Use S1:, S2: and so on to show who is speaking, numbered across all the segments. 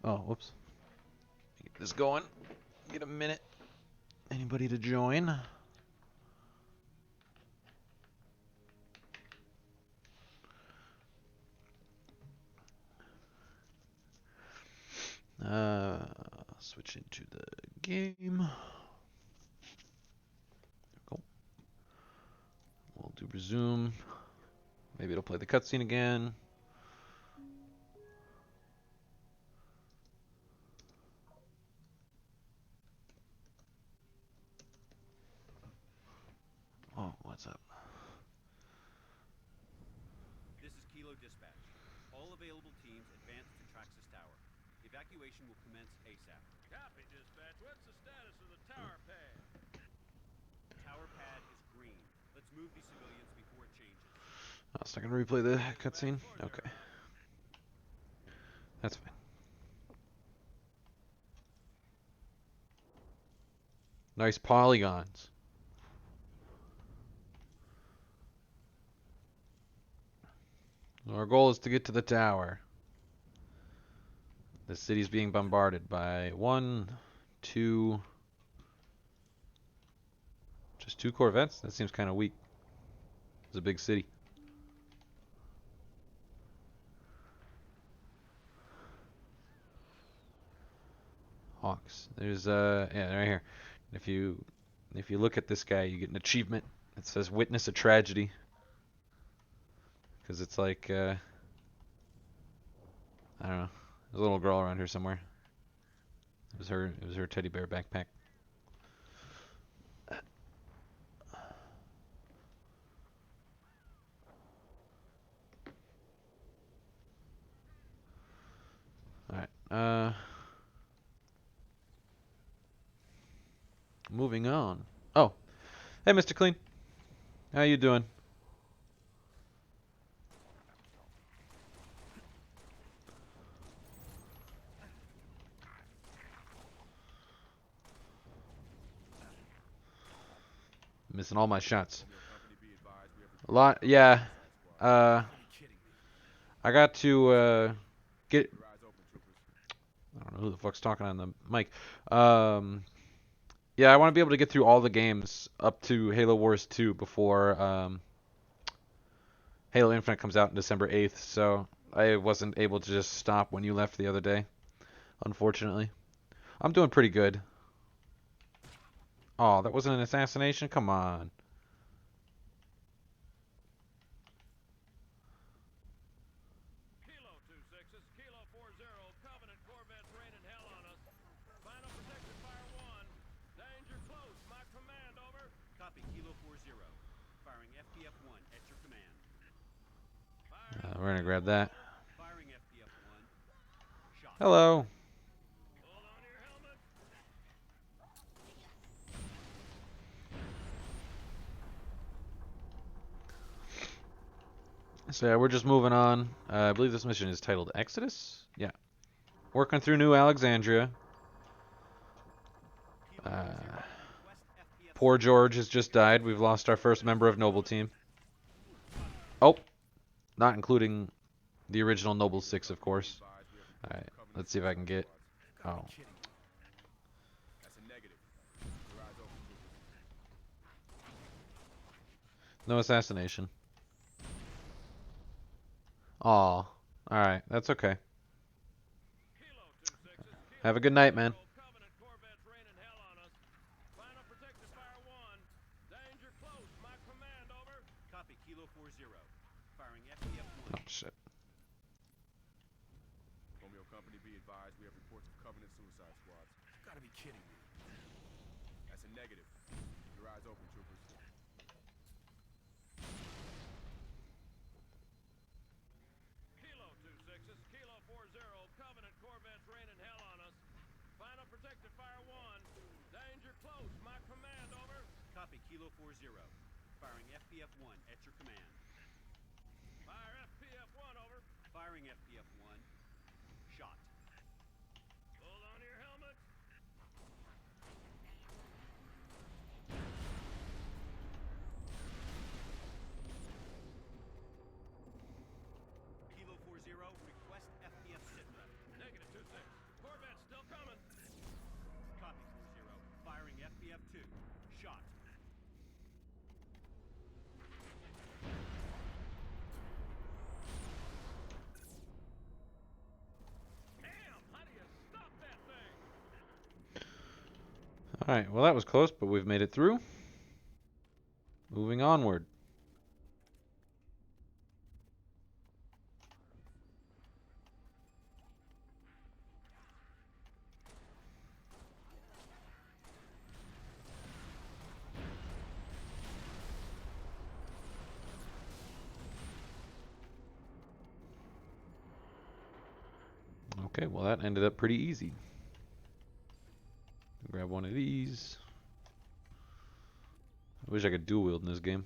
S1: Oh, whoops. Get this going. Get a minute. Anybody to join? Switch into the game. Cool. We'll do resume. Maybe it'll play the cutscene again. Oh, what's up?
S2: This is Kilo Dispatch. All available teams advance to Traxxas Tower. Evacuation will commence ASAP.
S3: Copy, Dispatch. What's the status of the tower pad?
S2: Tower pad is green. Let's move these civilians before it changes.
S1: Oh, so I can replay the cutscene? Okay. That's fine. Nice polygons. Our goal is to get to the tower. The city's being bombarded by just two Corvettes? That seems kind of weak. It's a big city. Hawks. There's yeah, right here. If you look at this guy, you get an achievement. It says witness a tragedy. Because it's like I don't know. There's a little girl around here somewhere. It was her teddy bear backpack. Alright. Moving on. Oh. Hey, Mr. Clean. How you doing? Missing all my shots. A lot, yeah. I got to get. I don't know who the fuck's talking on the mic. Yeah, I want to be able to get through all the games up to Halo Wars 2 before Halo Infinite comes out on December 8th. So I wasn't able to just stop when you left the other day, unfortunately. I'm doing pretty good. Oh, that wasn't an assassination? Come on.
S3: Kilo 2-6, Kilo 40, Covenant Corvettes raining hell on us. Final protected fire 1. Danger close, my command, over.
S2: Copy, Kilo 40. Firing FPF-1 at your command.
S1: We're gonna grab that.
S2: Firing FPF-1. Shot.
S1: Hello.
S3: Hold on to your helmet.
S1: So yeah, we're just moving on. I believe this mission is titled Exodus. Yeah. Working through New Alexandria. Poor George has just died. We've lost our first member of Noble Team. Oh, not including the original Noble 6, of course. Alright, let's see if I can get... Oh. No assassination. Aw. Alright, that's okay. Have a good night, man.
S3: Covenant Corvettes raining hell on us. Final protected fire 1. Danger close, my command, over.
S2: Copy, Kilo 40. Firing FPF-1.
S1: Oh, shit.
S4: Romeo Company, be advised, we have reports of Covenant suicide squads. You gotta be kidding me. That's a negative. Keep your eyes open, troopers.
S3: Kilo 2-6, Kilo 40, Covenant Corvettes raining hell on us. Final protected fire 1. Danger close, my command, over.
S2: Copy, Kilo 40. Firing FPF-1 at your command.
S3: Fire FPF-1, over.
S2: Firing FPF-1. Shot.
S3: Hold on to your helmet.
S2: Kilo 40, request FPF sitrep.
S3: Negative 2-6.
S1: Alright, well that was close, but we've made it through. Moving onward. Okay, well that ended up pretty easy. Grab one of these. I wish I could dual wield in this game.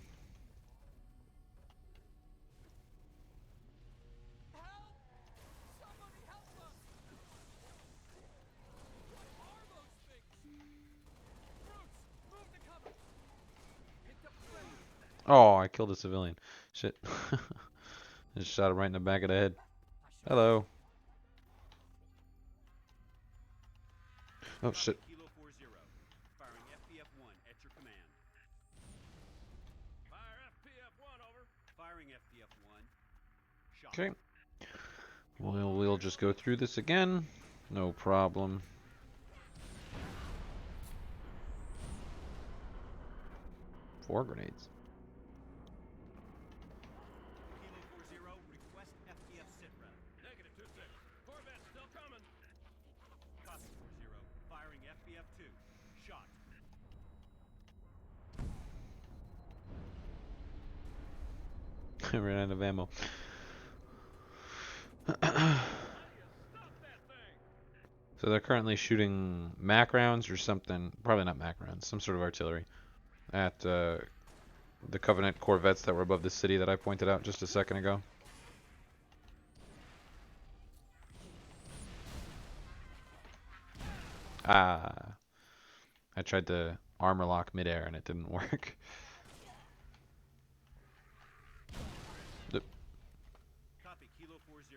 S1: Oh, I killed a civilian. Shit. Just shot him right in the back of the head. Hello. Oh shit.
S2: Kilo 40, firing FPF-1 at your command.
S3: Fire FPF-1 over.
S2: Firing FPF-1. Shot.
S1: Okay. We'll just go through this again. No problem. Four grenades.
S2: Kilo 40, request FPF sitrep.
S3: Negative 2-6. Corvette's still coming.
S2: Copy 40, firing FPF-2. Shot.
S1: I ran out of ammo. So they're currently shooting Mac rounds or something. Probably not Mac rounds. Some sort of artillery at the Covenant corvettes that were above the city that I pointed out just a second ago. Ah. I tried to armor lock midair and it didn't work.
S2: Copy Kilo 40,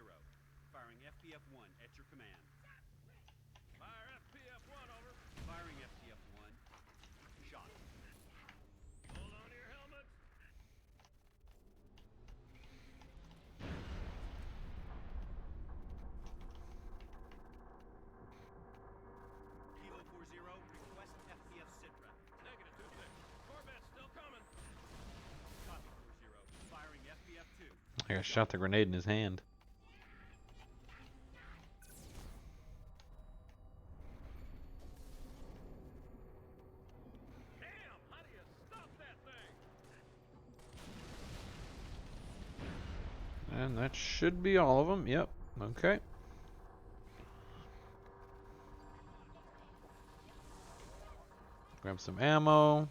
S2: firing FPF-1 at your command.
S3: Fire FPF-1 over.
S2: Firing FPF-1. Shot.
S3: Hold on to your helmets.
S2: Kilo 40, request FPF sitrep.
S3: Negative 2-6. Corvette's still coming.
S2: Copy 40, firing FPF-2.
S1: I shot the grenade in his hand.
S3: Damn! How do you stop that thing?
S1: And that should be all of them. Yep. Okay. Grab some ammo.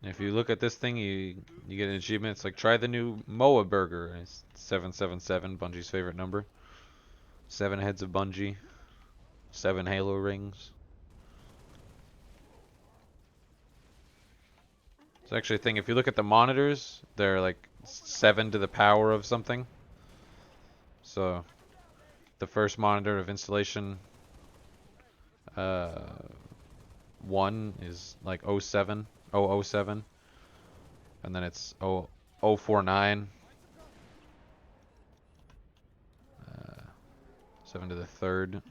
S1: If you look at this thing, you get an achievement. It's like try the new Moa burger. It's 777, Bungie's favorite number. 7 heads of Bungie. 7 Halo rings. It's actually a thing. If you look at the monitors, they're like 7 to the power of something. So the first monitor of installation 1 is like 07. 007, and then it's 049, 7 to the third,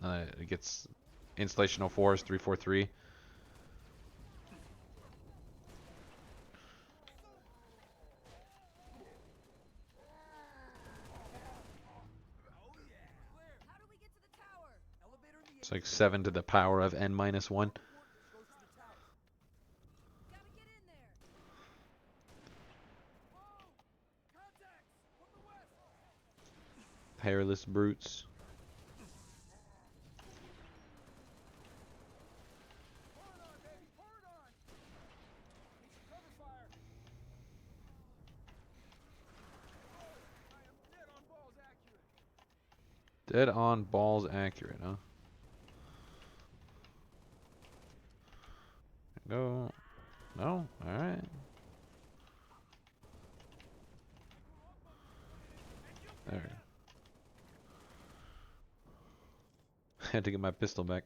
S1: it gets installation 04 is 343. It's like 7 to the power of n-1. Hairless brutes. Dead on balls accurate, huh? Go. No? Alright. There. I had to get my pistol back.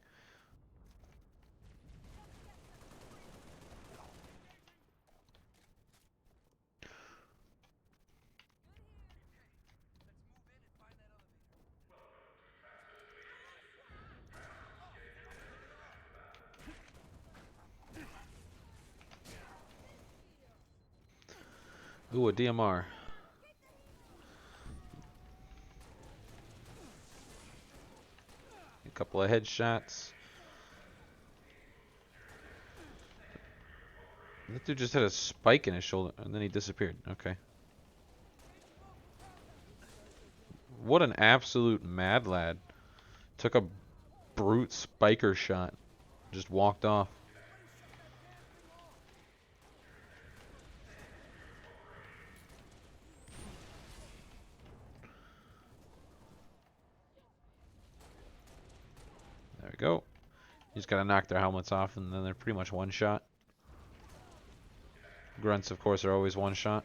S1: Ooh, a DMR. A couple of headshots. That dude just had a spike in his shoulder and then he disappeared. Okay. What an absolute mad lad. Took a brute spiker shot. Just walked off. There we go. You just gotta knock their helmets off and then they're pretty much one shot. Grunts, of course, are always one shot.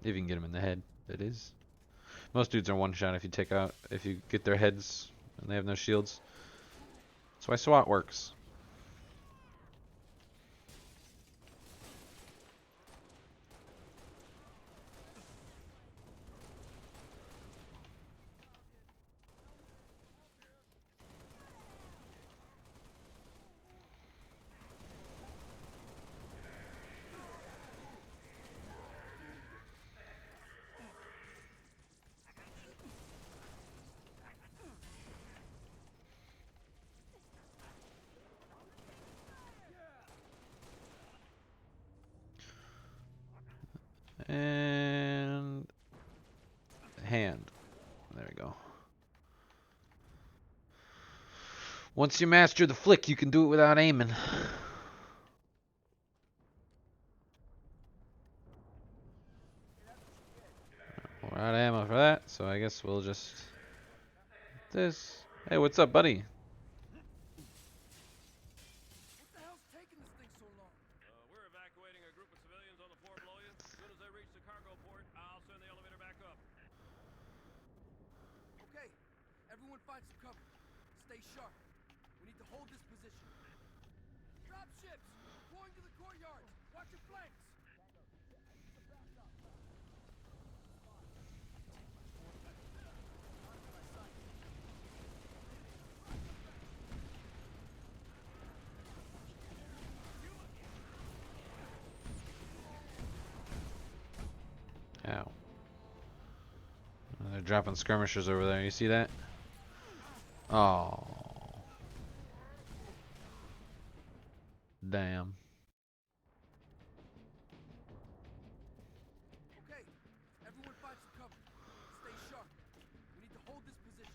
S1: If you can get them in the head, that is. Most dudes are one shot if you get their heads and they have no shields. That's why SWAT works. And hand. There we go. Once you master the flick, you can do it without aiming. We're out of ammo for that, so I guess we'll just... This. Hey, what's up, buddy?
S3: What the hell's taking this thing so long? We're evacuating a group of civilians on the floor below you. As soon as they reach the cargo port, I'll send the elevator back up. Okay, everyone find some cover. Stay sharp. We need to hold this position. Drop ships! Deploying to the courtyard! Watch your flanks!
S1: Ow. They're dropping skirmishers over there. You see that? Oh. Damn.
S3: Okay, everyone find some cover. Stay sharp. We need to hold this position.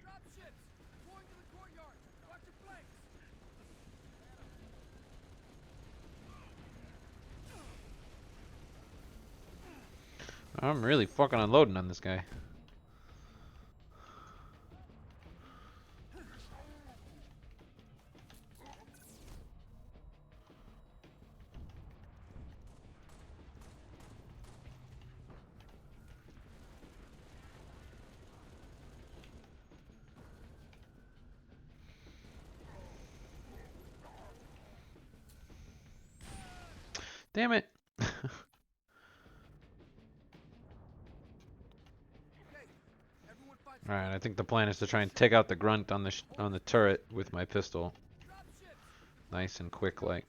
S3: Drop ships! Deploying to the courtyard! Watch your flanks!
S1: I'm really fucking unloading on this guy. Damn it. Alright, I think the plan is to try and take out the grunt on the turret with my pistol. Nice and quick like.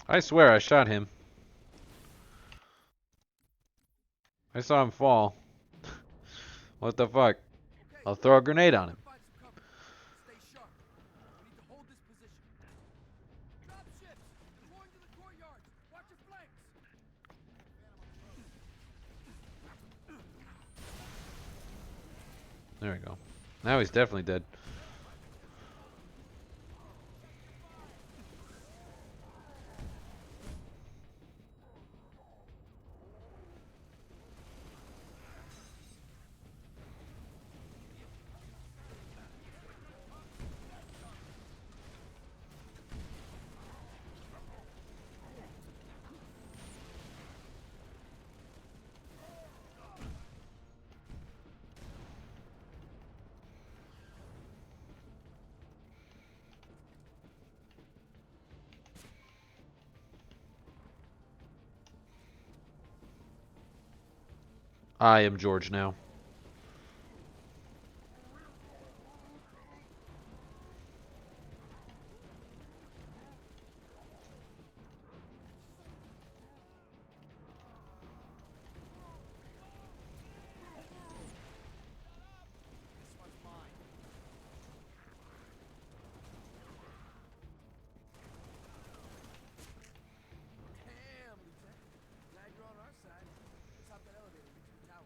S1: I swear I shot him. I saw him fall. What the fuck? I'll throw a grenade on him. There we go. Now he's definitely dead. I am George now.
S4: This one's mine. Damn, Lieutenant. Glad you're on our side. Let's hop that elevator and get to the tower.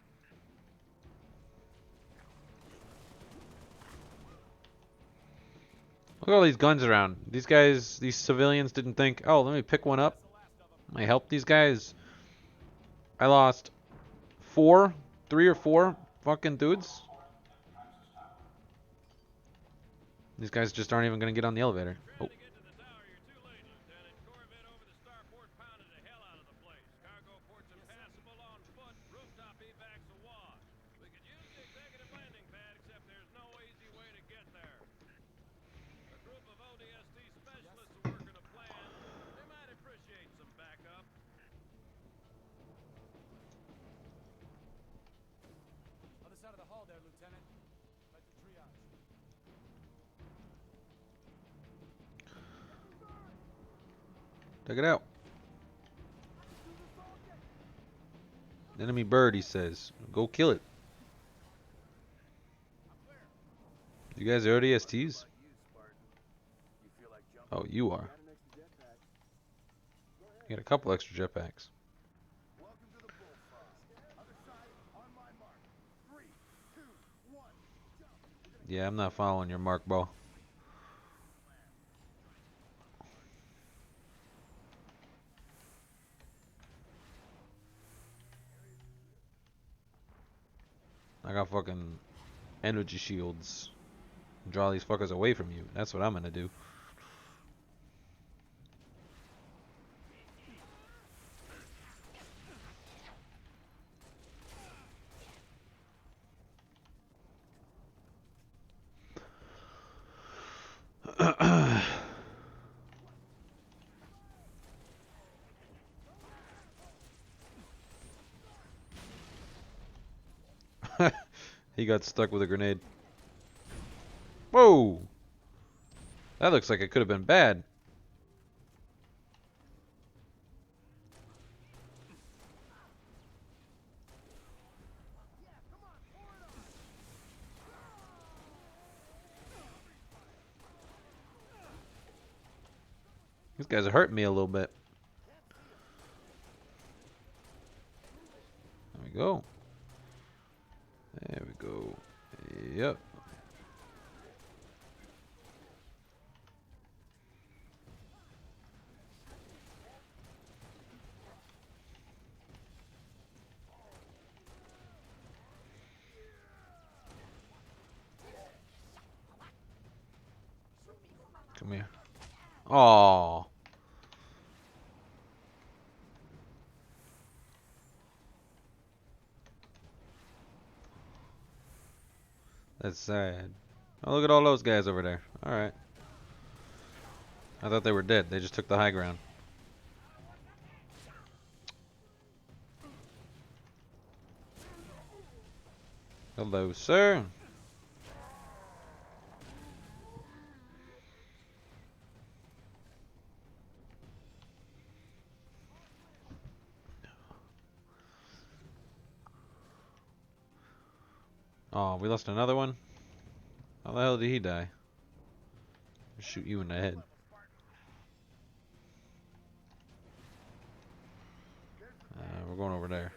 S1: Look at all these guns around. These guys, these civilians didn't think, oh, let me pick one up. I help these guys. I lost 3 or 4 fucking dudes. These guys just aren't even gonna get on the elevator. Oh.
S3: Trying to get to the tower, you're too late, Lieutenant. Corvette over the starport pounded the hell out of the place. Cargo port's impassable on foot. Rooftop evacs awash. We could use the executive landing pad, except there's no easy way to get there. A group of ODST specialists are working a plan. They might appreciate some backup.
S4: Other side of the hall there, Lieutenant. Right to triage.
S1: Check it out. Enemy bird, he says. Go kill it. You guys are ODSTs? Oh, you are. You got a couple extra jetpacks.
S4: Welcome to the bullfrog. Other side on my mark. 3, 2, 1, jump.
S1: Yeah, I'm not following your mark, bro. I got fucking energy shields. Draw these fuckers away from you. That's what I'm gonna do. He got stuck with a grenade. Whoa! That looks like it could have been bad. These guys are hurting me a little bit. There we go. There we go. Yep. Come here. Aww. That's sad. Oh, look at all those guys over there. Alright. I thought they were dead. They just took the high ground. Hello, sir. Oh, we lost another one? How the hell did he die? Shoot you in the head. We're going over there.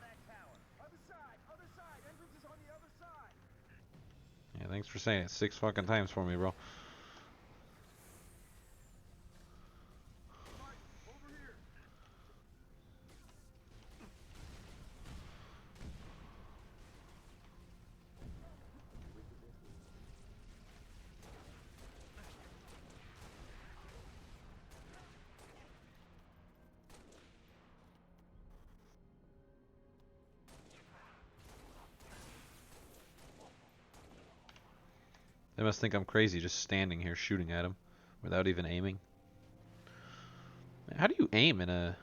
S1: Yeah, thanks for saying it 6 fucking times for me, bro. They must think I'm crazy just standing here shooting at them without even aiming. How do you aim in a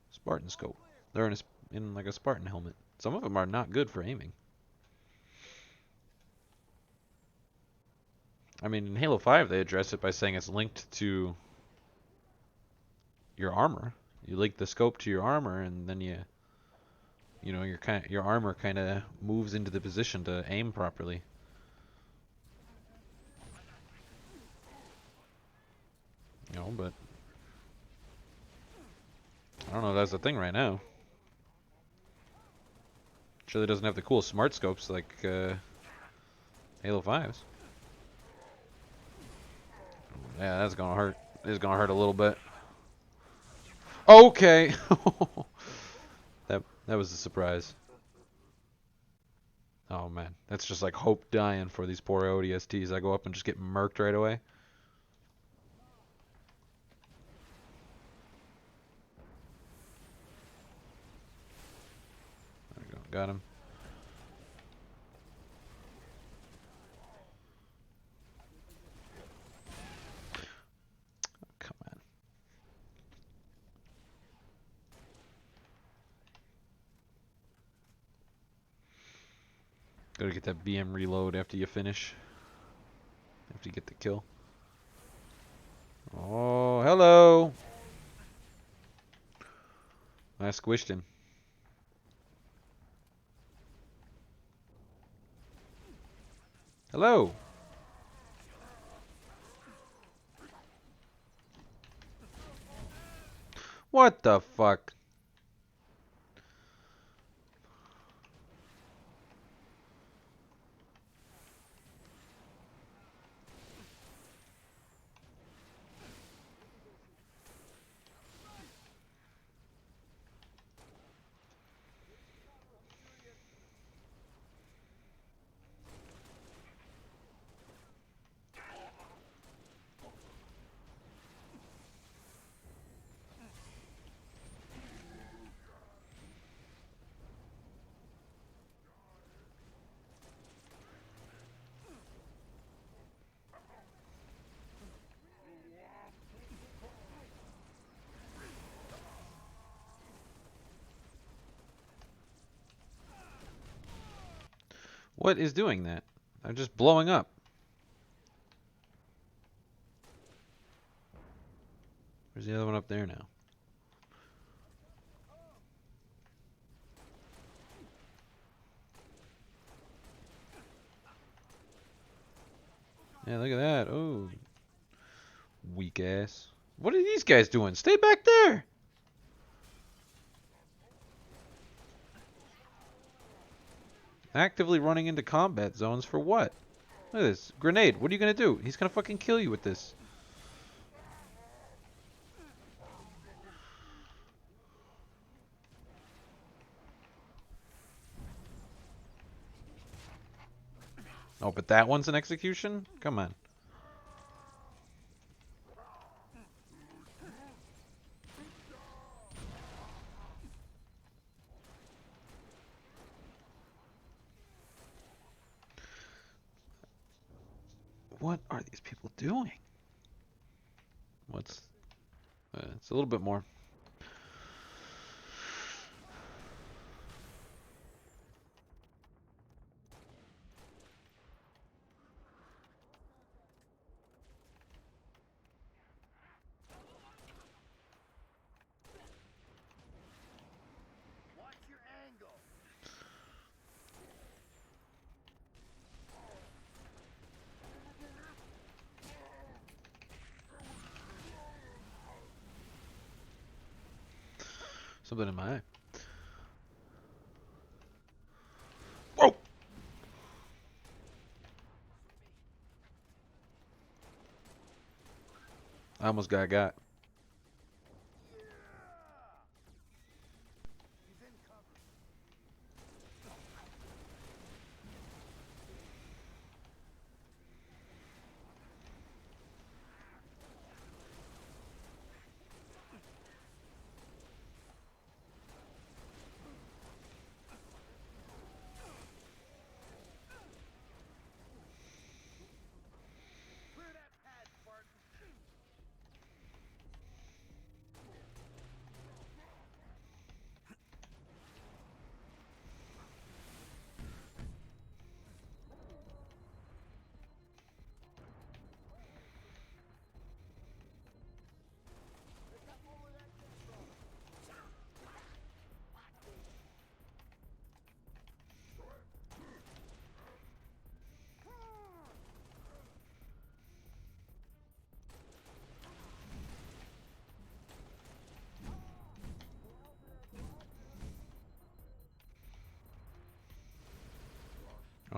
S1: Spartan Scope? They're in like a Spartan helmet. Some of them are not good for aiming. I mean, in Halo 5, they address it by saying it's linked to your armor. You link the scope to your armor, and then your armor kind of moves into the position to aim properly. You know, but I don't know if that's the thing right now. Surely doesn't have the cool smart scopes like Halo 5's. Yeah, that's gonna hurt. It's gonna hurt a little bit. Okay. That was a surprise. Oh man, that's just like hope dying for these poor ODSTs. I go up and just get murked right away. There we go. Got him. Come on. Gotta get that BM reload after you finish. After you get the kill. Oh, hello. I squished him. Hello. What the fuck? What is doing that? I'm just blowing up. Where's the other one up there now? Yeah, look at that. Oh. Weak ass. What are these guys doing? Stay back there! Actively running into combat zones for what? Look at this. Grenade. What are you gonna do? He's gonna fucking kill you with this. Oh, but that one's an execution? Come on. What are these people doing? What's... it's a little bit more.
S2: Watch your angle.
S1: Something in my eye. Whoa! I almost got.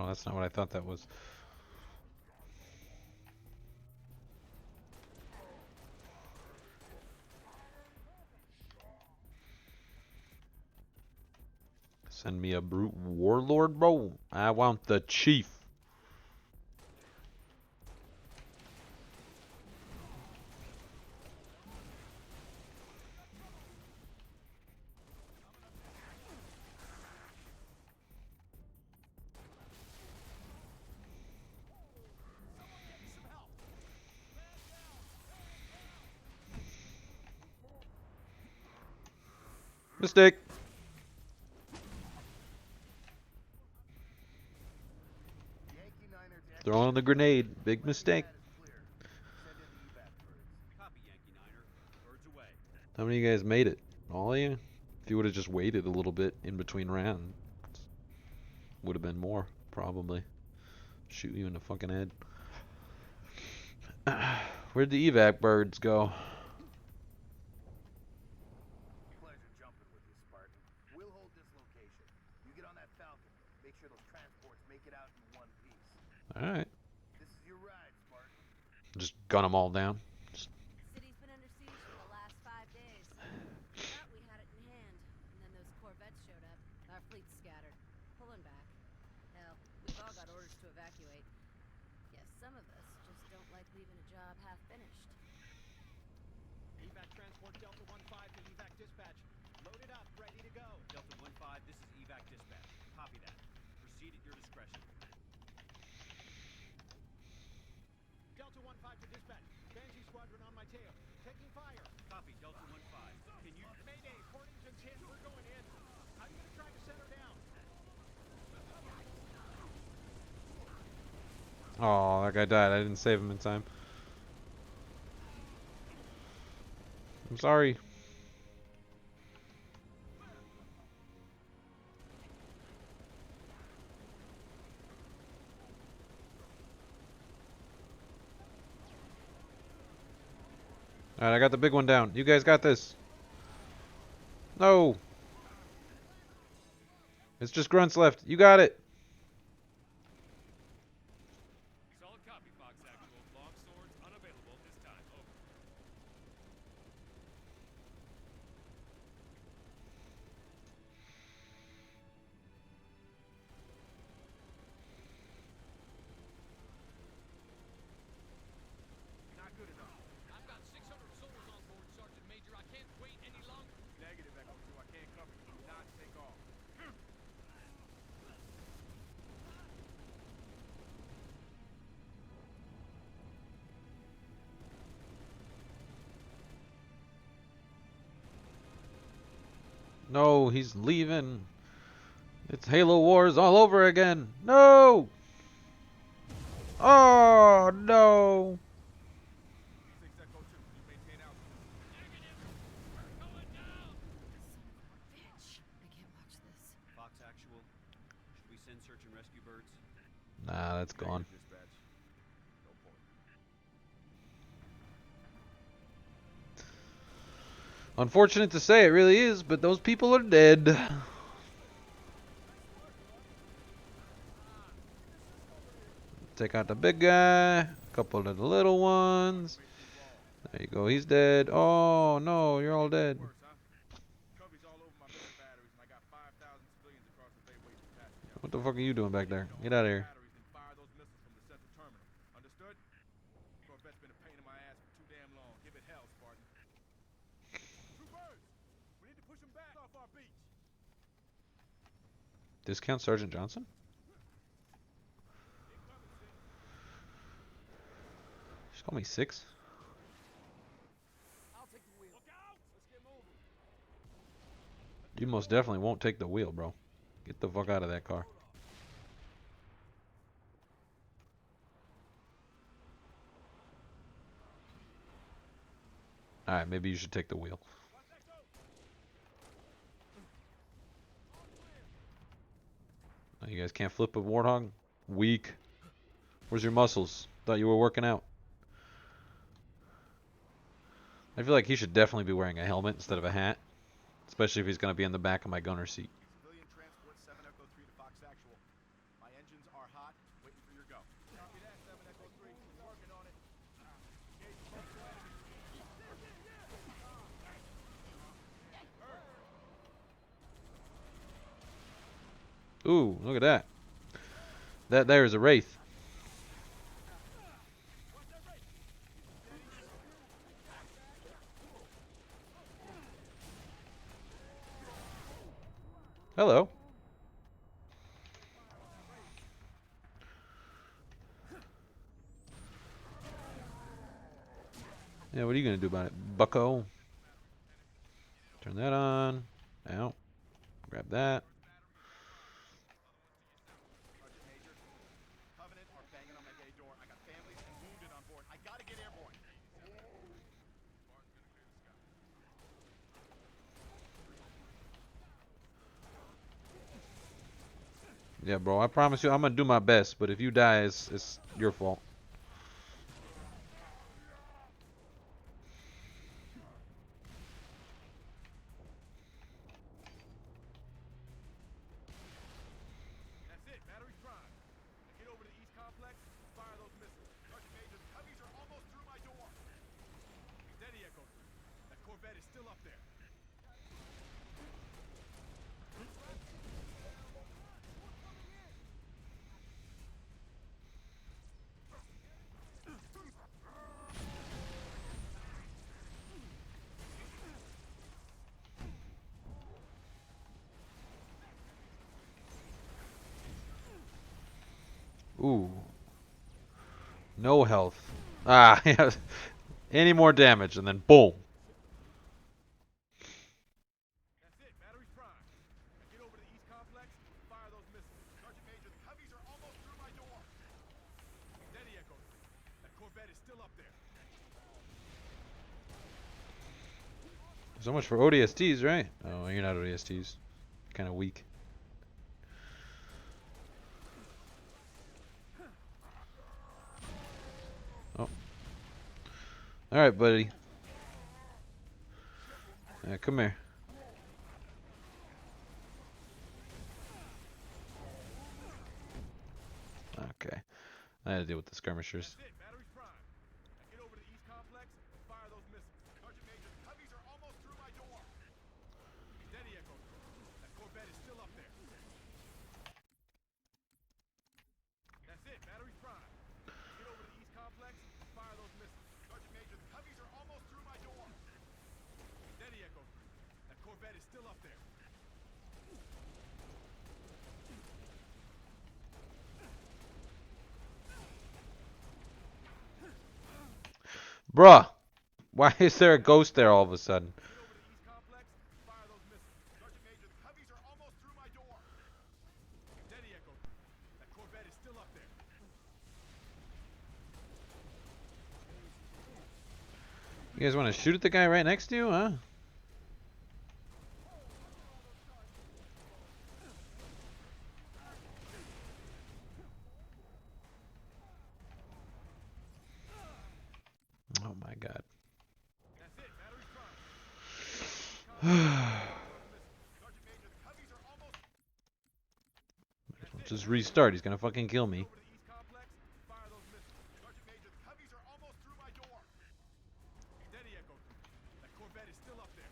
S1: Oh, that's not what I thought that was. Send me a brute warlord, bro. I want the chief. Mistake. Throwing the grenade. Big mistake.
S2: Copy, Yankee Niner. Birds away.
S1: How many of you guys made it? All of you? If you would have just waited a little bit in between rounds, would have been more, probably. Shoot you in the fucking head. Where'd the evac birds go?
S5: Pleasure jumping with you, Spartan. We'll hold this location. You get on that Falcon. Make sure those transports make it out in one piece.
S1: Alright.
S5: This is your ride, Spartan.
S1: Just gun them all down.
S6: City's been under siege for the last 5 days. Thought we had it in hand, and then those corvettes showed up. Our fleet's scattered, pulling back. Hell, we've all got orders to evacuate. Guess some of us just don't like leaving a job half finished.
S7: Evac transport Delta 1-5 to evac dispatch. Loaded up, ready to go.
S2: Delta 1-5, this is evac dispatch. Copy that. Proceed at your discretion.
S7: Delta 1-5 to dispatch. Banshee squadron on my tail. Taking fire.
S2: Copy, Delta 1-5. Can you...
S7: Mayday, Portington's hit. We're going in. I'm gonna try to set her down.
S1: Oh, that guy died. I didn't save him in time. I'm sorry. Alright, I got the big one down. You guys got this. No. It's just grunts left. You got it.
S3: Solid copy, Fox Actual. Long swords unavailable at this time. Over.
S4: Not good enough.
S7: I've got 600 souls on board, Sergeant Major. I can't wait any longer.
S4: Negative, Echo 2. I can't cover you. Do not take off.
S1: No, he's leaving. It's Halo Wars all over again. No! Oh, no.
S4: 6 Echo 2. You maintain altitude.
S6: Bitch, I can't watch this.
S2: Fox Actual. Should we send search and rescue birds?
S1: Nah, that's gone.
S4: Negative, dispatch. No point.
S1: Unfortunate to say, it really is, but those people are dead. Take out the big guy, a couple of the little ones. There you go, he's dead. Oh no, you're all dead.
S4: Worse, huh? Covey's all over my missile batteries, and I got 5,000 civilians across the bay waiting for passage.
S1: What the fuck are you doing back there? Get out of here.
S4: Batteries and fire those missiles from the central terminal. Understood? Corvette's been a pain in my ass for too damn long. Give it hell, Spartan. Two birds! We need to push them back off our beach.
S1: Discount Sergeant Johnson? Just call me 6.
S7: I'll take the wheel. Look out! Let's get moving.
S1: You most definitely won't take the wheel, bro. Get the fuck out of that car. Alright, maybe you should take the wheel. Oh, you guys can't flip a warthog? Weak. Where's your muscles? Thought you were working out. I feel like he should definitely be wearing a helmet instead of a hat. Especially if he's going to be in the back of my gunner seat.
S4: Civilian transport 7 Echo 3 to Fox Actual. My engines are hot
S1: Ooh, look at that. That there is a wraith. Hello. Yeah, what are you gonna do about it, bucko? Turn that on. Out. Grab that.
S4: Sergeant Major, Covenant are banging on my gate door. I got families and wounded on board. I gotta get airborne.
S1: Yeah, bro. I promise you, I'm gonna do my best. But if you die, it's your fault.
S4: That's it, battery's prime. Now get over to the east complex, fire those missiles. Sergeant Major, the Cubbies are almost through my door. Steady, Echo 3. That Corvette is still up there.
S1: Ooh. No health. Ah, yeah. Any more damage, and then boom.
S4: That's it, battery's prime. Now get over to the east complex, fire those missiles. Sergeant Major, the Cubbies are almost through my door. Steady, Echo 3. That Corvette is still up there.
S1: So much for ODSTs, right? Oh, you're not ODSTs. Kind of weak. Oh. Alright, buddy. Come here. Okay. I had to deal with the skirmishers.
S4: That's it, battery's prime. Now get over to the east complex, fire those missiles. Sergeant Major, the Cubbies are almost through my door. Steady, Echo 3. That Corvette is still up there. That's it, battery's prime. Now get over to the east complex, fire those missiles. Sergeant Major, the Cubbies are almost through my door. Steady, Echo 3. That Corvette is still up there.
S1: Bruh! Why is there a ghost there all of a sudden?
S4: Get over to the east complex, fire those missiles. Sergeant Major, the Cubbies are almost through my door. Steady, Echo 3. That Corvette is still up there.
S1: You guys want to shoot at the guy right next to you, huh? Oh my god.
S4: That's it, battery's prime. Sergeant Major, the Cubbies are almost.
S1: Just restart. He's gonna fucking kill me.
S4: Over to the east complex, fire those missiles. Sergeant Major, the Cubbies are almost through my door. Steady, Echo 3. That Corvette is still up there.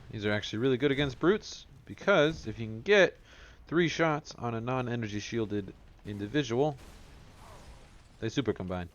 S1: These are actually really good against brutes, because if you can get 3 shots on a non-energy shielded individual, they super combine.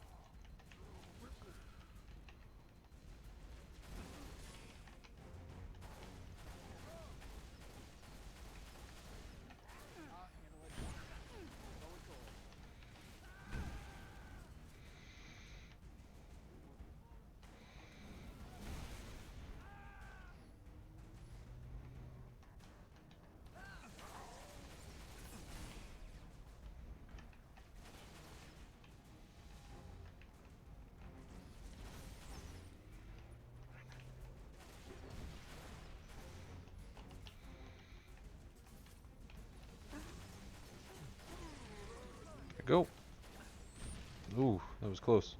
S1: There we go. Ooh, that was close.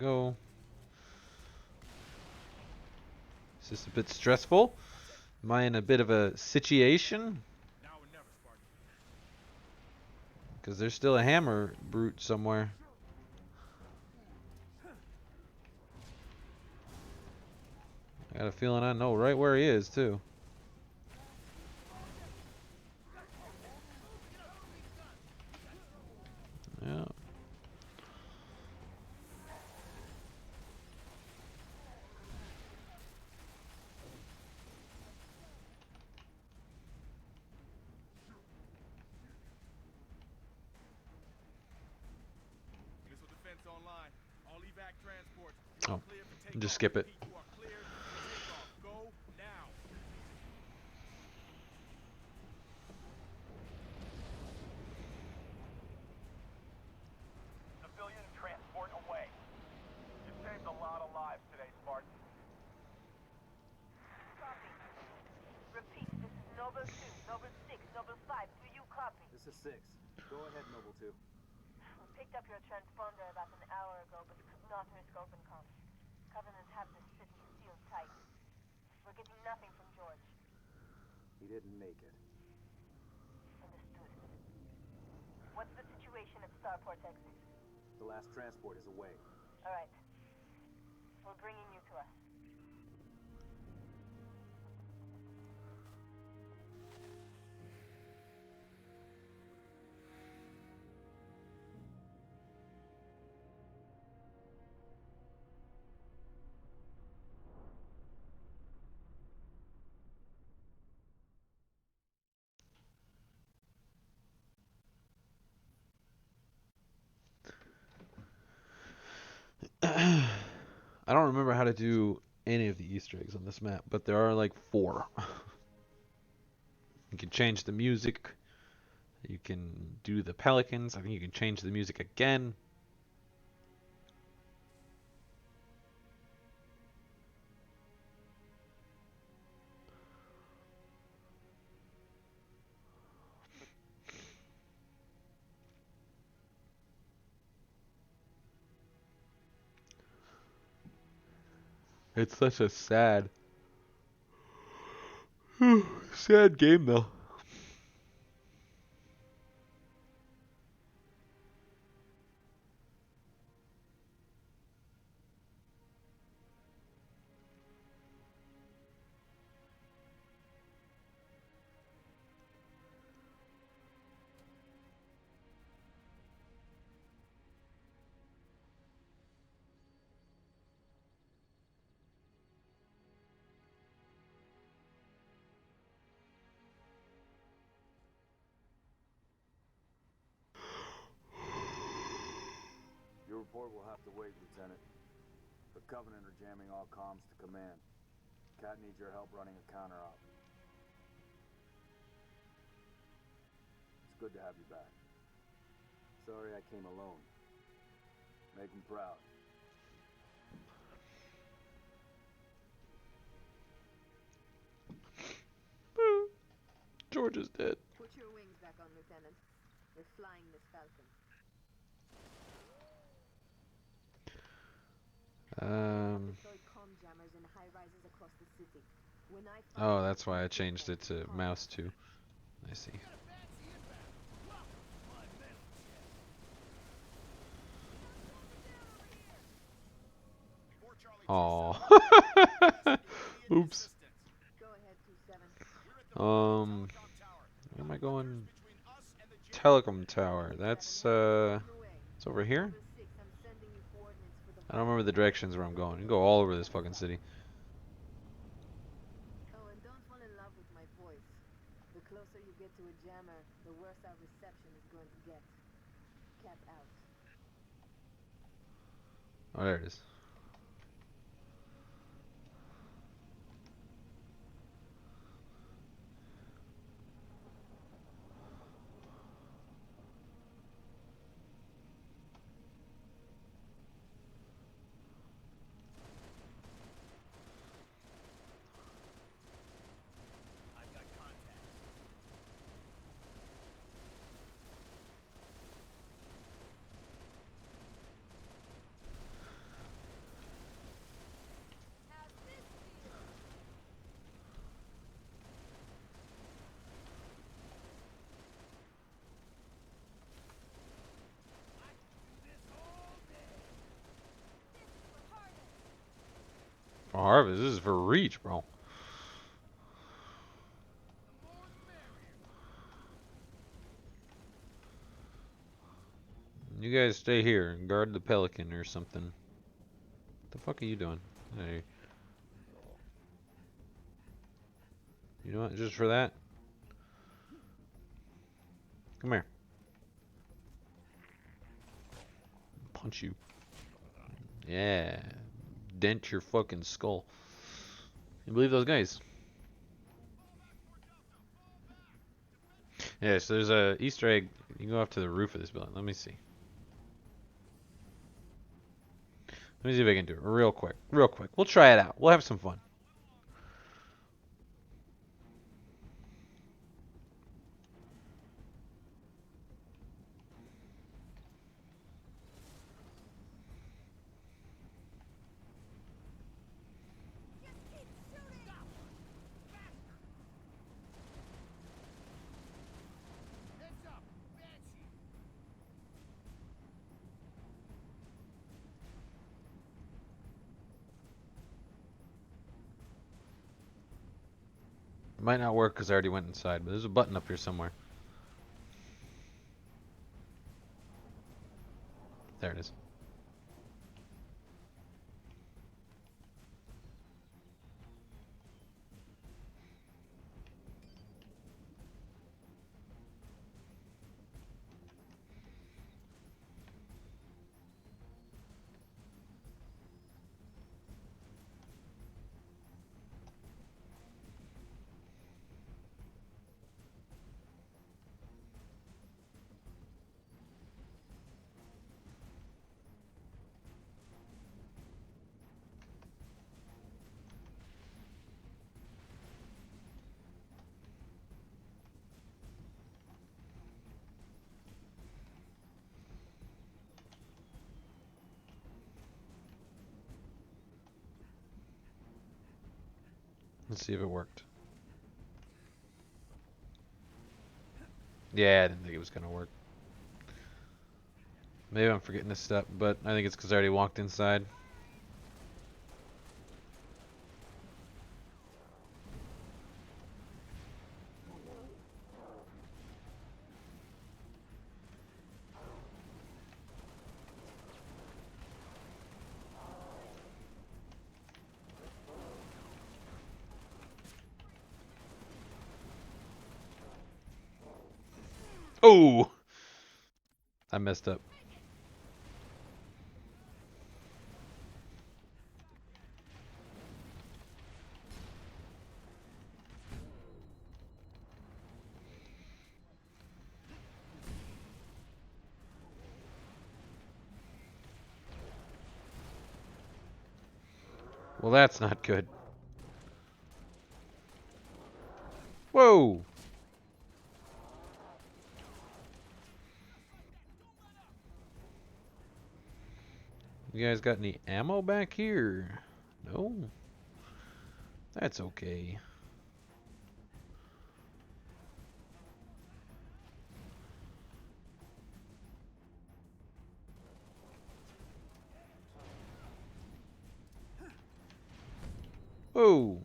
S1: go. Is this a bit stressful? Am I in a bit of a situation?
S4: Now or never, Spartan.
S1: Because there's still a hammer brute somewhere. I got a feeling I know right where he is, too. Yeah.
S4: Missile defense online. All evac transports.
S1: Oh,
S4: Clear for takeoff.
S1: just skip it.
S4: Repeat, you are cleared for takeoff. Go now.
S5: Civilian transport away. You saved a lot of lives today, Spartan.
S6: Copy. Repeat, this is Noble 2, Noble 6, Noble 5. Do you copy?
S5: This is 6. Go ahead, Noble 2.
S6: We picked up your transponder about an hour ago, but could not risk open comms. Covenant have the city sealed tight. We're getting nothing from George.
S5: He didn't make it.
S6: Understood. What's the situation at Starport exit?
S5: The last transport is away.
S6: All right. We're bringing you to us.
S1: I don't remember how to do any of the Easter eggs on this map, but there are like 4. You can change the music. You can do the pelicans. I think you can change the music again. It's such a sad sad game though.
S5: Your report will have to wait, Lieutenant. The Covenant are jamming all comms to command. Cat needs your help running a counter-op. It's good to have you back. Sorry I came alone. Make him proud.
S1: George is dead.
S6: Put your wings back on, Lieutenant. We're flying this Falcon. Deploy comm jammers in high rises across the city. When I
S1: Oh, that's why I changed it to mouse 2. I see.
S4: Before Charlie
S1: Oh. Oops.
S6: Go ahead, 2-7.
S1: Where am I going? Telecom tower. That's it's over here. I don't remember the directions where I'm going. You can go all over this fucking city.
S6: Oh, and don't fall in love with my voice. The closer you get to a jammer, the worse our reception is going to get. Cat out.
S1: Oh, there it is.
S5: I've got contacts.
S1: harvest. This is for reach, bro. You guys stay here and guard the pelican or something. What the fuck are you doing? Hey. You know what? Just for that? Come here. Punch you. Yeah. Dent your fucking skull. You believe those guys? Yeah, so there's a Easter egg. You can go up to the roof of this building. Let me see. Let me see if I can do it real quick. Real quick. We'll try it out. We'll have some fun.
S5: Heads up! Banshee!
S1: It might not work because I already went inside, but there's a button up here somewhere. There it is. Let's see if it worked. Yeah, I didn't think it was gonna work. Maybe I'm forgetting a step, but I think it's because I already walked inside. Oh! I messed up. Well, that's not good. Whoa! You guys got any ammo back here? No? That's okay. Whoa!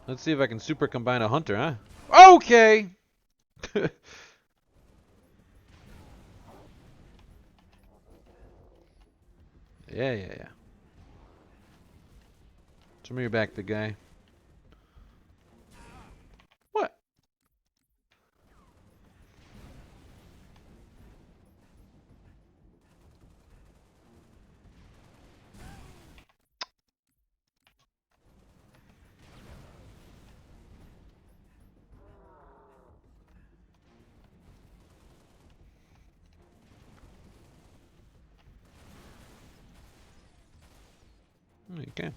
S1: Let's see if I can super combine a hunter, huh? Okay! Yeah. Show me your back, big guy. What? Okay.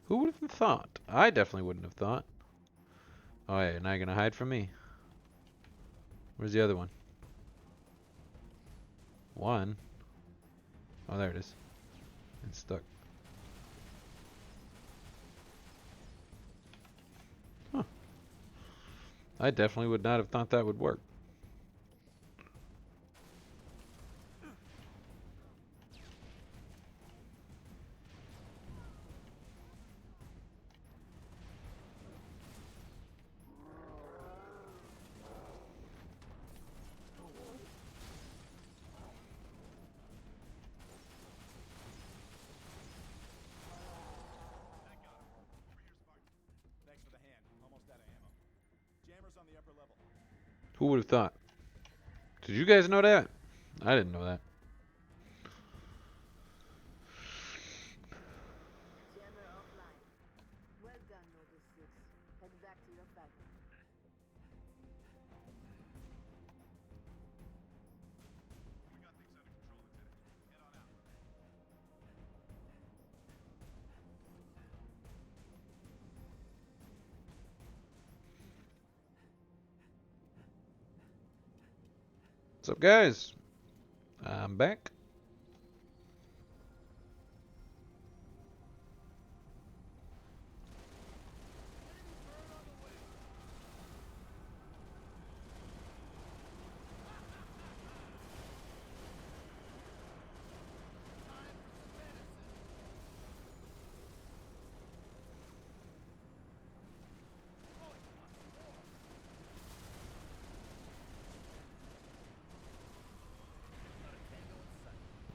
S1: Who would have thought? I definitely wouldn't have thought. Oh yeah, now you're gonna hide from me. Where's the other one? One. Oh, there it is. It's stuck. I definitely would not have thought that would work.
S4: Thanks for the hand. Almost out of ammo. Jammers on the upper level.
S1: Who would have thought? Did you guys know that? I didn't know that.
S6: Jammer offline. Well done, Noble 6. Head back to your factory.
S4: We got things under control, Lieutenant. Head on out.
S1: What's up, guys? I'm back.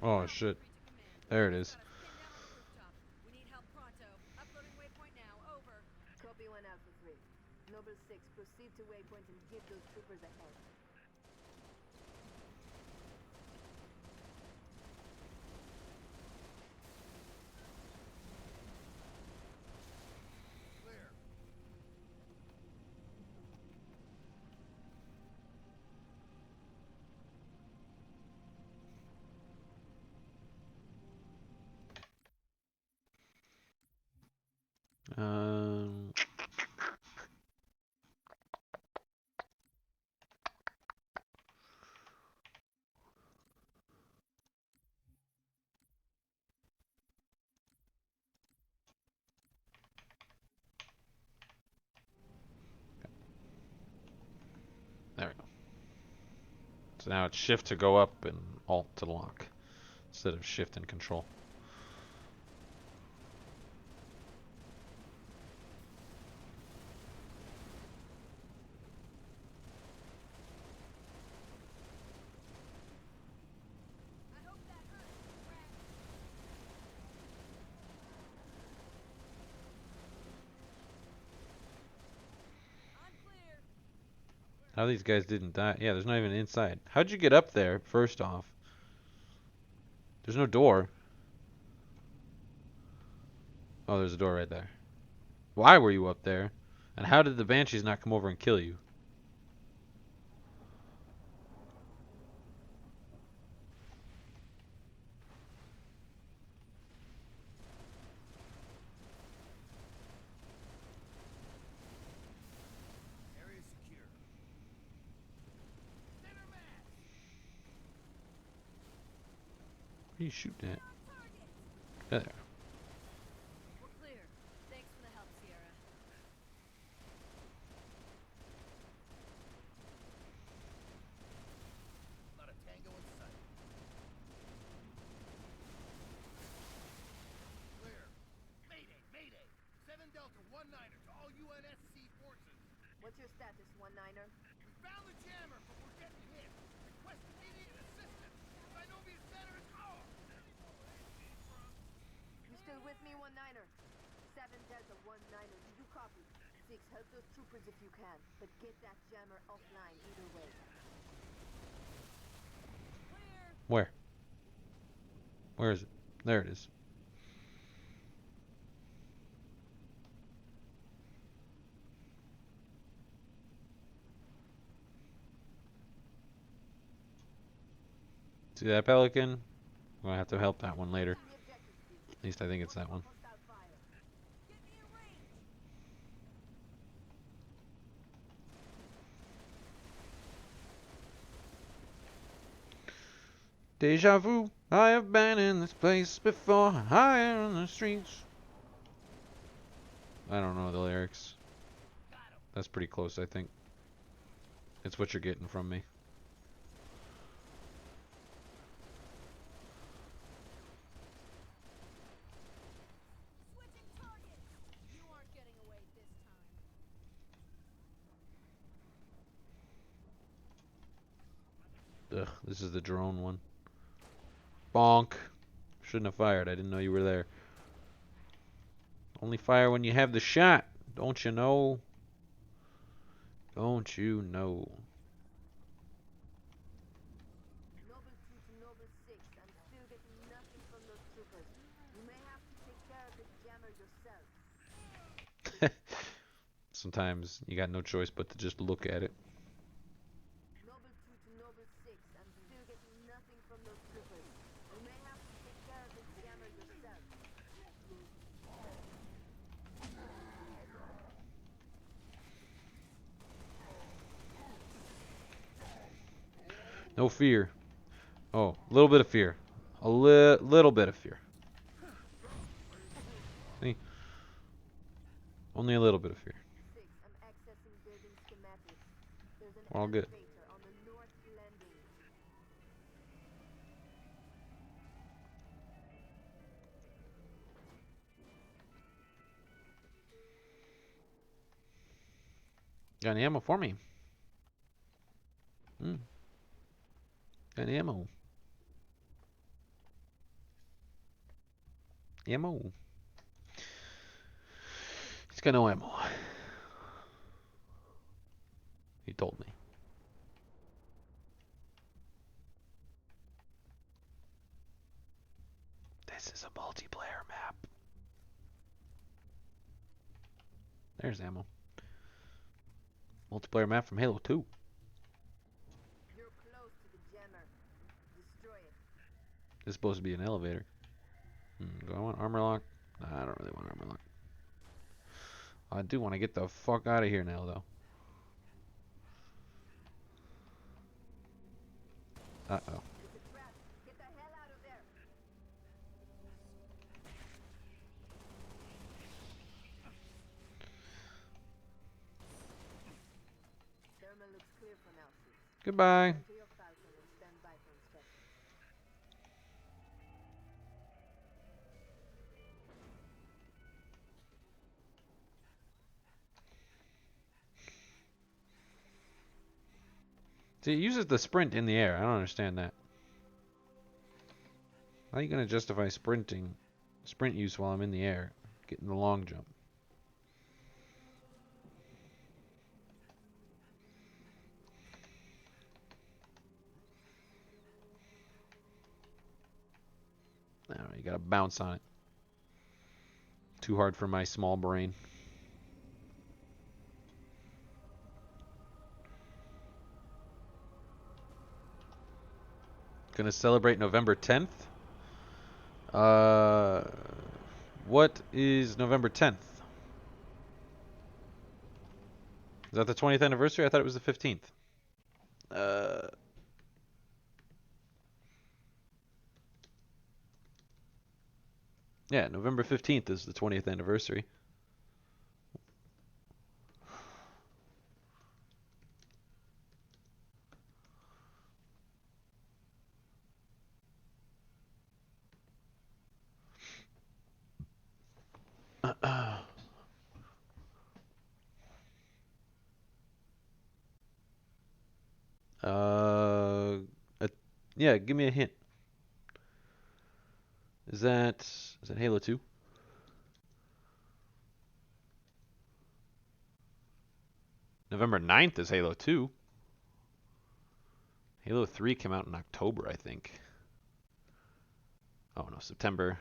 S1: Oh shit. There it is.
S6: We need help pronto. Uploading waypoint now. Over. Copy 1 Alpha 3. Noble 6, proceed to waypoint and give those troopers a head.
S5: Clear.
S1: Um. There we go. So now it's shift to go up and alt to lock instead of shift and control.
S6: I hope that hurts, rat. I'm clear.
S1: How these guys didn't die? Yeah, there's not even inside. How'd you get up there, first off? There's no door. Oh, there's a door right there. Why were you up there? And how did the Banshees not come over and kill you?
S5: Area secure. Center mass.
S1: What are you shooting at? There.
S6: We're clear. Thanks for the help, Sierra.
S5: Not a tango in sight. Clear. Mayday, mayday. 7 Delta 19er to all UNSC forces.
S6: What's your status, 19er?
S5: We found the jammer, but we're getting hit. Request immediate assistance. Synovia Center is ours.
S6: You still with me, 19er? 7 Delta 19er, did you copy? 6, help those troopers if you can, but get that jammer offline either way. Clear!
S1: Where? Where is it? There it is. See that pelican? I'm gonna have to help that one later.
S6: The objective, please.
S1: At least I think it's that one.
S6: Hostile fire. Get me a range!
S1: Deja vu, I have been in this place before, higher on the streets. I don't know the lyrics. That's pretty close, I think. It's what you're getting from me.
S6: Switching targets! You aren't getting away this time.
S1: Ugh, this is the drone one. Bonk. Shouldn't have fired. I didn't know you were there. Only fire when you have the shot. Don't you know? Don't you know?
S6: Noble 2 to Noble 6. I'm still getting nothing from those troopers. You may have to take care of the jammer yourself.
S1: Sometimes you got no choice but to just look at it.
S6: Noble 2 to Noble 6. I'm still getting nothing from those troopers. You may have to take care of the jammer yourself.
S1: No fear. Oh, a little bit of fear. A little bit of fear. See? Only a little bit of fear.
S6: 6. I'm accessing building schematics. There's an
S1: All good.
S6: elevator on the north landing.
S1: Got any ammo for me? Got any ammo? Ammo. He's got no ammo. He told me. This is a multiplayer map. There's ammo. Multiplayer map from Halo 2.
S6: You're close to the jammer. Destroy it.
S1: This is supposed to be an elevator. Do I want armor lock? Nah, I don't really want armor lock. I do want to get the fuck out of here now, though. Uh-oh.
S6: It's a trap. Get the hell out of there. Thermal looks clear for now, 6.
S1: Goodbye.
S6: Enter your Falcon and stand by for inspection.
S1: See, it uses the sprint in the air. I don't understand that. How are you going to justify sprint use while I'm in the air? Getting the long jump. Alright, you gotta bounce on it. Too hard for my small brain. Gonna celebrate November 10th. What is November 10th? Is that the 20th anniversary? I thought it was the 15th. Yeah, November 15th is the 20th anniversary. Yeah, give me a hint. Is that Halo 2? November 9th is Halo 2. Halo 3 came out in October, I think. Oh no, September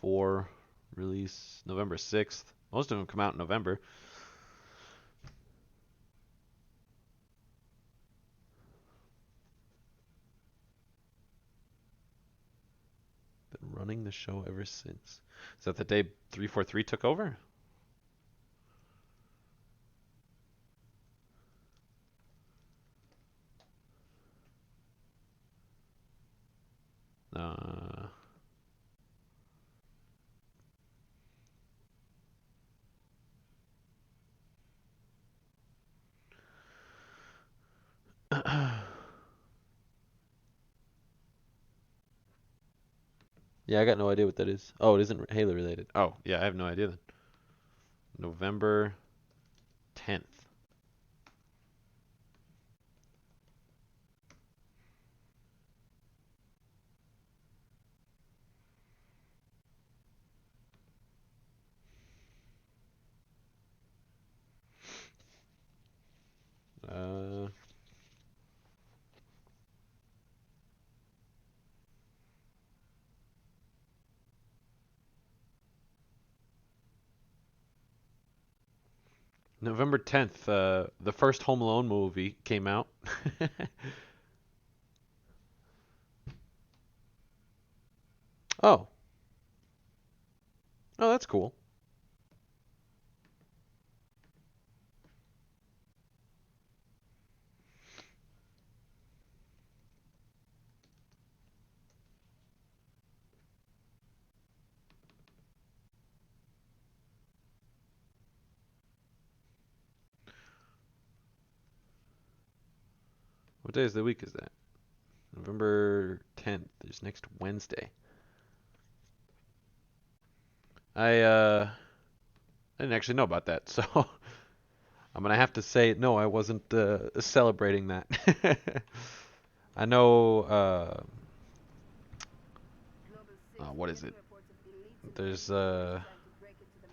S1: 4 release, November 6th. Most of them come out in November. Been running the show ever since. Is that the day 343 took over? Yeah, I got no idea what that is. Oh, it isn't Halo related. Oh, yeah, I have no idea then. November 10th. Uh, November 10th, the first Home Alone movie came out. Oh. Oh, that's cool. What day of the week is that? November 10th is next Wednesday. I didn't actually know about that, so I'm gonna have to say no, I wasn't celebrating that. I know what is it? There's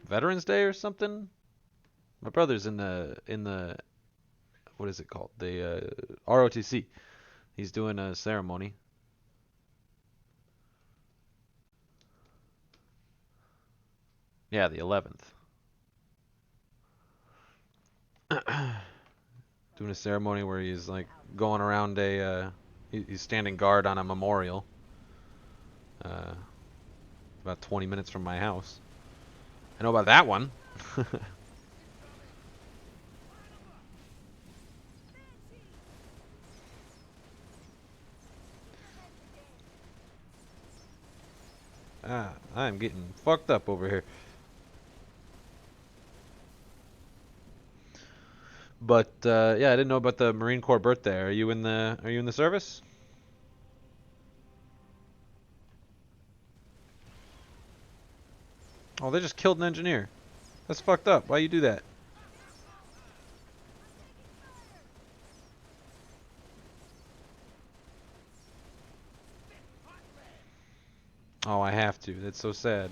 S1: Veterans Day or something. My brother's in the what is it called? The ROTC. He's doing a ceremony. Yeah, the 11th. Doing a ceremony where he's like going around he's standing guard on a memorial. Uh, about 20 minutes from my house. I know about that one. I'm getting fucked up over here. But yeah, I didn't know about the Marine Corps birthday. Are you in the service? Oh, they just killed an engineer. That's fucked up. Why you do that? Oh, I have to. That's so sad.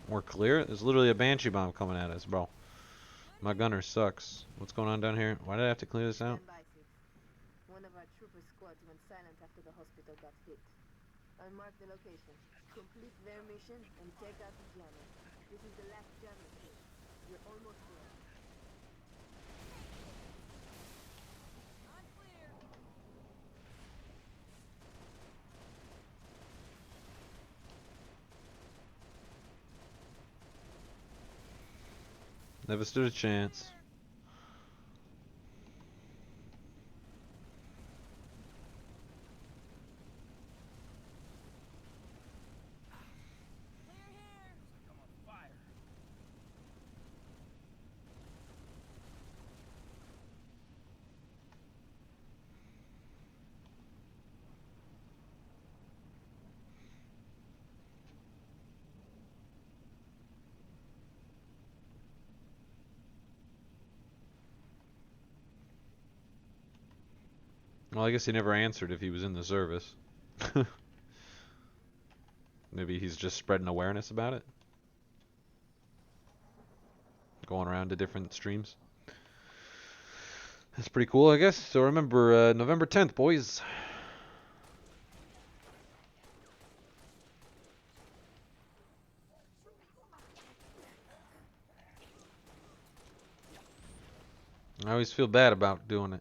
S1: We're clear? There's literally a Banshee bomb coming at us, bro. My gunner sucks. What's going on down here? Why did I have to clear this out?
S8: One of our trooper squads went silent after the hospital got hit. I marked the location. Complete their mission and take out the jammer. This is the last jammer kit. You're almost there.
S1: Never stood a chance. Well, I guess he never answered if he was in the service. Maybe he's just spreading awareness about it. Going around to different streams. That's pretty cool, I guess. So remember, November 10th, boys. I always feel bad about doing it.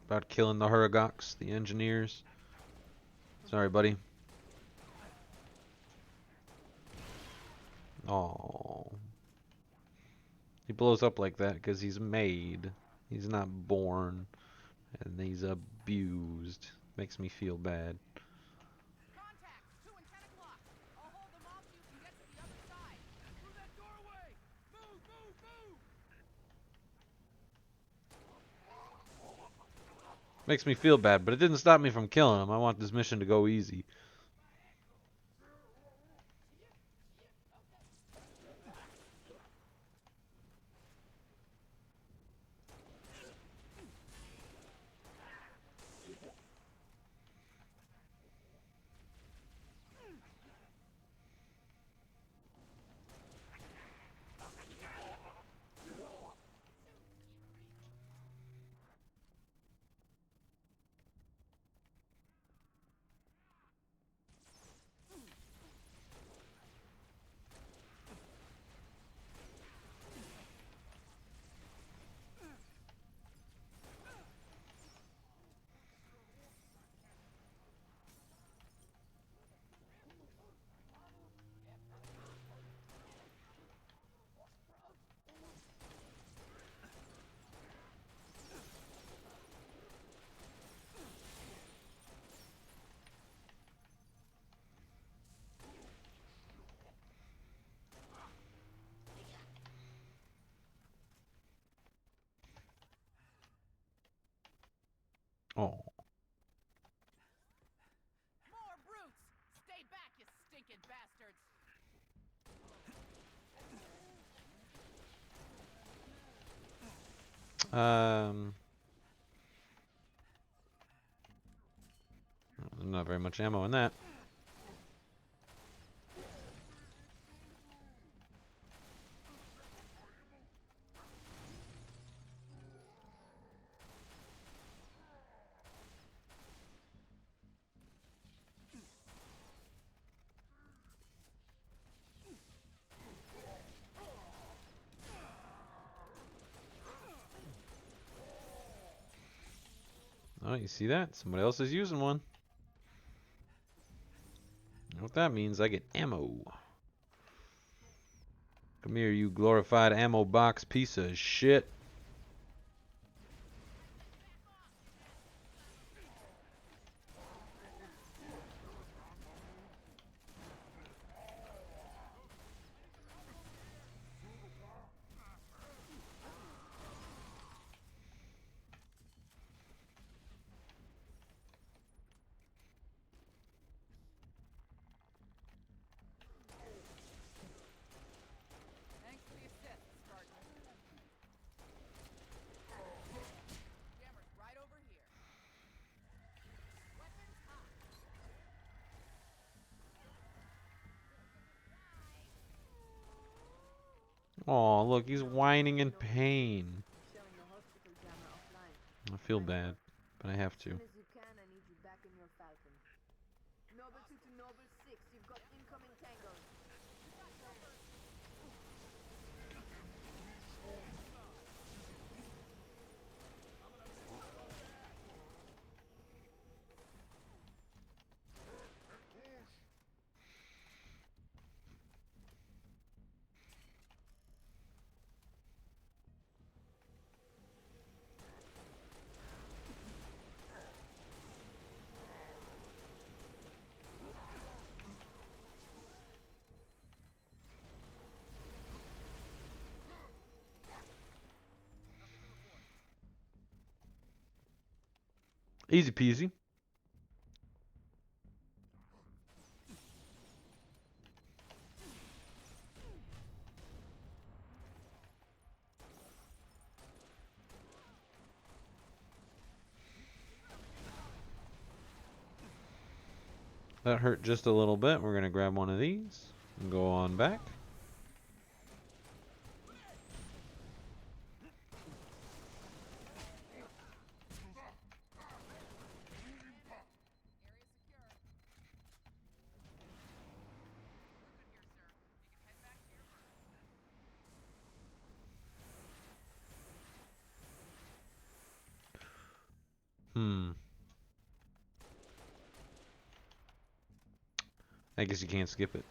S1: About killing the Huragox, the engineers. Sorry, buddy. Oh. He blows up like that because he's made. He's not born. And he's abused. Makes me feel bad.
S7: Contact! 2 and 10 o'clock. I'll hold them off so you can get to the other side. Through that doorway! Move, move, move!
S1: Makes me feel bad, but it didn't stop me from killing him. I want this mission to go easy. Oh.
S7: More brutes! Stay back, you stinking bastards!
S1: Not very much ammo in that. Oh, you see that? Somebody else is using one. You know what that means? I get ammo. Come here, you glorified ammo box piece of shit.
S7: Thanks for the assist, Spartan. Jammer's right over here. Weapons hot.
S1: Oh, look, he's whining in pain.
S8: Showing the hospital jammer offline.
S1: I feel bad, but I have
S8: As
S1: to.
S8: soon as you can, I need you back in your Falcon. Noble 2 to Noble 6, you've got incoming tangos.
S1: Easy peasy. That hurt just a little bit. We're going to grab one of these and go on back.
S7: Area secure. Movement here, sir. You can head back to your berth.
S1: I guess you can't skip it.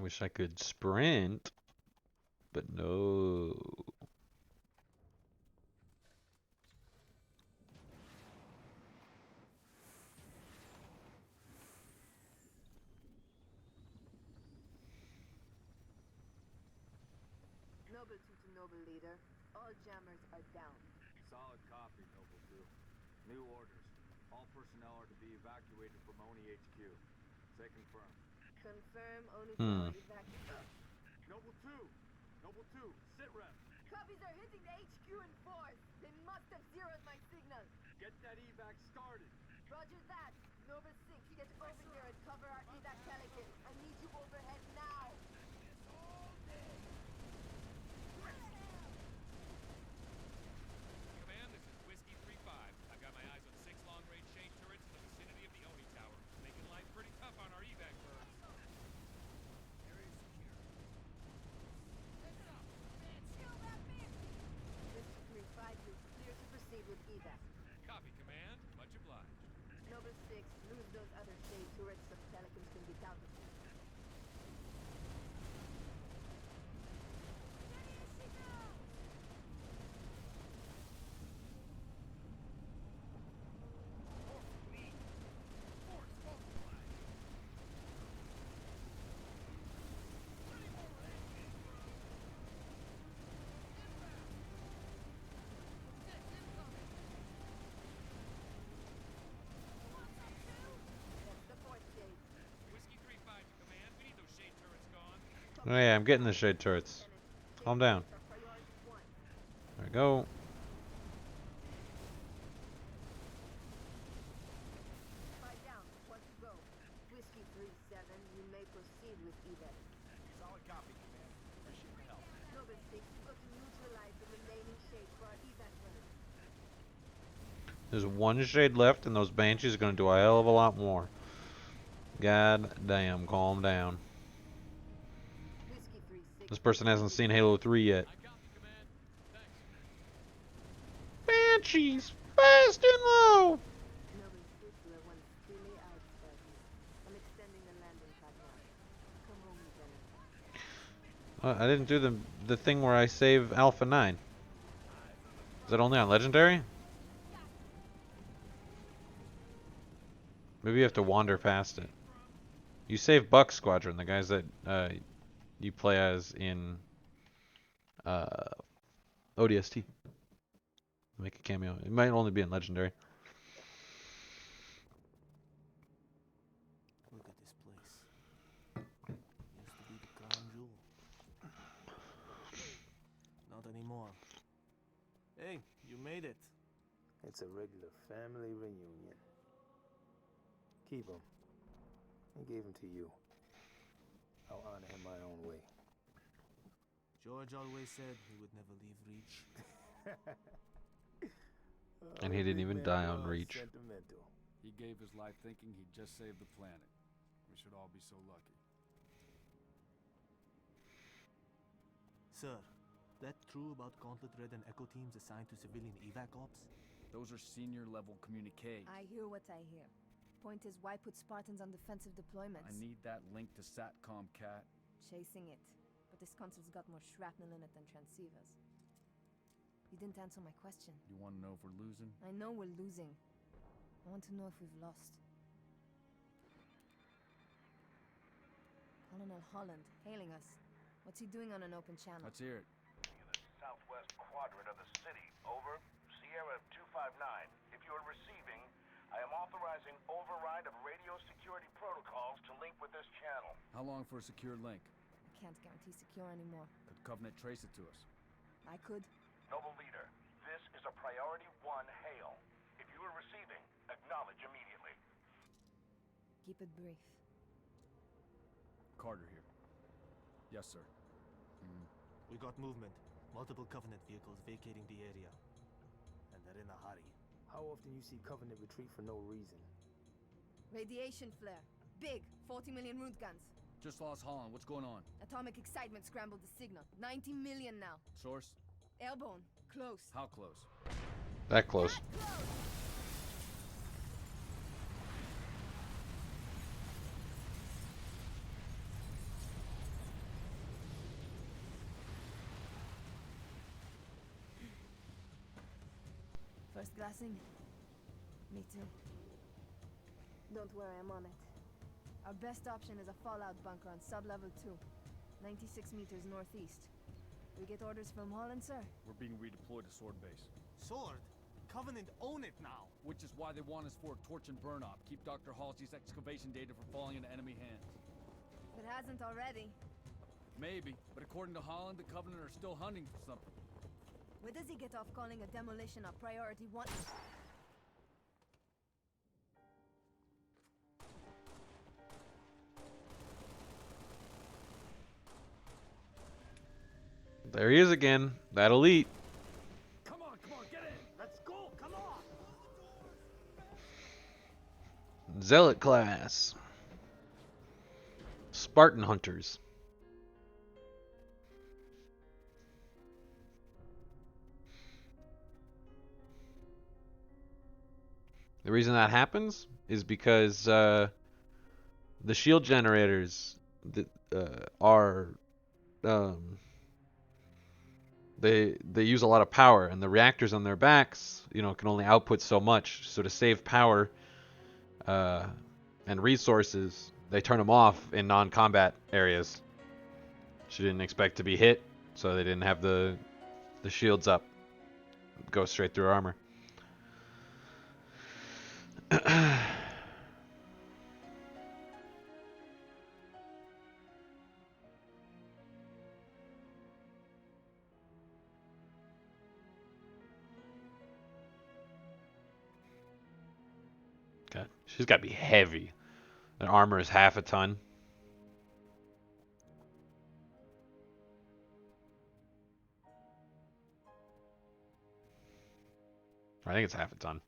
S1: Wish I could sprint, but no.
S8: Noble 2 to Noble Leader. All jammers are down.
S5: Solid copy, Noble 2. New orders. All personnel are to be evacuated from ONI HQ. Say confirm.
S8: Confirm only
S1: Hmm.
S8: for evacuation.
S5: Noble 2! Noble 2, sit rep.
S8: Copies are hitting the HQ in force. They must have zeroed my signal.
S5: Get that evac started.
S8: Roger that. Noble 6, get over here and cover our evac Pelican. I need you overhead now.
S3: Command, this is Whiskey 3-5. I've got my eyes on 6 long-range shade turrets in the vicinity of the Oni Tower, making life pretty tough on our evac birds.
S7: Area secure. Heads up. Man, shield that man.
S8: Whiskey 3-5, you're clear to proceed with evac.
S3: Copy, Command. Much obliged.
S8: Noble 6, lose those other shade turrets so Pelicans can be counted. That's the fourth shade.
S3: Whiskey 3-5 to Command. We need those shade turrets gone.
S1: Oh yeah, I'm getting the shade turrets. Calm down.
S8: Shade turrets are priority 1.
S1: There we go.
S8: 5 down, 1 to go. Whiskey 3-7, you may proceed with evac.
S4: Solid copy, Command. Appreciate the help.
S8: Noble 6, go to neutralize the remaining shade for our evac runners.
S1: There's one shade left, and those banshees are gonna do a hell of a lot more. God damn, calm down.
S8: Whiskey 3-6.
S1: This person hasn't seen Halo 3 yet.
S3: I copy, Command. Thanks.
S1: Banshees, fast and low.
S8: Noble 6, we're one stilly out, Spartans. I'm extending the landing pad now. Come home, Lieutenant.
S1: I didn't do the thing where I save Alpha 9. Is that only on Legendary? Maybe you have to wander past it. You save Buck Squadron, the guys that you play as in ODST. Make a cameo. It might only be in Legendary.
S9: Look at this place. Used to be the crown jewel. Not anymore. Hey, you made it.
S5: It's a regular family reunion. Keep him. I gave him to you. I'll honor him my own way.
S9: George always said he would never leave Reach.
S1: And he didn't even die on Reach.
S5: Sentimental.
S10: He gave his life thinking he'd just saved the planet. We should all be so lucky.
S9: Sir, that true about Gauntlet Red and Echo teams assigned to civilian evac ops?
S10: Those are senior level communiques.
S6: I hear what I hear. Point is, why put Spartans on defensive deployments?
S10: I need that link to SATCOM, Cat.
S6: Chasing it. But this console's got more shrapnel in it than transceivers. You didn't answer my question.
S10: You want to know if we're losing?
S6: I know we're losing. I want to know if we've lost. Colonel Holland, hailing us. What's he doing on an open channel?
S10: Let's hear it.
S11: Southwest quadrant of the city. Over. Sierra 259. If you are receiving, I am authorizing override of radio security protocols to link with this channel.
S10: How long for a secure link?
S6: I can't guarantee secure anymore.
S10: Could Covenant trace it to us?
S6: I could.
S11: Noble Leader, this is a priority 1 hail. If you are receiving, acknowledge immediately.
S6: Keep it brief.
S10: Carter here. Yes, sir.
S9: We got movement. Multiple Covenant vehicles vacating the area. And they're in a hurry.
S5: How often you see Covenant retreat for no reason?
S6: Radiation flare. Big. 40 million root guns.
S10: Just lost Holland. What's going on?
S6: Atomic excitement scrambled the signal. 90 million now.
S10: Source?
S6: Airborne. Close.
S10: How close?
S1: That close.
S6: That close! First glassing? Me too.
S8: Don't worry, I'm on it.
S6: Our best option is a fallout bunker on sub-level 2. 96 meters northeast. We get orders from Holland, sir?
S10: We're being redeployed to Sword Base.
S9: Sword? Covenant own it now!
S10: Which is why they want us for a torch and burn op. Keep Dr. Halsey's excavation data from falling into enemy hands.
S6: If it hasn't already.
S10: Maybe, but according to Holland, the Covenant are still hunting for something.
S6: Where does he get off calling a demolition a priority 1?
S1: There he is again. That elite.
S9: Come on, get in! Let's go, come on!
S1: Zealot class. Spartan hunters. The reason that happens is because the shield generators are they use a lot of power, and the reactors on their backs, can only output so much. So to save power and resources, they turn them off in non-combat areas. She didn't expect to be hit, so they didn't have the shields up. Go straight through armor. Okay, she's got to be heavy. That armor is half a ton. I think it's half a ton.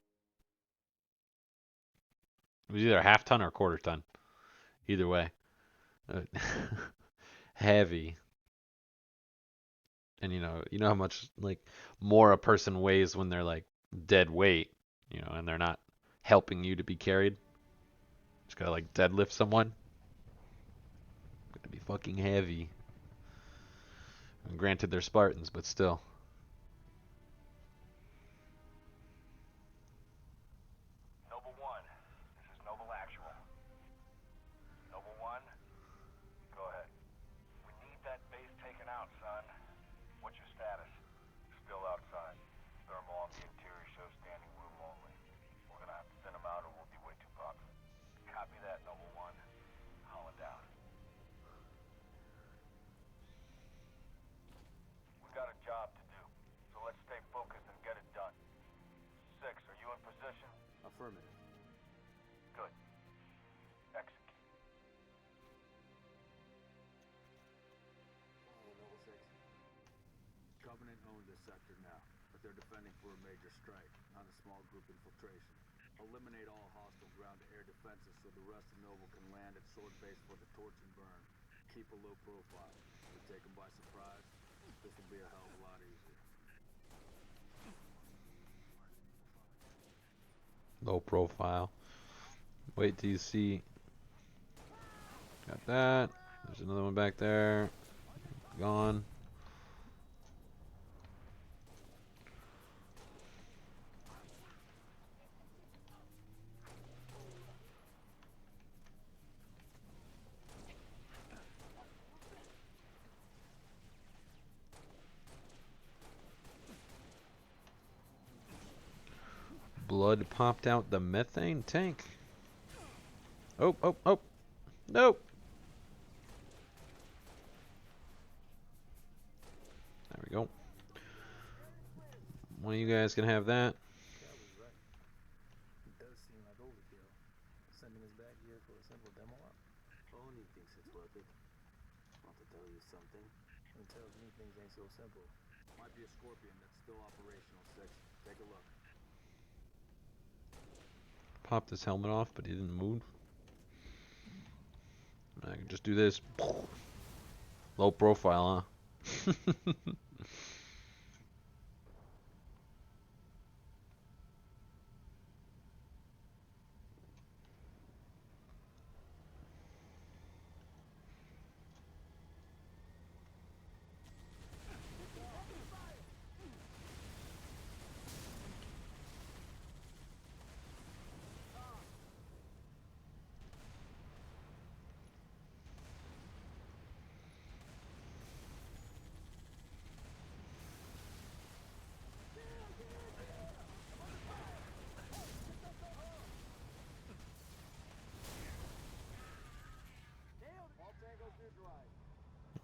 S1: It was either a half ton or a quarter ton. Either way. Heavy. And you know how much more a person weighs when they're dead weight, and they're not helping you to be carried. Just gotta deadlift someone. Gotta be fucking heavy. And granted they're Spartans, but still.
S11: Noble 1, this is Noble Actual. Noble 1, go ahead. We need that base taken out, son. What's your status? Still outside. Thermal on the interior shows standing room only. We're gonna have to thin them out or we'll be way too popular. Copy that, Noble 1. Holland out. We got a job to do, so let's stay focused and get it done. 6, are you in position?
S9: Affirmative.
S11: Good. Execute.
S9: Level 6.
S10: Covenant own this sector now, but they're defending for a major strike, not a small group infiltration. Eliminate all hostile ground-to-air defenses so the rest of Noble can land at Sword Base for the torch and burn. Keep a low profile. If we take them by surprise, this will be a hell of a lot easier.
S1: Low profile. Wait till you see. Got that. There's another one back there. Gone. Blood popped out the methane tank. Oh. Nope. There we go. One of you guys can have that.
S5: Cal was right. It does seem like overkill. Sending us back here for a simple demo op.
S9: Oni thinks it's worth it. Want to tell you something?
S5: It tells me things ain't so simple.
S10: Might be a Scorpion that's still operational, 6. Take a look.
S1: Popped his helmet off, but he didn't move. I can just do this. Low profile, huh?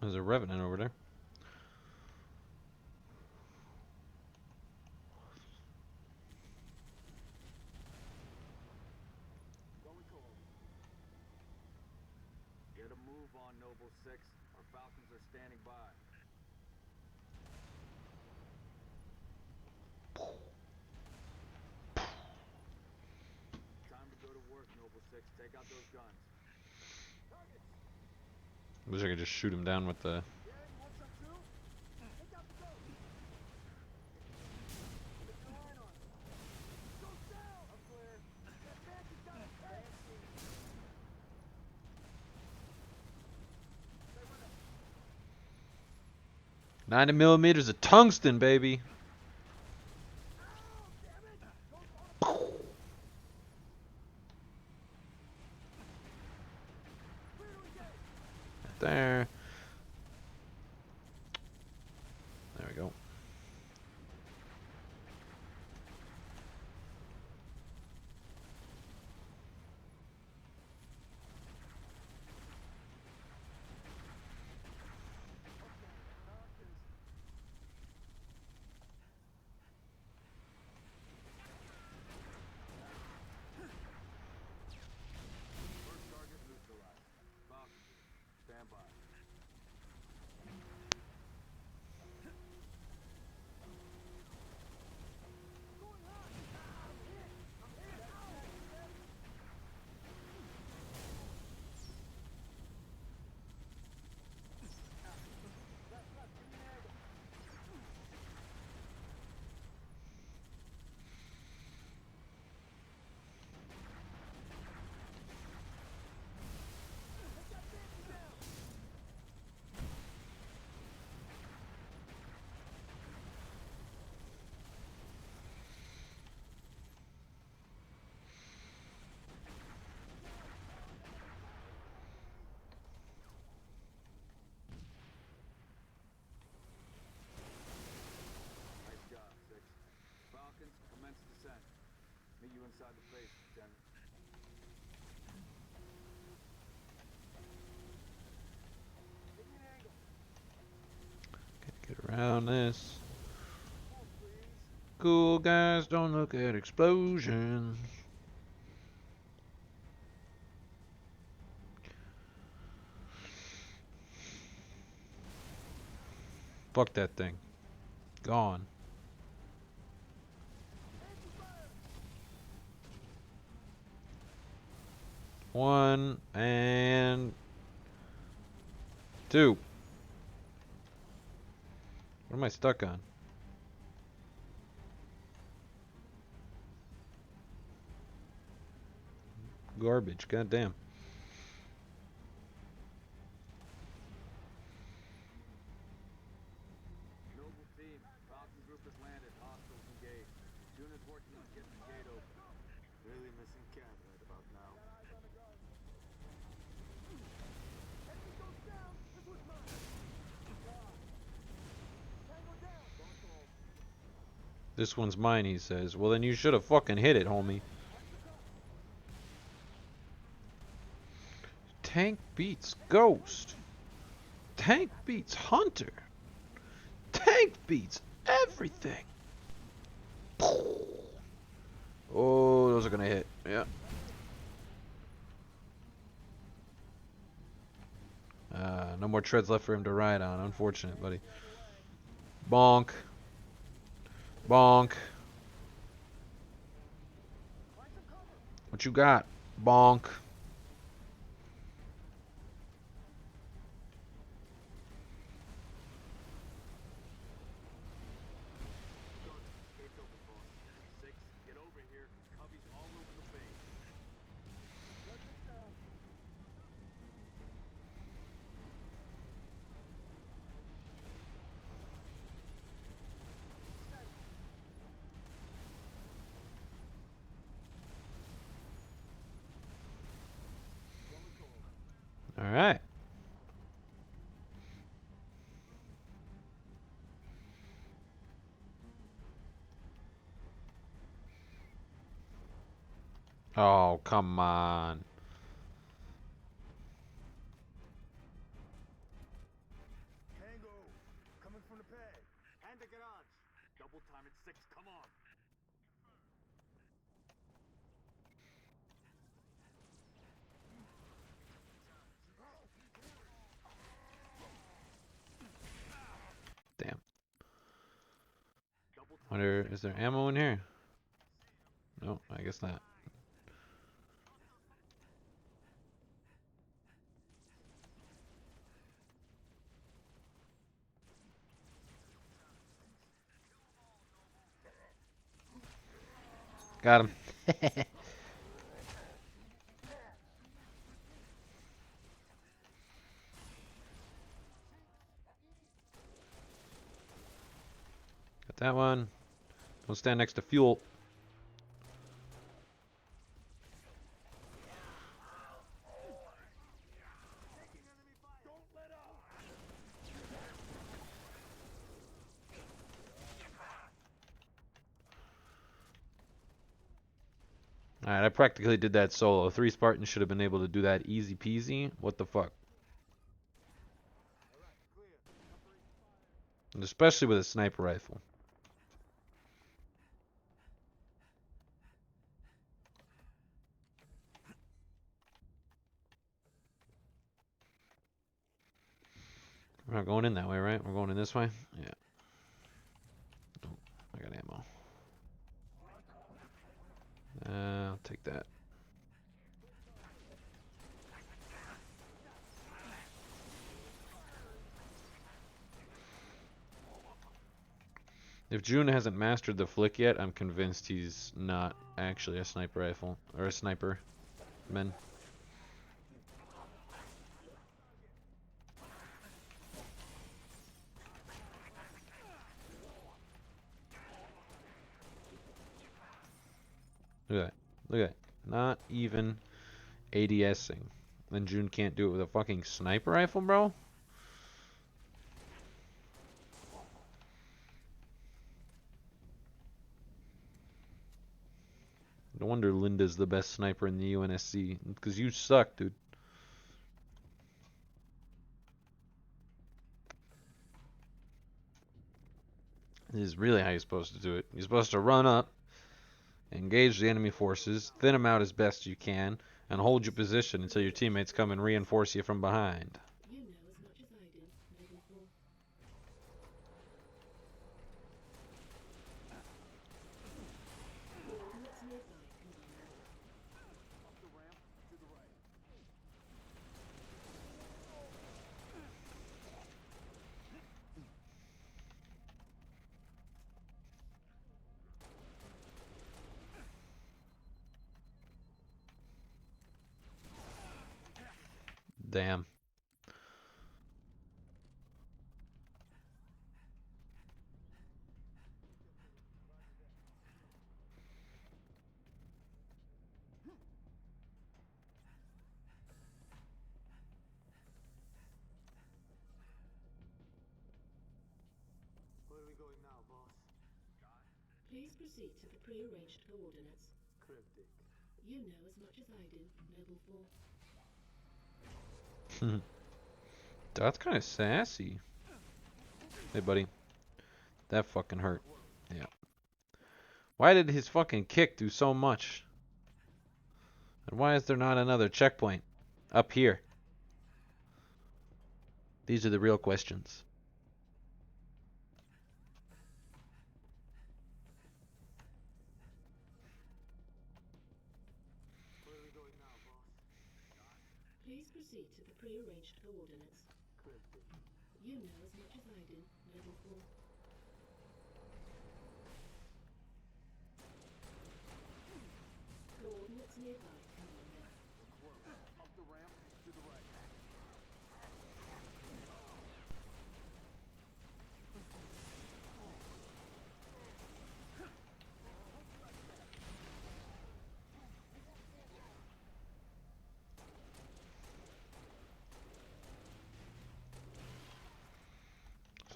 S1: There's a Revenant over there.
S10: Going cold. Get a move on, Noble 6. Our Falcons are standing by. Time to go to work, Noble 6. Take out those guns.
S1: Wish I could just shoot him down with the. $90mm of tungsten, baby. There. There we go.
S10: First target neutralized. Falcons, stand by. Nice job, 6. Falcons, commence descent. Meet you inside the base, Lieutenant.
S1: Get around this. Cool guys don't look at explosions. Fuck that thing. Gone. One and two. What am I stuck on? Garbage, goddamn.
S10: Noble team, Falcon group has landed. Hostiles engaged. Units working on getting the gate open. Really missing Cat right about now.
S1: This one's mine, he says. Well, then you should have fucking hit it, homie. Tank beats Ghost. Tank beats Hunter. Tank beats everything. Oh, those are gonna hit. Yeah. No more treads left for him to ride on. Unfortunate, buddy. Bonk. Bonk. What you got? Bonk.
S10: Gate's open, boss. 6, get over here. Cubbies all over the base.
S1: All right. Oh, come on. Wonder, is there ammo in here? No, I guess not. Got him. Got that one. Don't stand next to fuel. Alright, I practically did that solo. 3 Spartans should have been able to do that easy peasy. What the fuck? And especially with a sniper rifle. We're not going in that way, right? We're going in this way? Yeah. Oh, I got ammo. I'll take that. If June hasn't mastered the flick yet, I'm convinced he's not actually a sniper rifle or a sniper man. Look at that. Look at that. Not even ADSing. Then June can't do it with a fucking sniper rifle, bro? No wonder Linda's the best sniper in the UNSC. Because you suck, dude. This is really how you're supposed to do it. You're supposed to run up, engage the enemy forces, thin them out as best you can, and hold your position until your teammates come and reinforce you from behind.
S12: You know as much as I do, Noble 4. Coordinates nearby, Commander.
S4: Up the ramp to the right.
S1: Damn.
S9: Where are we going now, boss?
S12: Please proceed to the pre-arranged coordinates.
S9: Cryptic.
S12: You know as much as I do, Noble 4.
S1: That's kind of sassy. Hey, buddy. That fucking hurt. Yeah. Why did his fucking kick do so much? And why is there not another checkpoint up here? These are the real questions.
S9: Where are we going now, boss?
S12: Please proceed to the pre-arranged coordinates.
S9: Cryptic.
S12: You know as much as I do, Noble 4. Coordinates nearby, Commander.
S4: Up the ramp to the right.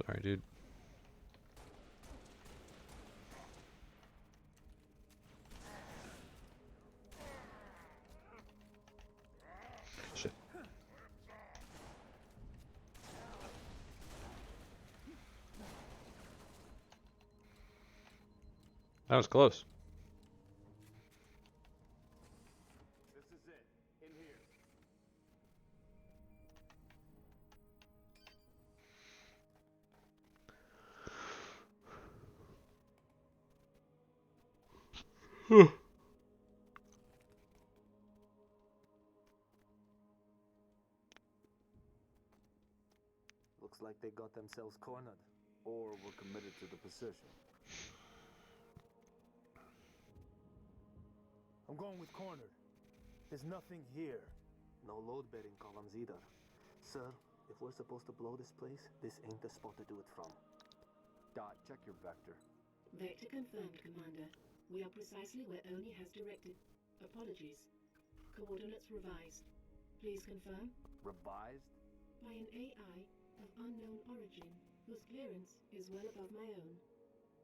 S1: Sorry, dude. Shit. That was close.
S4: This is it. In here.
S9: Looks like they got themselves cornered.
S10: Or we're committed to the position.
S5: I'm going with cornered. There's nothing here.
S9: No load-bearing columns either. Sir, if we're supposed to blow this place, this ain't the spot to do it from.
S10: Dot, check your vector.
S12: Vector confirmed, Commander. We are precisely where Oni has directed. Apologies. Coordinates revised. Please confirm?
S10: Revised?
S12: By an AI of unknown origin, whose clearance is well above my own.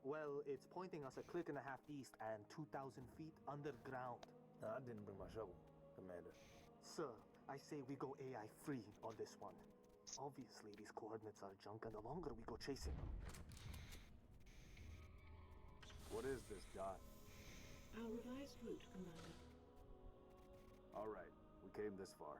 S9: Well, it's pointing us a click and a half east and 2,000 feet underground.
S5: Nah, I didn't bring my shovel, Commander.
S9: Sir, I say we go AI free on this one. Obviously, these coordinates are junk, and the longer we go chasing them.
S10: What is this, Dot?
S12: Our revised route, Commander.
S10: All right, we came this far.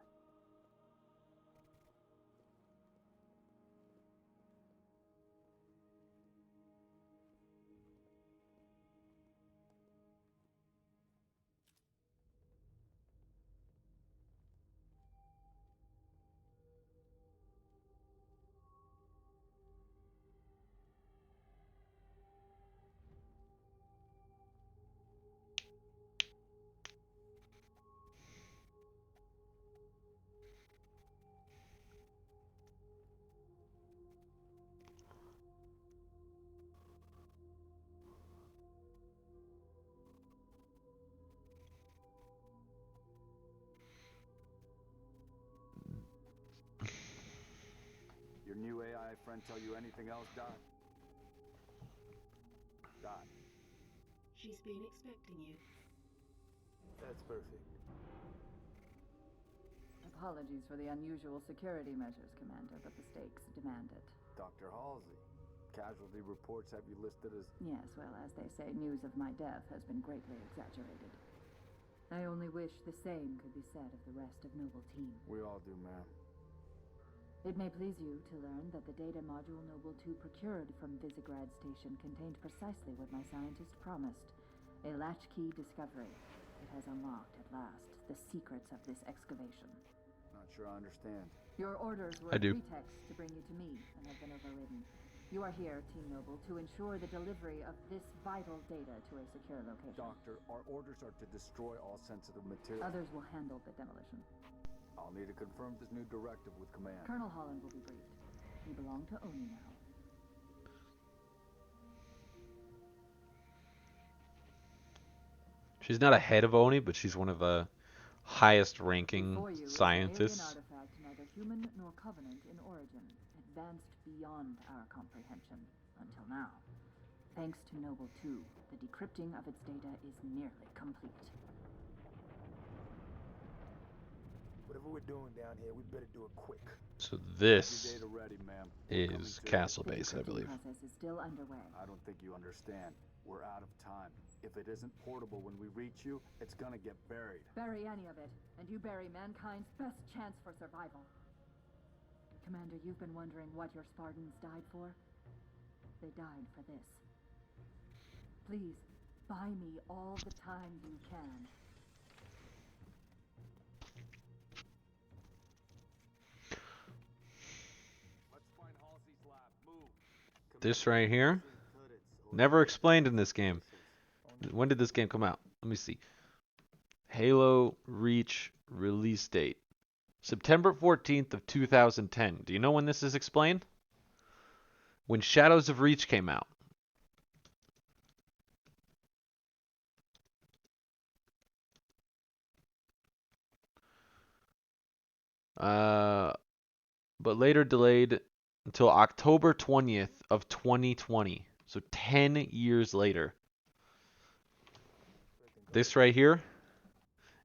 S10: Your new AI friend tell you anything else, Dot? Dot.
S12: She's been expecting you.
S5: That's perfect.
S13: Apologies for the unusual security measures, Commander, but the stakes demand it.
S10: Dr. Halsey. Casualty reports have you listed as...
S13: Yes, well, as they say, news of my death has been greatly exaggerated. I only wish the same could be said of the rest of Noble Team.
S10: We all do, ma'am.
S13: It may please you to learn that the data module Noble 2 procured from Visegrad Station contained precisely what my scientist promised. A latchkey discovery. It has unlocked, at last, the secrets of this excavation.
S10: Not sure I understand.
S13: Your orders were
S1: I
S13: a
S1: do.
S13: pretext to bring you to me, and have been overridden. You are here, Team Noble, to ensure the delivery of this vital data to a secure location.
S10: Doctor, our orders are to destroy all sensitive material.
S13: Others will handle the demolition.
S10: I'll need to confirm this new directive with command.
S13: Colonel Holland will be briefed. You belong to Oni now.
S1: She's not a head of Oni, but she's one of the highest ranking
S13: Before you is an
S1: scientists.
S13: alien artifact, neither human nor covenant in origin, advanced beyond our comprehension until now. Thanks to Noble 2, the decrypting of its data is nearly complete.
S5: Whatever we're doing down here, we better do it quick.
S1: So this
S10: Data ready, ma'am. We're coming
S1: is
S10: to you.
S1: Castle Base, I
S13: The
S1: believe.
S13: process is still underway.
S10: I don't think you understand. We're out of time. If it isn't portable when we reach you, it's gonna get buried.
S13: Bury any of it, and you bury mankind's best chance for survival. Commander, you've been wondering what your Spartans died for? They died for this. Please, buy me all the time you can.
S10: Let's find Halsey's lab. Move.
S1: This right here, never explained in this game. When did this game come out? Let me see. Halo Reach release date. September 14th of 2010. Do you know when this is explained? When Shadows of Reach came out. But later delayed until October 20th of 2020. So 10 years later. This right here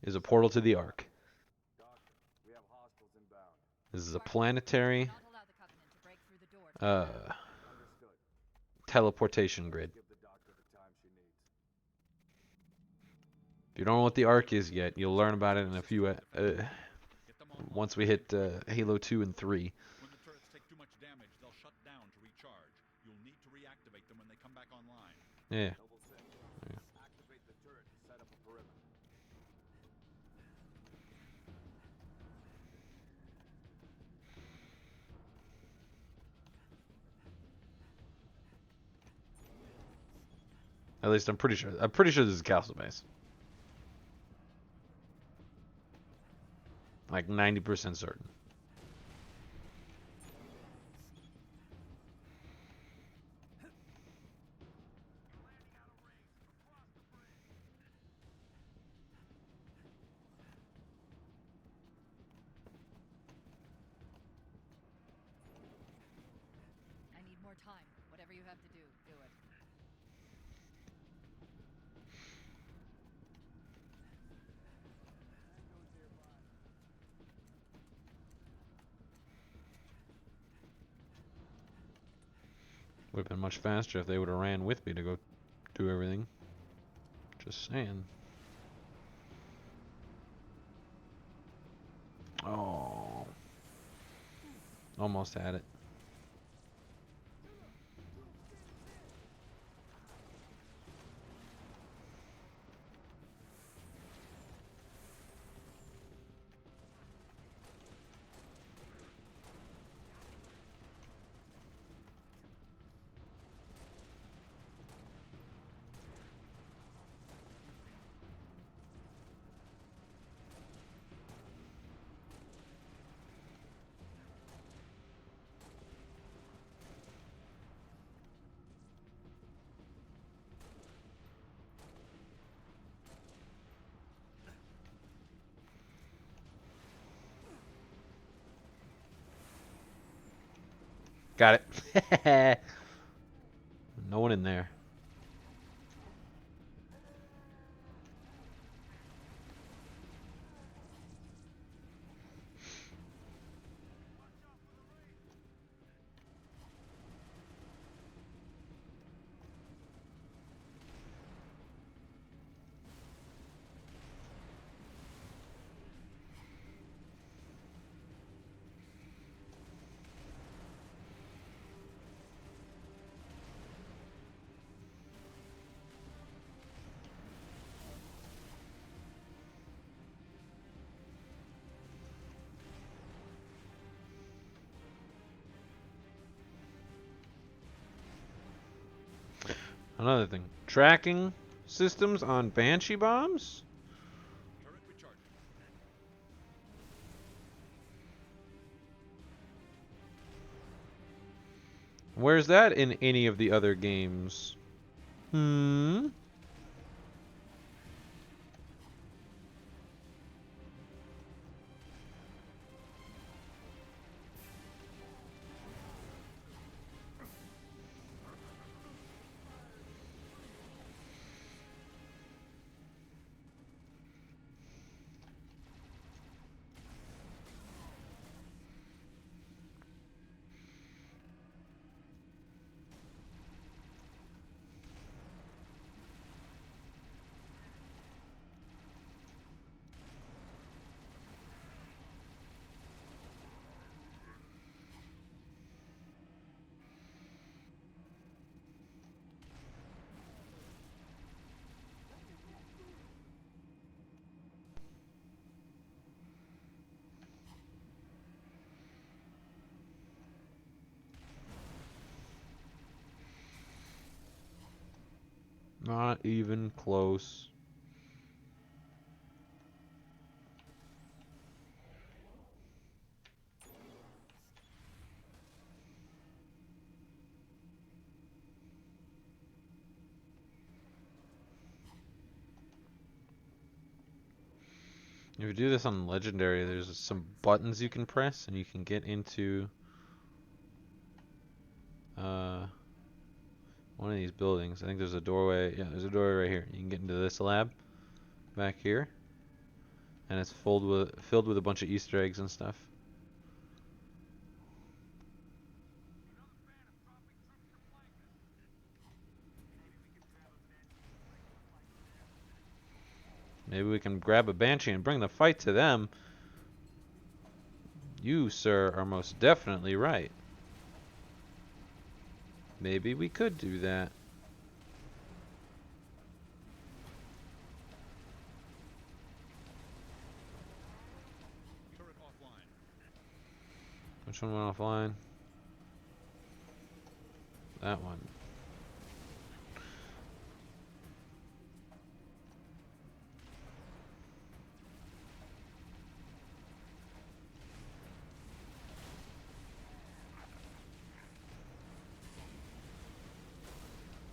S1: is a portal to the Ark.
S10: Doctor, we have hostiles inbound.
S1: This is a planetary
S6: Not allow the Covenant to break through the door.
S10: Understood.
S1: teleportation grid.
S10: Give the doctor the time she needs.
S1: If you don't know what the Ark is yet, you'll learn about it in a few once we hit Halo 2 and 3.
S2: When the turrets take too much damage, they'll shut down to recharge. You'll need to reactivate them when they come back online.
S1: Yeah.
S10: Noble 6. Activate the turret to set
S1: At least I'm pretty sure. I'm pretty sure this is a castle base. Like 90% certain.
S6: I need more time. Whatever you have to do, do it.
S1: Would have been much faster if they would have ran with me to go do everything. Just saying. Oh. Almost had it. Got it. No one in there. Another thing. Tracking systems on Banshee bombs?
S3: Turret recharging.
S1: Where's that in any of the other games? Hmm? Not even close. If you do this on Legendary, there's some buttons you can press and you can get into one of these buildings. I think there's a doorway. Yeah, there's a doorway right here. You can get into this lab back here. And it's filled with a bunch of Easter eggs and stuff. Maybe we can grab a Banshee and bring the fight to them. You, sir, are most definitely right. Maybe we could do that.
S3: Turret offline.
S1: Which one went offline? That one.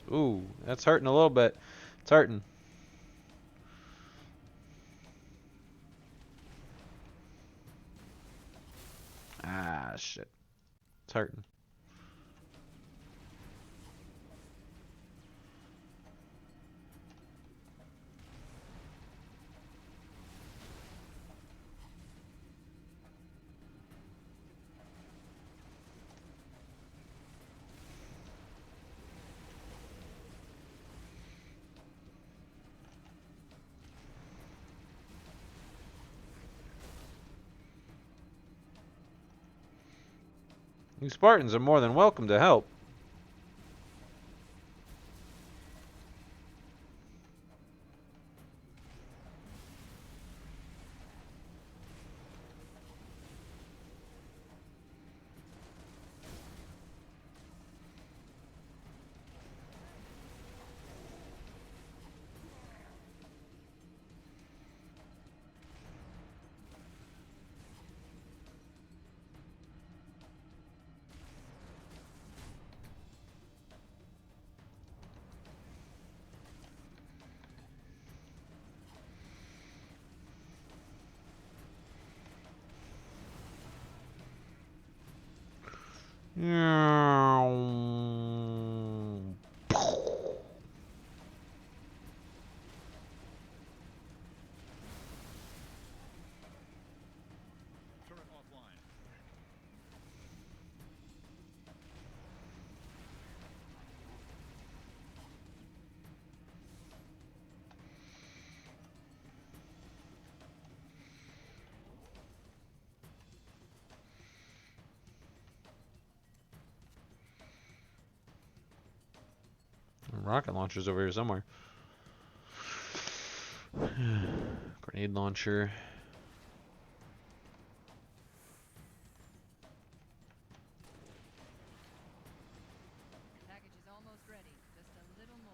S1: Ooh, that's hurting a little bit. It's hurting. Ah, shit. It's hurting. You Spartans are more than welcome to help.
S4: Turret offline.
S1: Rocket launchers over here somewhere. Grenade launcher.
S6: Package is almost ready. Just a little more.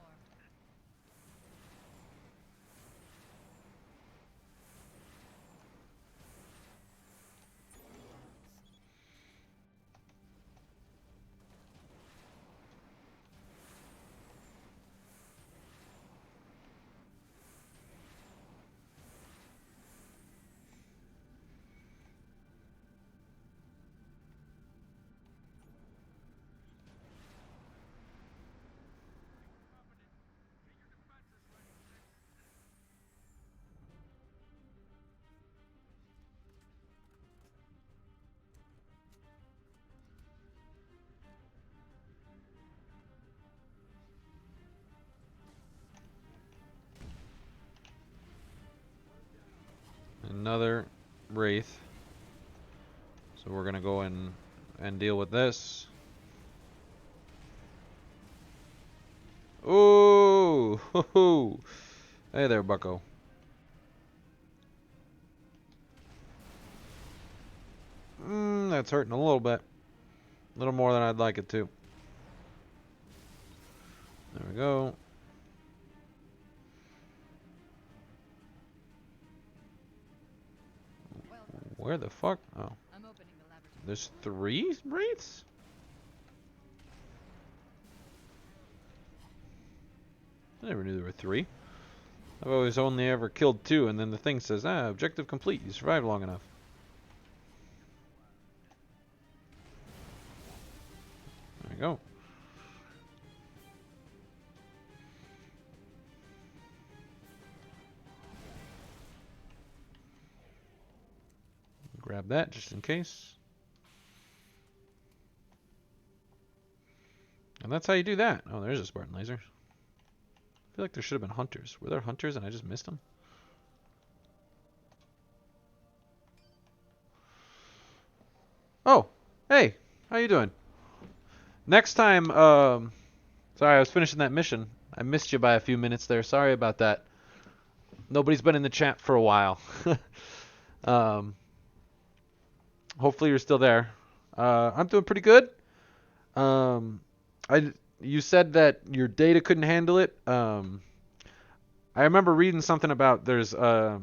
S1: Another Wraith. So we're gonna go in and deal with this. Ooh! Hoo-hoo. Hey there, bucko. That's hurting a little bit. A little more than I'd like it to. There we go. Where the fuck? Oh.
S6: I'm opening the laboratory.
S1: There's 3 Wraiths? I never knew there were 3. I've always only ever killed 2, and then the thing says, objective complete. You survived long enough. There we go. Grab that just in case. And that's how you do that. Oh, there's a Spartan laser. I feel like there should have been hunters. Were there hunters and I just missed them? Oh, hey, how you doing? Next time, sorry, I was finishing that mission. I missed you by a few minutes there. Sorry about that. Nobody's been in the chat for a while. Hopefully you're still there. I'm doing pretty good. You said that your data couldn't handle it. I remember reading something about there's a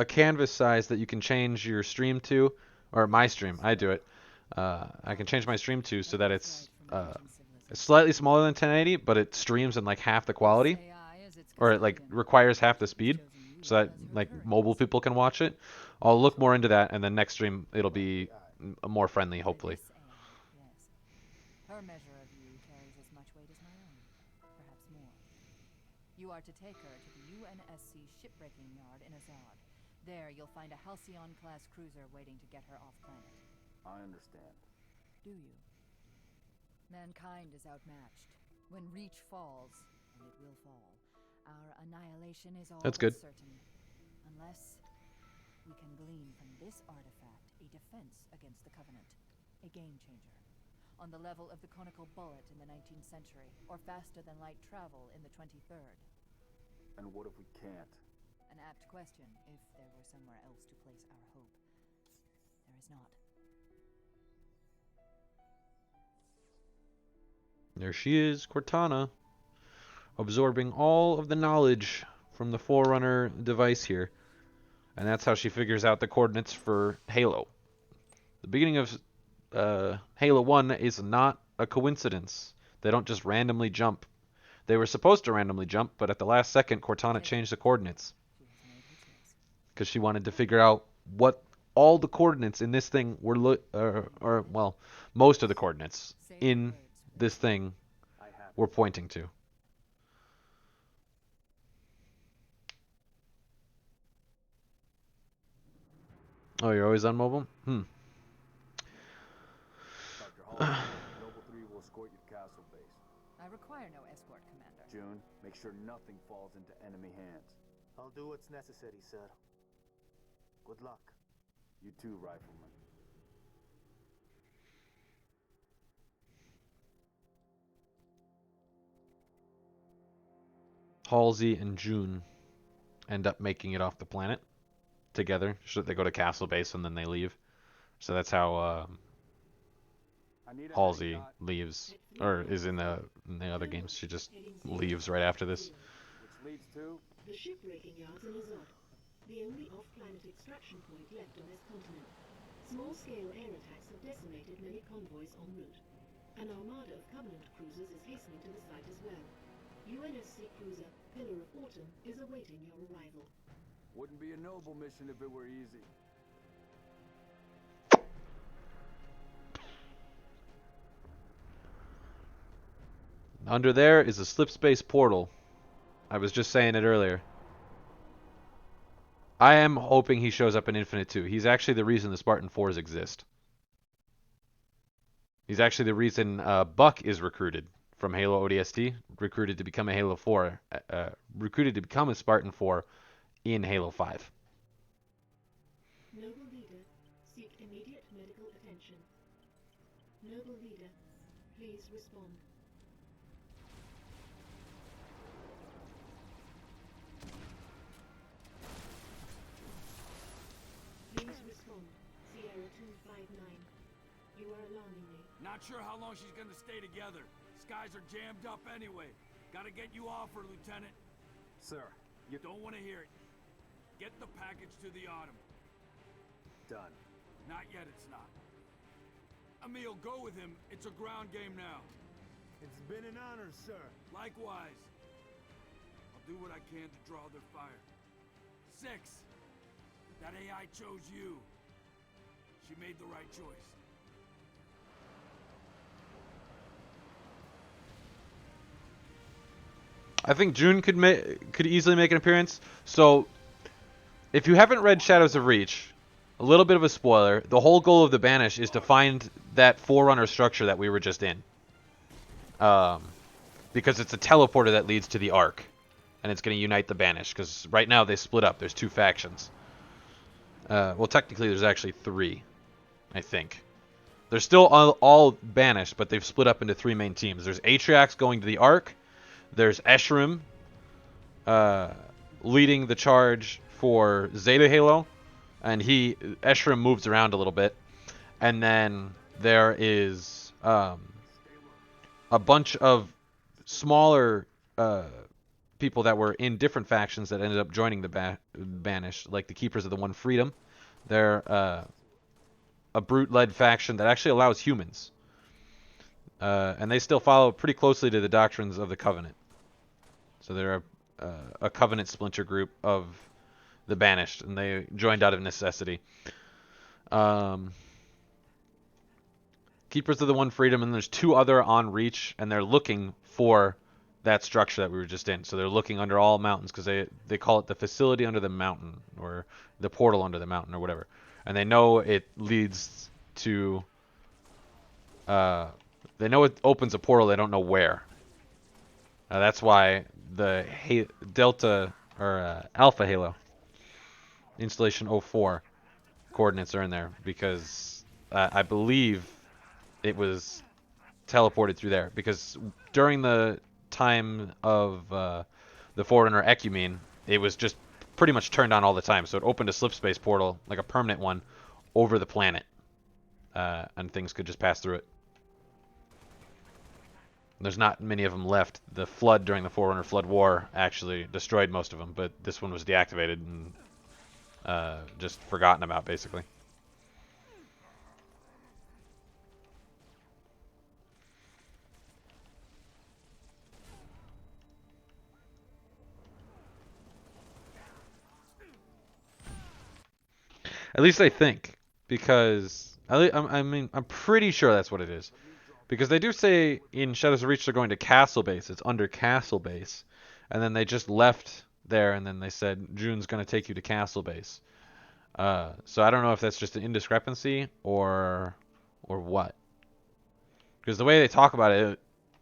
S1: canvas size that you can change your stream to, or my stream. I do it. I can change my stream to so that it's It's slightly smaller than 1080, but it streams in like half the quality, or it like requires half the speed, so that like mobile people can watch it. I'll look more into that, and then next stream it'll be more friendly, hopefully.
S13: Yes. Her measure of you carries as much weight as my own, perhaps more. You are to take her to the UNSC shipbreaking yard in Azad. There you'll find a Halcyon-class cruiser waiting to get her off planet.
S10: I understand.
S13: Do you? Mankind is outmatched. When Reach falls, and it will fall, our annihilation is all
S1: That's
S13: but
S1: good.
S13: certain. Unless we can glean from this artifact a defense against the Covenant. A game changer. On the level of the conical bullet in the 19th century, or faster than light travel in the 23rd.
S10: And what if we can't?
S13: An apt question, if there were somewhere else to place our hope. There is not.
S1: There she is, Cortana, absorbing all of the knowledge from the Forerunner device here. And that's how she figures out the coordinates for Halo. The beginning of Halo 1 is not a coincidence. They don't just randomly jump. They were supposed to randomly jump, but at the last second, Cortana changed the coordinates. Because she wanted to figure out what all the coordinates in this thing were, well, most of the coordinates in this thing were pointing to. Oh, you're always on mobile?
S10: Dr. Halsey, Noble 3 will escort you to Castle Base.
S13: I require no escort, Commander.
S10: June, make sure nothing falls into enemy hands.
S9: I'll do what's necessary, sir. Good luck.
S10: You too, Rifleman.
S1: Halsey and June end up making it off the planet together. So they go to Castle Base and then they leave. So that's how Halsey leaves, or is in the other games. She just leaves right after this.
S10: Which leads to
S12: the shipbreaking yards in Azad, the only off-planet extraction point left on this continent. Small-scale air attacks have decimated many convoys en route. An armada of Covenant cruisers is hastening to the site as well. UNSC cruiser Pillar of Autumn is awaiting your arrival.
S10: wouldn't be a noble mission if it were easy.
S1: Under there is a slip space portal. I was just saying it earlier. I am hoping he shows up in Infinite 2. He's actually the reason the Spartan 4s exist. He's actually the reason Buck is recruited from Halo ODST, recruited to become a Halo 4, recruited to become a Spartan 4 in Halo 5.
S12: Noble leader, seek immediate medical attention. Noble leader, please respond. Please respond. Sierra 259. You are alarming me.
S3: Not sure how long she's gonna stay together. Skies are jammed up anyway. Gotta get you off her, Lieutenant.
S10: Sir,
S3: You don't want to hear it. Get the package to the Autumn.
S10: done.
S3: Not yet, it's not. Emil, go with him. It's a ground game now.
S9: It's been an honor, sir.
S3: Likewise. I'll do what I can to draw their fire. 6. That AI chose you. She made the right choice.
S1: I think June could easily make an appearance. So, if you haven't read Shadows of Reach, a little bit of a spoiler, the whole goal of the Banish is to find that Forerunner structure that we were just in. Because it's a teleporter that leads to the Ark. And it's going to unite the Banish, because right now they split up. There's 2 factions. Well, technically there's actually 3, I think. They're still all banished, but they've split up into 3 main teams. There's Atriox going to the Ark. There's Escharum leading the charge for Zeta Halo. And Escharum moves around a little bit. And then there is a bunch of smaller people that were in different factions that ended up joining the Banished, like the Keepers of the One Freedom. They're a brute-led faction that actually allows humans. and they still follow pretty closely to the doctrines of the Covenant. So they're a Covenant splinter group of the Banished, and they joined out of necessity. Keepers of the One Freedom, and there's 2 other on Reach, and they're looking for that structure that we were just in. So they're looking under all mountains, because they call it the facility under the mountain, or the portal under the mountain, or whatever. And they know it leads to... they know it opens a portal, they don't know where. That's why the Delta, or Alpha Halo, Installation 04 coordinates are in there, because I believe it was teleported through there, because during the time of the Forerunner Ecumene, it was just pretty much turned on all the time, so it opened a slip space portal, like a permanent one, over the planet, and things could just pass through it. There's not many of them left. The flood during the Forerunner Flood War actually destroyed most of them, but this one was deactivated and just forgotten about, basically. At least I think, because I mean, I'm pretty sure that's what it is. Because they do say in Shadows of Reach they're going to Castle Base. It's under Castle Base. And then they just left there, and then they said, June's going to take you to Castle Base. So I don't know if that's just an indiscrepancy or what. Because the way they talk about it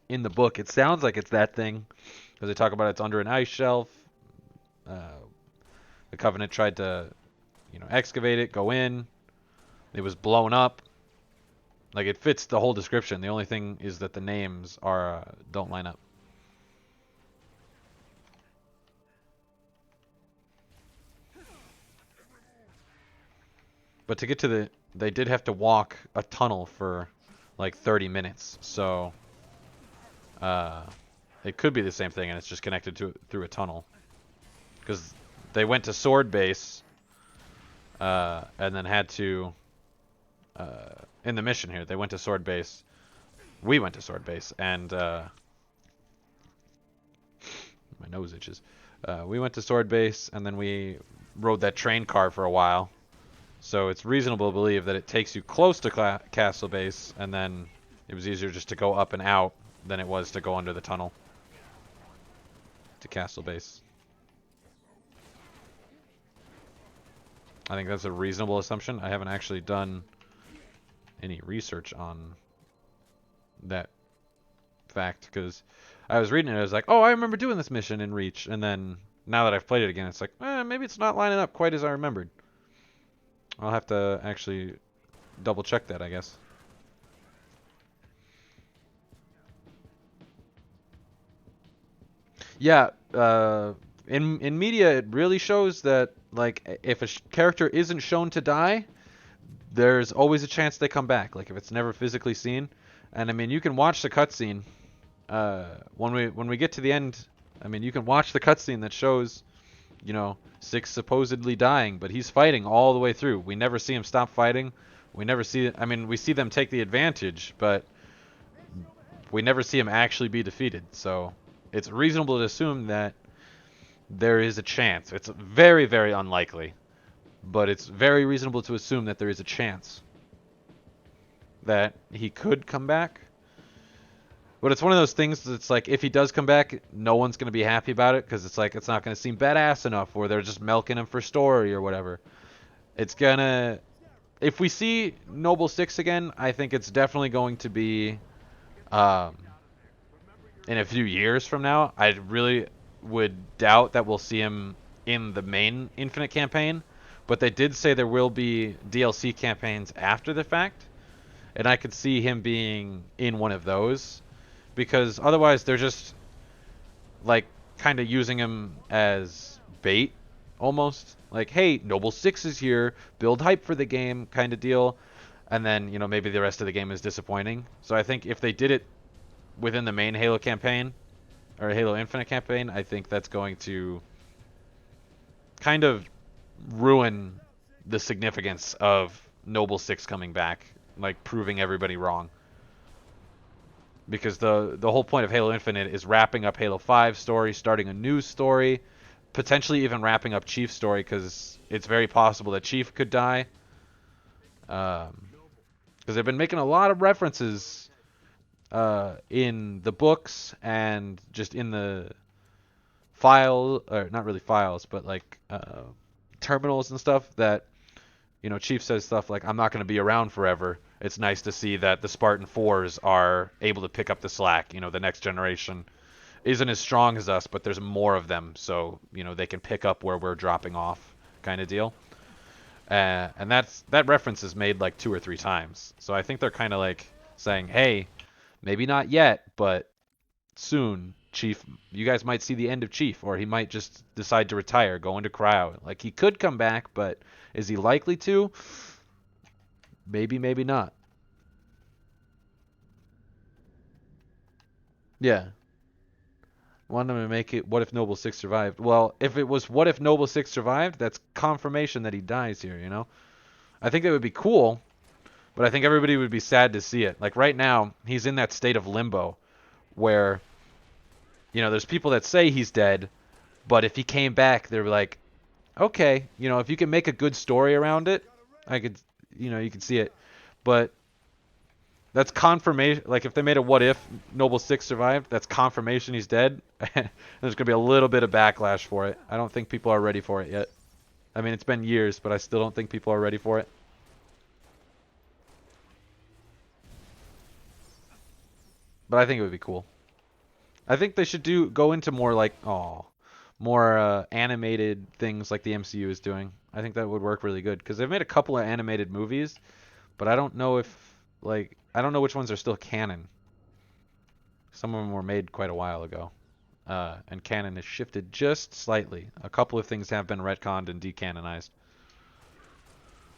S1: in the book, it sounds like it's that thing. Because they talk about it's under an ice shelf. The Covenant tried to, excavate it, go in. It was blown up. Like, it fits the whole description. The only thing is that the names don't line up. But to get to they did have to walk a tunnel for like 30 minutes. So it could be the same thing, and it's just connected through a tunnel. Because they went to Sword Base and then had to... in the mission here, they went to Sword Base. We went to Sword Base, and my nose itches. We went to Sword Base, and then we rode that train car for a while. So it's reasonable to believe that it takes you close to Castle Base, and then it was easier just to go up and out than it was to go under the tunnel to Castle Base. I think that's a reasonable assumption. I haven't actually done any research on that fact, because I was reading it, I was like, oh, I remember doing this mission in Reach, and then now that I've played it again, it's like, maybe it's not lining up quite as I remembered. I'll have to actually double check that, I guess. Yeah, in media, it really shows that, like, if a character isn't shown to die, there's always a chance they come back, like if it's never physically seen. And I mean, you can watch the cutscene when we get to the end. I mean, you can watch the cutscene that shows, Six supposedly dying, but he's fighting all the way through. We never see him stop fighting. We never see... I mean, we see them take the advantage, but we never see him actually be defeated. So it's reasonable to assume that there is a chance. It's very, very unlikely, but it's very reasonable to assume that there is a chance that he could come back. But it's one of those things that's like, if he does come back, no one's going to be happy about it, because it's like, it's not going to seem badass enough, or they're just milking him for story or whatever. It's going to... If we see Noble Six again, I think it's definitely going to be in a few years from now. I really would doubt that we'll see him in the main Infinite campaign, but they did say there will be DLC campaigns after the fact, and I could see him being in one of those. Because otherwise they're just, like, kind of using him as bait, almost. Like, hey, Noble Six is here, build hype for the game, kind of deal. And then, maybe the rest of the game is disappointing. So I think if they did it within the main Halo campaign, or Halo Infinite campaign, I think that's going to kind of ruin the significance of Noble Six coming back, like, proving everybody wrong. because the whole point of Halo Infinite is wrapping up Halo 5 story, starting a new story, potentially even wrapping up Chief's story, because it's very possible that Chief could die. Because they've been making a lot of references in the books and just in the file, or not really files, but like terminals and stuff, that Chief says stuff like, I'm not going to be around forever. It's nice to see that the Spartan 4s are able to pick up the slack. The next generation isn't as strong as us, but there's more of them, so they can pick up where we're dropping off, kind of deal. And that reference is made like 2 or 3 times. So I think they're kind of like saying, hey, maybe not yet, but soon, Chief, you guys might see the end of Chief, or he might just decide to retire, go into cryo. Like, he could come back, but is he likely to? Maybe, maybe not. Yeah. Want him to make it, what if Noble 6 survived? Well, if it was what if Noble 6 survived, that's confirmation that he dies here, I think that would be cool, but I think everybody would be sad to see it. Like, right now, he's in that state of limbo where, there's people that say he's dead, but if he came back, they're like, okay, if you can make a good story around it, I could, you can see it. But that's confirmation. Like, if they made a what if Noble 6 survived, that's confirmation he's dead. There's going to be a little bit of backlash for it. I don't think people are ready for it yet. I mean, it's been years, but I still don't think people are ready for it. But I think it would be cool. I think they should go into more like, more animated things like the MCU is doing. I think that would work really good, because they've made a couple of animated movies, but I don't know I don't know which ones are still canon. Some of them were made quite a while ago, and canon has shifted just slightly. A couple of things have been retconned and decanonized.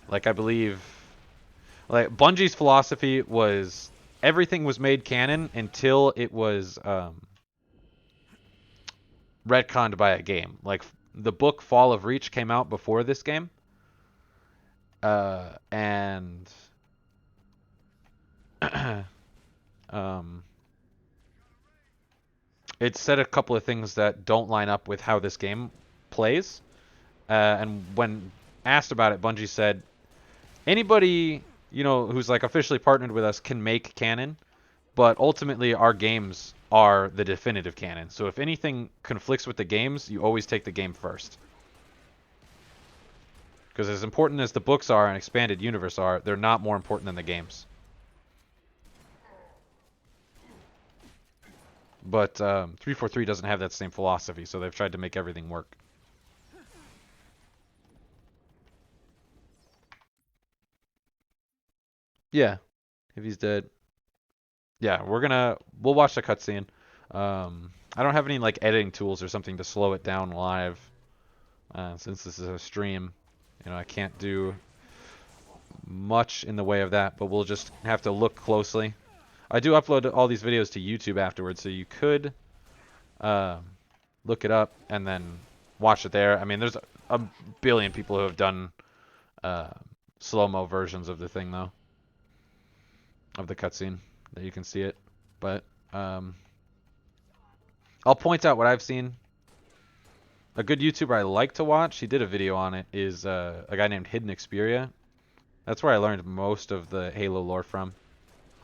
S1: Like, I believe, like, Bungie's philosophy was everything was made canon until it was retconned by a game. Like, the book Fall of Reach came out before this game, and it said a couple of things that don't line up with how this game plays. And when asked about it, Bungie said, anybody, who's like officially partnered with us can make canon, but ultimately our games are the definitive canon. So if anything conflicts with the games, you always take the game first. Because as important as the books are and expanded universe are, they're not more important than the games. But 343 doesn't have that same philosophy, so they've tried to make everything work. Yeah, if he's dead. Yeah, we'll watch the cutscene. I don't have any like editing tools or something to slow it down live, since this is a stream. I can't do much in the way of that, but we'll just have to look closely. I do upload all these videos to YouTube afterwards, so you could look it up and then watch it there. I mean, there's a billion people who have done slow-mo versions of the thing, though, of the cutscene, that you can see it. But I'll point out what I've seen. A good YouTuber I like to watch, he did a video on it, is a guy named Hidden Xperia. That's where I learned most of the Halo lore from,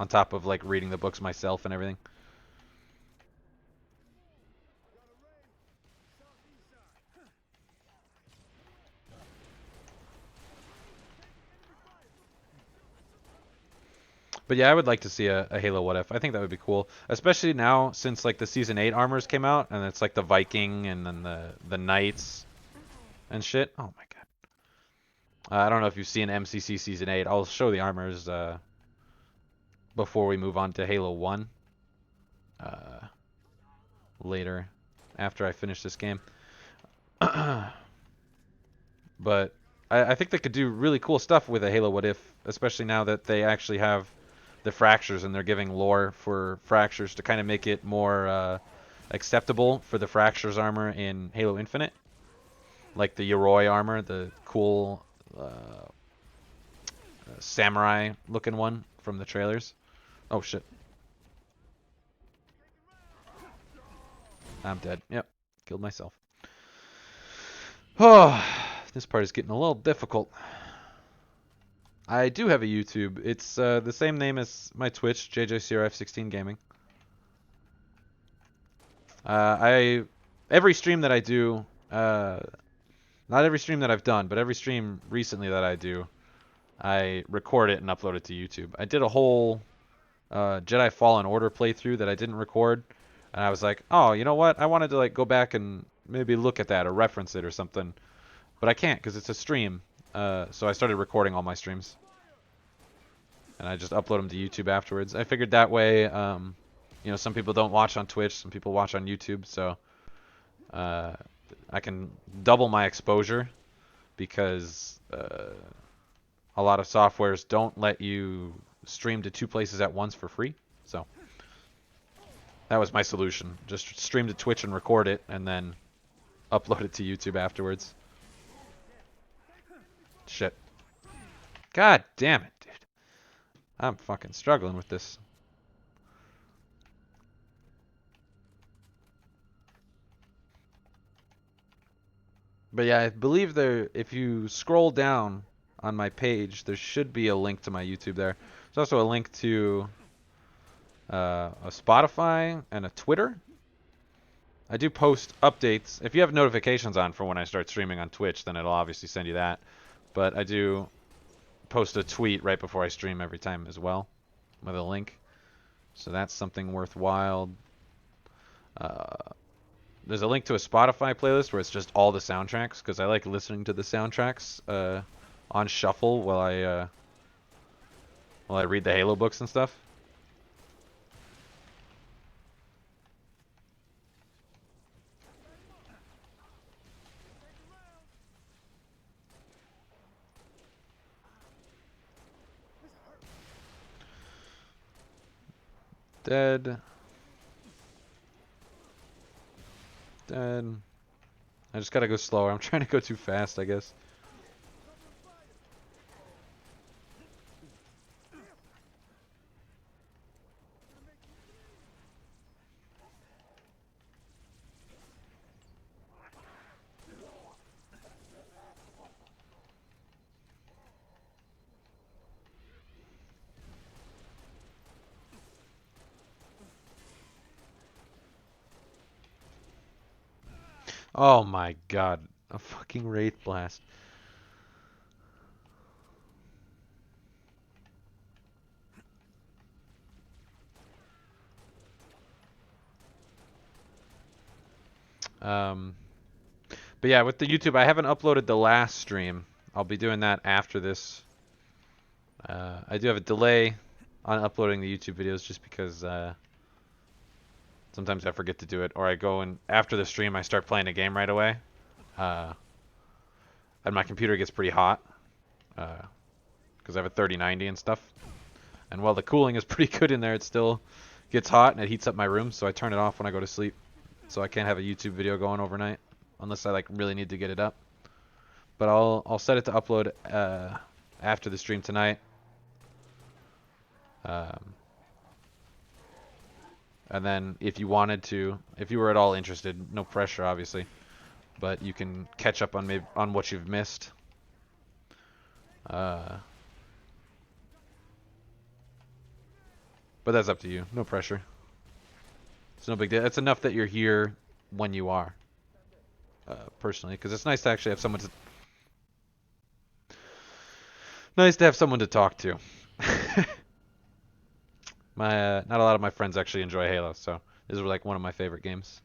S1: on top of like reading the books myself and everything. But yeah, I would like to see a Halo What If. I think that would be cool, especially now since like the Season 8 armors came out, and it's like the Viking and then the Knights and shit. Oh my god. I don't know if you've seen MCC Season 8. I'll show the armors before we move on to Halo 1 later, after I finish this game. But I think they could do really cool stuff with a Halo What If, especially now that they actually have the fractures and they're giving lore for fractures to kind of make it more acceptable for the fractures armor in Halo Infinite. Like the Yoroi armor, the cool samurai looking one from the trailers. Oh shit. I'm dead. Yep. Killed myself. Oh, this part is getting a little difficult. I do have a YouTube. It's the same name as my Twitch, JJCRF16 Gaming. Every stream that I do, not every stream that I've done, but every stream recently that I do, I record it and upload it to YouTube. I did a whole Jedi Fallen Order playthrough that I didn't record, and I was like, oh, you know what? I wanted to like go back and maybe look at that or reference it or something, but I can't because it's a stream. So I started recording all my streams, and I just upload them to YouTube afterwards. I figured that way, you know, some people don't watch on Twitch, some people watch on YouTube, so I can double my exposure because a lot of softwares don't let you stream to 2 places at once for free. So that was my solution. Just stream to Twitch and record it and then upload it to YouTube afterwards. Shit. God damn it, dude. I'm fucking struggling with this. But yeah, I believe there, if you scroll down on my page, there should be a link to my YouTube there. There's also a link to a Spotify and a Twitter. I do post updates. If you have notifications on for when I start streaming on Twitch, then it'll obviously send you that. But I do post a tweet right before I stream every time as well with a link. So that's something worthwhile. There's a link to a Spotify playlist where it's just all the soundtracks, because I like listening to the soundtracks on shuffle while I read the Halo books and stuff. Dead. Dead. I just gotta go slower. I'm trying to go too fast, I guess. Oh my god. A fucking Wraith Blast. But yeah, with the YouTube, I haven't uploaded the last stream. I'll be doing that after this. I do have a delay on uploading the YouTube videos just because sometimes I forget to do it, or I go and after the stream I start playing a game right away, and my computer gets pretty hot because I have a 3090 and stuff. And while the cooling is pretty good in there, it still gets hot and it heats up my room, so I turn it off when I go to sleep. So I can't have a YouTube video going overnight unless I like really need to get it up. But I'll set it to upload after the stream tonight. And then if you wanted to, if you were at all interested, no pressure obviously, but you can catch up on maybe on what you've missed. But that's up to you. No pressure. It's no big deal. It's enough that you're here when you are. Personally, because it's nice to actually have someone to talk to. Not a lot of my friends actually enjoy Halo, so this is like one of my favorite games.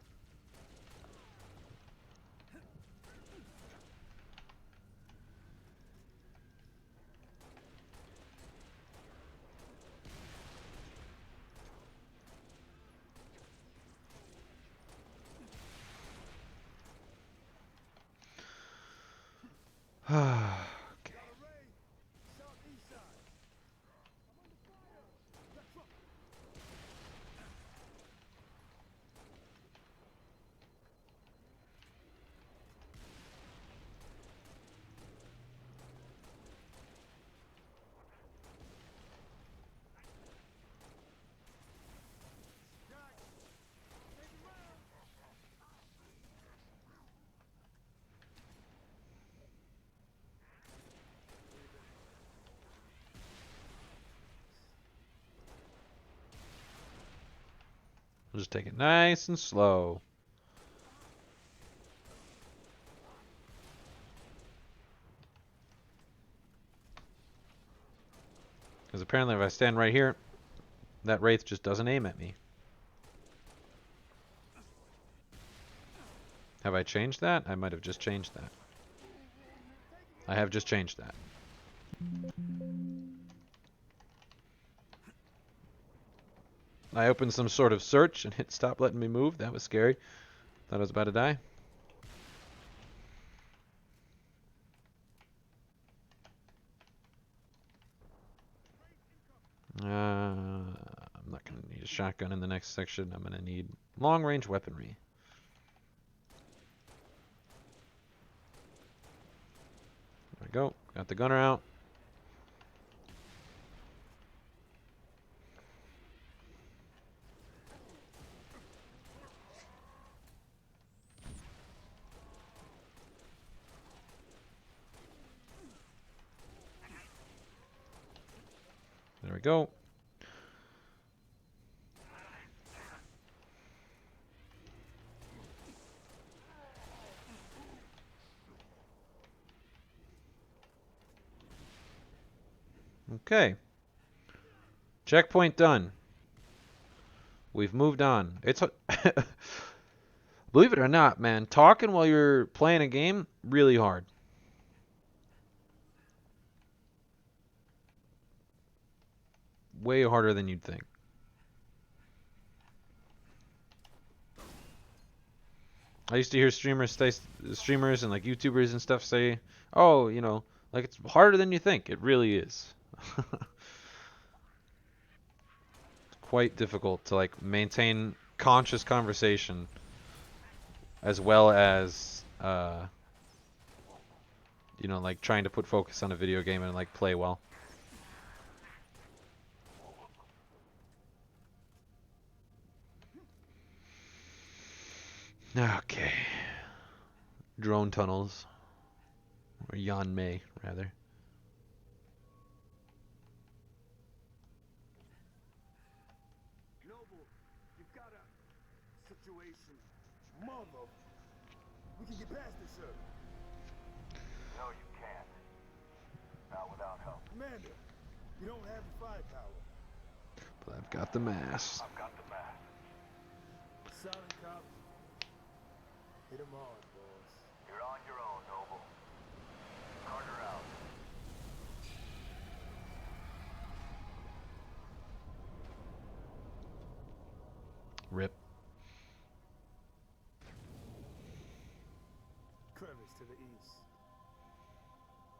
S1: We'll just take it nice and slow. Because apparently if I stand right here, that Wraith just doesn't aim at me. Have I changed that? I might have just changed that. I have just changed that. I opened some sort of search and hit stop letting me move. That was scary. Thought I was about to die. I'm not going to need a shotgun in the next section. I'm going to need long-range weaponry. There we go. Got the gunner out. There we go. Okay. Checkpoint done. We've moved on. It's believe it or not, man, talking while you're playing a game, really hard. Way harder than you'd think. I used to hear streamers and like YouTubers and stuff say, "Oh, you know, like it's harder than you think." It really is. It's quite difficult to like maintain conscious conversation as well as you know, like trying to put focus on a video game and like play well. Okay. Drone tunnels. Or Yan Mei, rather.
S4: Noble, you've got a situation. Mother. We can get past this, sir.
S11: No, you can't. Not without help.
S4: Commander, you don't have the firepower.
S1: But I've got the mass.
S11: I've got the math.
S4: Silent cop. Hit 'em hard, boss.
S11: You're on your own, Noble. Carter out.
S1: Rip.
S5: Crevice to the east.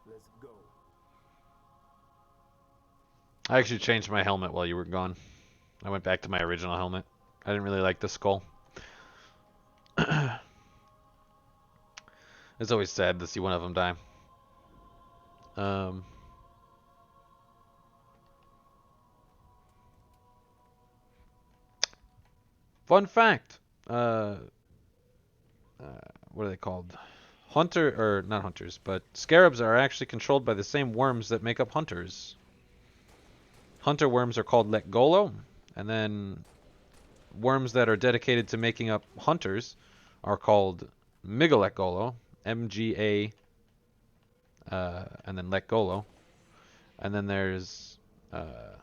S5: Let's go.
S1: I actually changed my helmet while you were gone. I went back to my original helmet. I didn't really like the skull. It's always sad to see one of them die. Fun fact. What are they called? Or not hunters, but scarabs are actually controlled by the same worms that make up hunters. Hunter worms are called Letgolo, and then worms that are dedicated to making up hunters are called Migaletgolo, MGA, and then Letgolo. And then there's the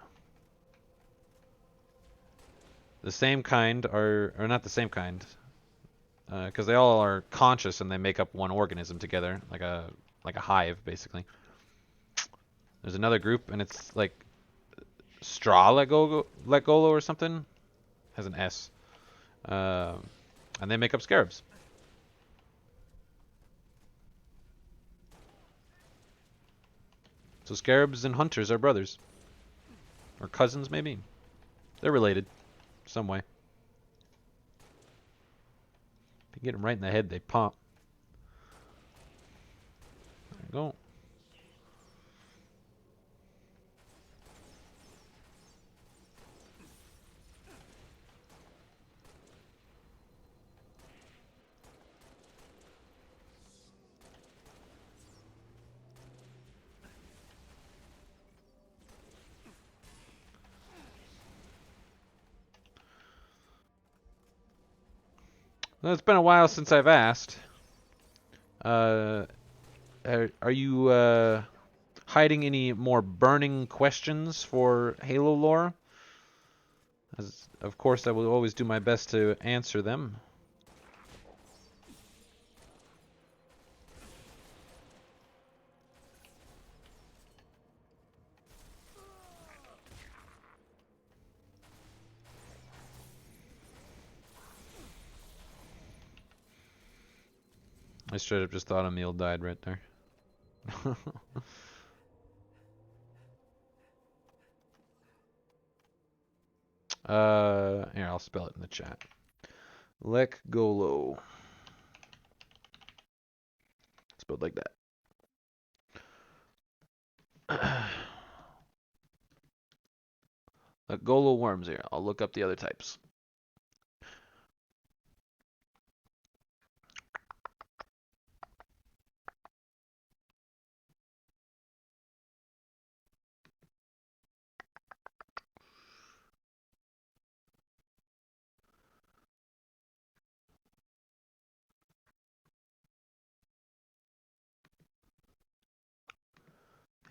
S1: same kind or not the same kind, because they all are conscious and they make up one organism together, like a hive, basically. There's another group, and it's like Straw Letgolo or something. Has an S. And they make up scarabs. So scarabs and hunters are brothers. Or cousins, maybe. They're related. Some way. If you get them right in the head, they pop. There you go. Well, it's been a while since I've asked. Are you hiding any more burning questions for Halo lore? As, of course, I will always do my best to answer them. I straight up just thought Emil died right there. Here, I'll spell it in the chat. Lek Golo. Spelled like that. Lek Golo worms here. I'll look up the other types.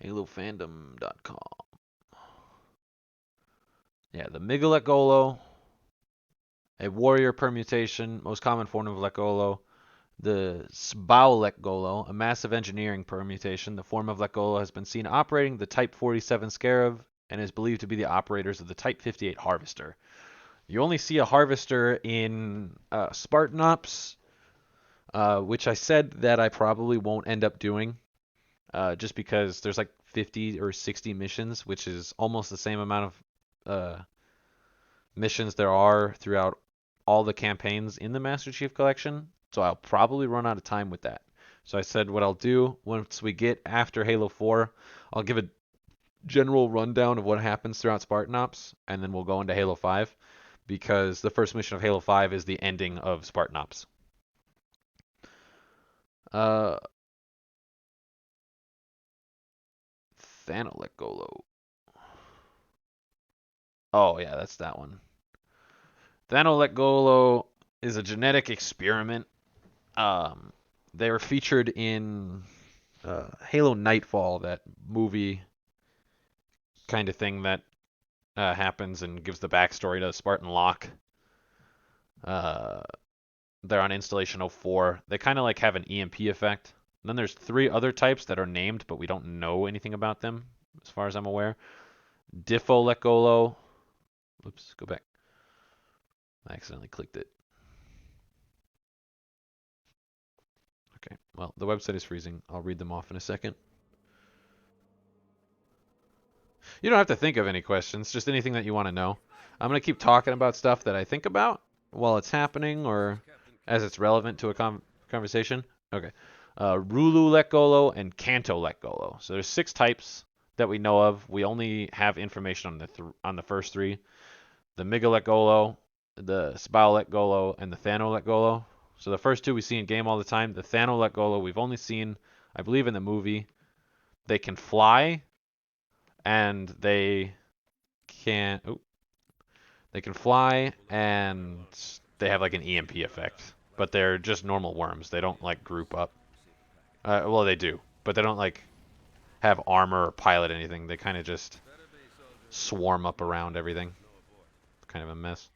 S1: HaloFandom.com. Yeah, the Migalek Golo, a warrior permutation, most common form of Lekgolo. The Sbaulek Golo, a massive engineering permutation. The form of Lekgolo has been seen operating the Type 47 Scarab and is believed to be the operators of the Type 58 Harvester. You only see a Harvester in Spartan Ops, which I said that I probably won't end up doing, just because there's like 50 or 60 missions, which is almost the same amount of missions there are throughout all the campaigns in the Master Chief Collection. So I'll probably run out of time with that. So I said what I'll do once we get after Halo 4, I'll give a general rundown of what happens throughout Spartan Ops, and then we'll go into Halo 5, because the first mission of Halo 5 is the ending of Spartan Ops. Thanolek Golo. Oh yeah, that's that one. Thanolek Golo is a genetic experiment. They were featured in Halo Nightfall, that movie kind of thing that happens and gives the backstory to Spartan Locke. They're on Installation 04. They kind of like have an EMP effect. And then there's 3 other types that are named, but we don't know anything about them, as far as I'm aware. Diffolek Golo. Oops, go back. I accidentally clicked it. Okay, well, the website is freezing. I'll read them off in a second. You don't have to think of any questions, just anything that you want to know. I'm going to keep talking about stuff that I think about while it's happening or as it's relevant to a conversation. Okay. Rulu Lekgolo and Kanto Lekgolo. So there's 6 types that we know of. We only have information on the first 3. The Migalek Golo, the Sbaulek Golo, and the Thanolek Golo. So the first 2 we see in game all the time. The Thanolek Golo we've only seen, I believe, in the movie. They can fly, and they can fly, and they have like an EMP effect. But they're just normal worms. They don't like group up. Well, they do, but they don't like have armor or pilot anything. They kind of just swarm up around everything. It's kind of a mess.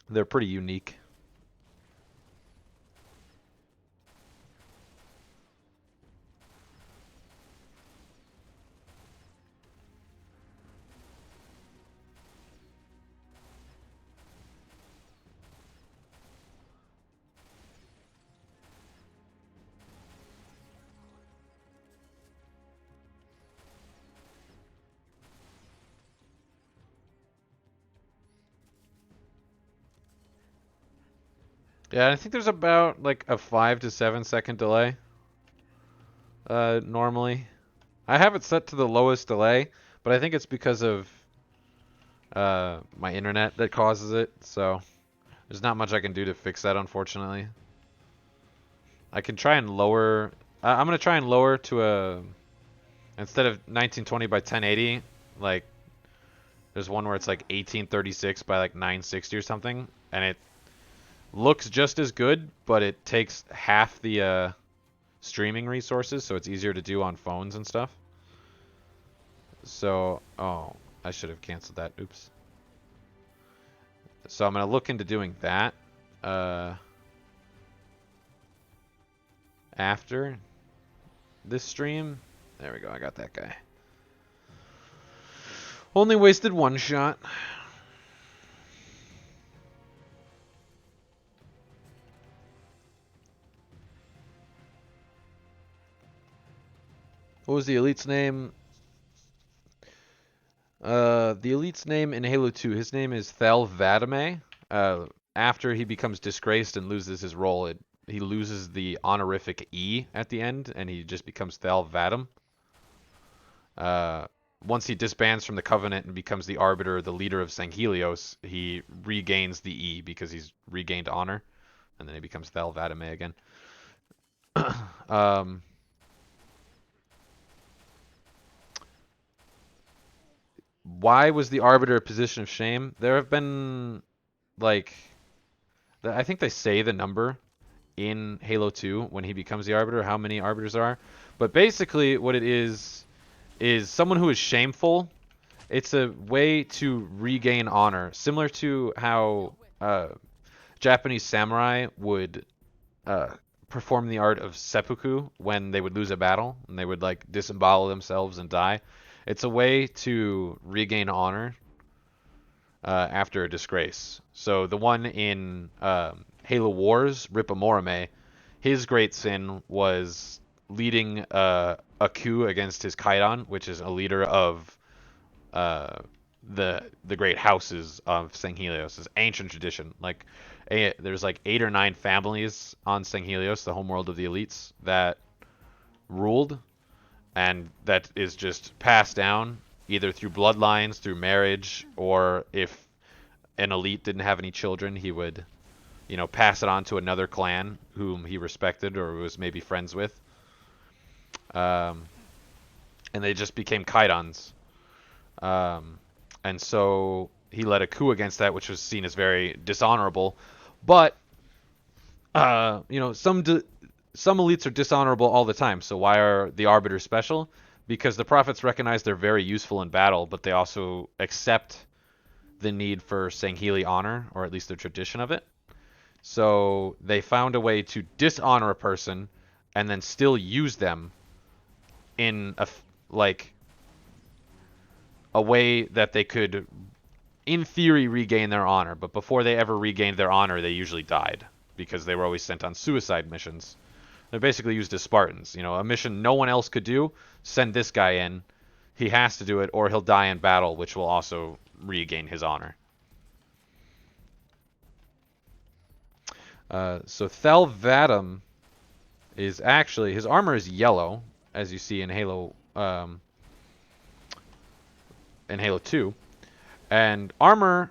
S1: They're pretty unique. Yeah, I think there's about like a 5 to 7 second delay. Normally. I have it set to the lowest delay, but I think it's because of my internet that causes it, so there's not much I can do to fix that, unfortunately. I can try and lower... I'm going to try and lower to a... Instead of 1920 by 1080, like There's one where it's like 1836 by like 960 or something, and it looks just as good, but it takes half the streaming resources, so it's easier to do on phones and stuff. So, oh, I should have canceled that. Oops. So I'm going to look into doing that after this stream. There we go. I got that guy. Only wasted one shot. What was the elite's name? The elite's name in Halo 2, his name is Thel Vadame. After he becomes disgraced and loses his role, he loses the honorific E at the end, and he just becomes Thel Vadam. Once he disbands from the Covenant and becomes the Arbiter, the leader of Sanghelios, he regains the E because he's regained honor, and then he becomes Thel Vadame again. Why was the Arbiter a position of shame? There have been, like, I think they say the number in Halo 2 when he becomes the Arbiter, how many Arbiters there are. But basically what it is someone who is shameful. It's a way to regain honor, similar to how Japanese samurai would perform the art of seppuku when they would lose a battle, and they would, like, disembowel themselves and die. It's a way to regain honor after a disgrace. So the one in Halo Wars, Ripamorame, his great sin was leading a coup against his Kaidan, which is a leader of the great houses of Sanghelios. It's ancient tradition. Like there's like 8 or 9 families on Sanghelios, the homeworld of the elites, that ruled, and that is just passed down either through bloodlines, through marriage, or if an elite didn't have any children, he would, you know, pass it on to another clan whom he respected or was maybe friends with. And they just became Kaidans. And so he led a coup against that, which was seen as very dishonorable. But, you know, some elites are dishonorable all the time. So why are the Arbiters special? Because the Prophets recognize they're very useful in battle, but they also accept the need for Sangheli honor, or at least the tradition of it. So they found a way to dishonor a person and then still use them in a way that they could, in theory, regain their honor. But before they ever regained their honor, they usually died because they were always sent on suicide missions. They're basically used as Spartans. You know, a mission no one else could do, send this guy in. He has to do it, or he'll die in battle, which will also regain his honor. So Thel Vadam is actually, his armor is yellow, as you see in Halo 2, and armor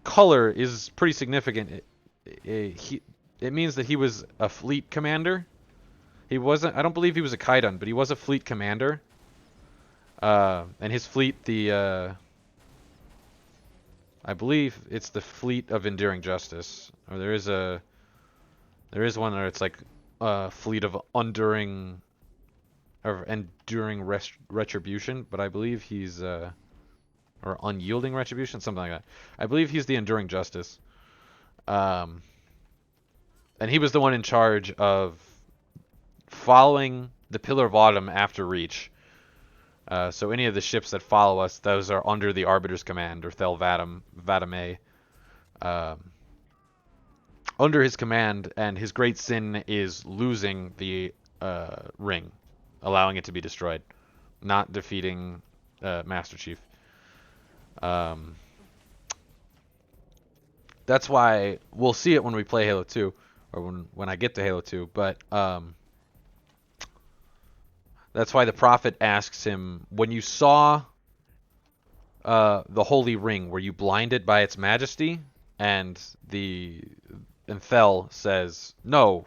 S1: color is pretty significant. It means that he was a fleet commander. He wasn't, I don't believe he was a Kaidan, but he was a fleet commander. And his fleet, I believe it's the Fleet of Enduring Justice. Or there is one where it's like a fleet of enduring retribution, but I believe he's or unyielding retribution, something like that. I believe he's the Enduring Justice. And he was the one in charge of following the Pillar of Autumn after Reach. So any of the ships that follow us, those are under the Arbiter's command, or Thel Vadame. Under his command, and his great sin is losing the ring, allowing it to be destroyed, not defeating Master Chief. That's why we'll see it when we play Halo 2, or when I get to Halo 2, but that's why the Prophet asks him, when you saw the Holy Ring, were you blinded by its majesty? And Thel says, no,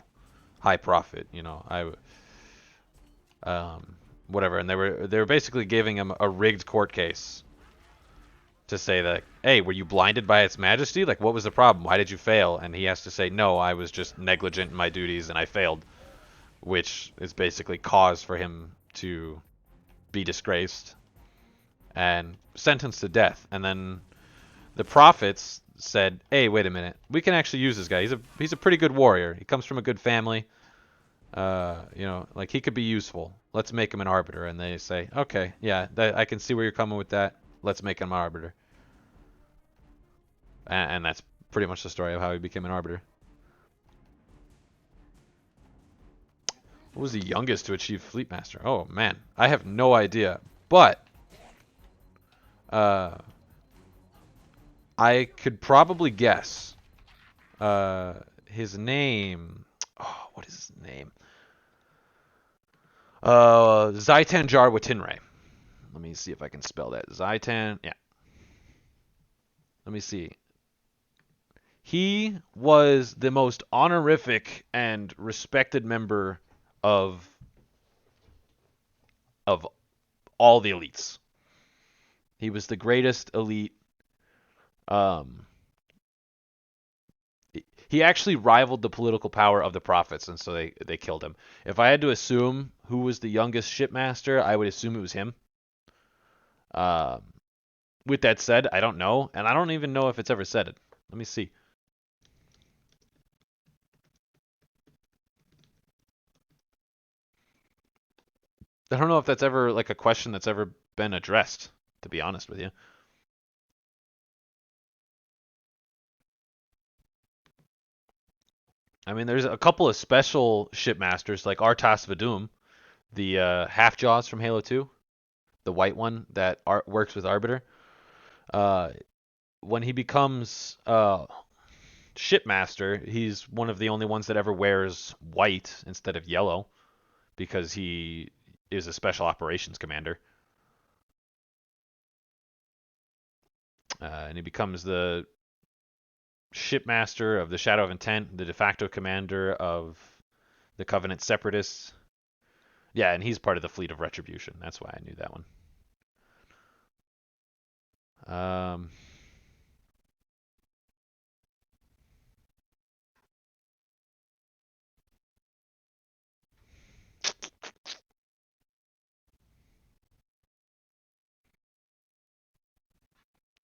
S1: High Prophet, you know, whatever. And they were basically giving him a rigged court case to say that, hey, were you blinded by its majesty? Like, what was the problem? Why did you fail? And he has to say, no, I was just negligent in my duties and I failed, which is basically cause for him to be disgraced and sentenced to death. And then the prophets said, hey, wait a minute, we can actually use this guy. He's a pretty good warrior. He comes from a good family. You know, like, he could be useful. Let's make him an arbiter. And they say, okay, yeah, I can see where you're coming with that. Let's make him an arbiter. And that's pretty much the story of how he became an arbiter. What was the youngest to achieve fleet master? Oh man, I have no idea. But I could probably guess. His name. Oh, what is his name? Zaitan Jarwatinre. Let me see if I can spell that. Zaitan. Yeah. Let me see. He was the most honorific and respected member of all the elites. He was the greatest elite. He actually rivaled the political power of the prophets, and so they killed him. If I had to assume who was the youngest shipmaster, I would assume it was him. With that said, I don't know, and I don't even know if it's ever said it. Let me see. I don't know if that's ever like a question that's ever been addressed, to be honest with you. I mean, there's a couple of special shipmasters like Artas Vadum, the half jaws from Halo 2, the white one that works with Arbiter. When he becomes shipmaster, he's one of the only ones that ever wears white instead of yellow because he is a special operations commander. And he becomes the shipmaster of the Shadow of Intent, the de facto commander of the Covenant Separatists. Yeah, and he's part of the Fleet of Retribution. That's why I knew that one.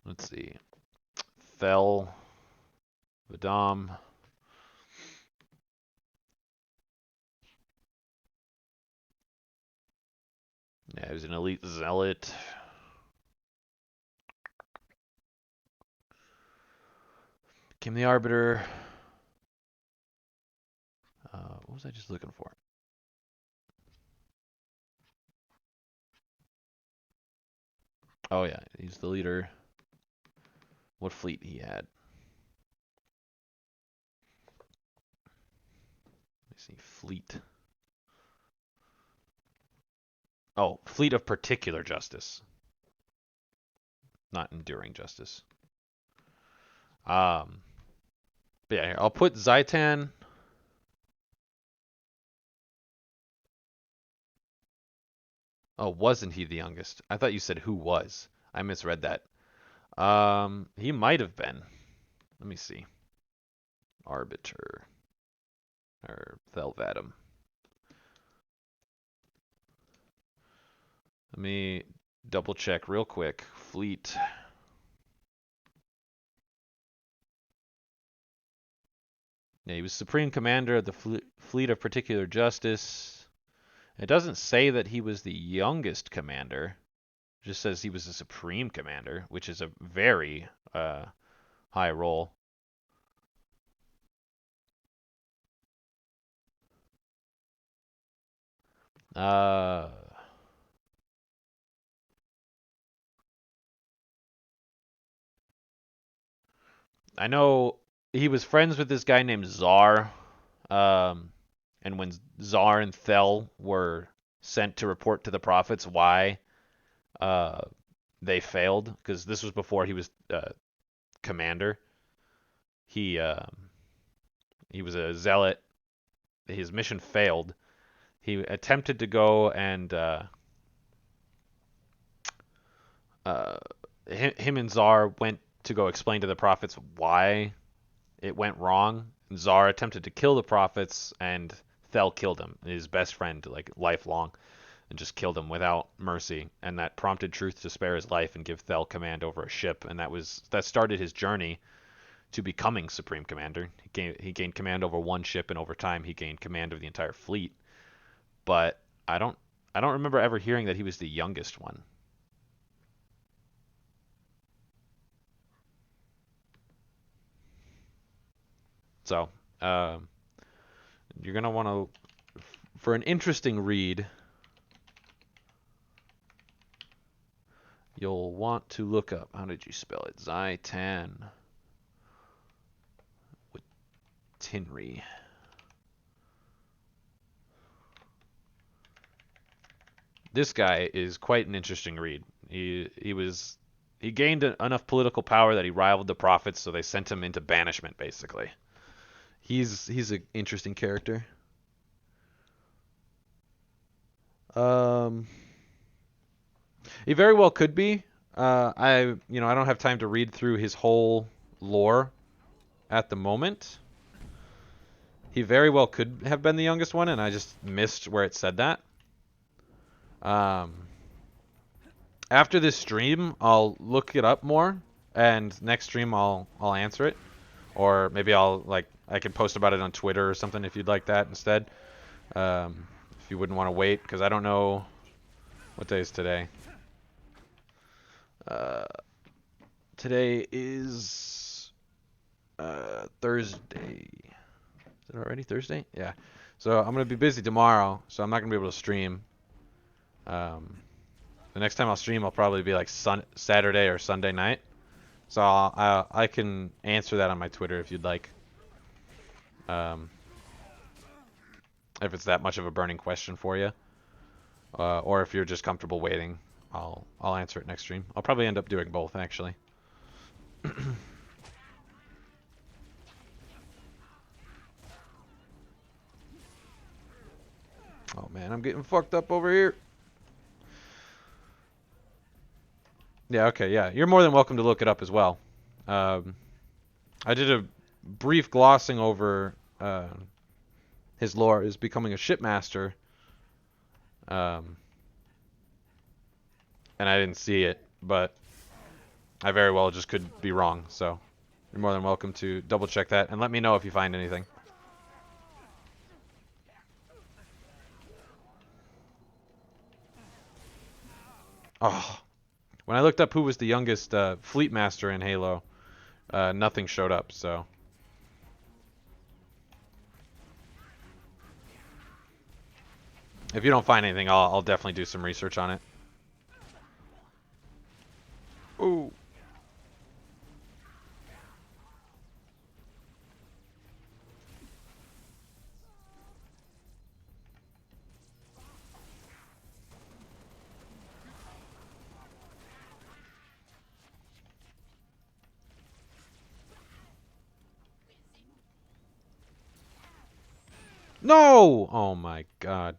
S1: Let's see. Fel, Vadam. Yeah, he was an elite zealot. Became the Arbiter. What was I just looking for? Oh yeah, he's the leader. What fleet he had? Let me see. Fleet. Oh, Fleet of Particular Justice. Not Enduring Justice. But yeah, here, I'll put Zaitan. Oh, wasn't he the youngest? I thought you said who was. I misread that. He might have been. Let me see. Arbiter. Or Thelvadim. Let me double check real quick. Fleet. Yeah, he was Supreme Commander of the Fleet of Particular Justice. It doesn't say that he was the youngest commander. It just says he was a Supreme Commander, which is a very high role. I know he was friends with this guy named Czar. And when Czar and Thel were sent to report to the prophets why they failed, because this was before he was commander. He was a zealot. His mission failed. He attempted to go and him and Czar went to go explain to the prophets why it went wrong. Czar attempted to kill the prophets, and Thel killed him, his best friend, like lifelong, and just killed him without mercy. And that prompted Truth to spare his life and give Thel command over a ship, and that started his journey to becoming Supreme Commander. He gained command over one ship, and over time he gained command of the entire fleet. But I don't remember ever hearing that he was the youngest one. So, you're going to want to, for an interesting read, you'll want to look up, how did you spell it? Zaitan with Tinri. This guy is quite an interesting read. He gained enough political power that he rivaled the prophets, so they sent him into banishment, basically. He's an interesting character. He very well could be. I don't have time to read through his whole lore at the moment. He very well could have been the youngest one, and I just missed where it said that. After this stream, I'll look it up more, and next stream I'll answer it, or maybe I can post about it on Twitter or something if you'd like that instead. If you wouldn't want to wait, because I don't know what day is today. Today is Thursday. Is it already Thursday? Yeah. So I'm gonna be busy tomorrow, so I'm not gonna be able to stream. The next time I'll stream, I'll probably be like Saturday or Sunday night. So I can answer that on my Twitter if you'd like. If it's that much of a burning question for you, or if you're just comfortable waiting, I'll answer it next stream. I'll probably end up doing both, actually. Oh man, I'm getting fucked up over here. Yeah, okay, yeah. You're more than welcome to look it up as well. I did a brief glossing over his lore as becoming a shipmaster. And I didn't see it, but I very well just could be wrong. So you're more than welcome to double check that and let me know if you find anything. Oh, when I looked up who was the youngest fleet master in Halo, nothing showed up, so. If you don't find anything, I'll definitely do some research on it. Ooh. No! Oh my god.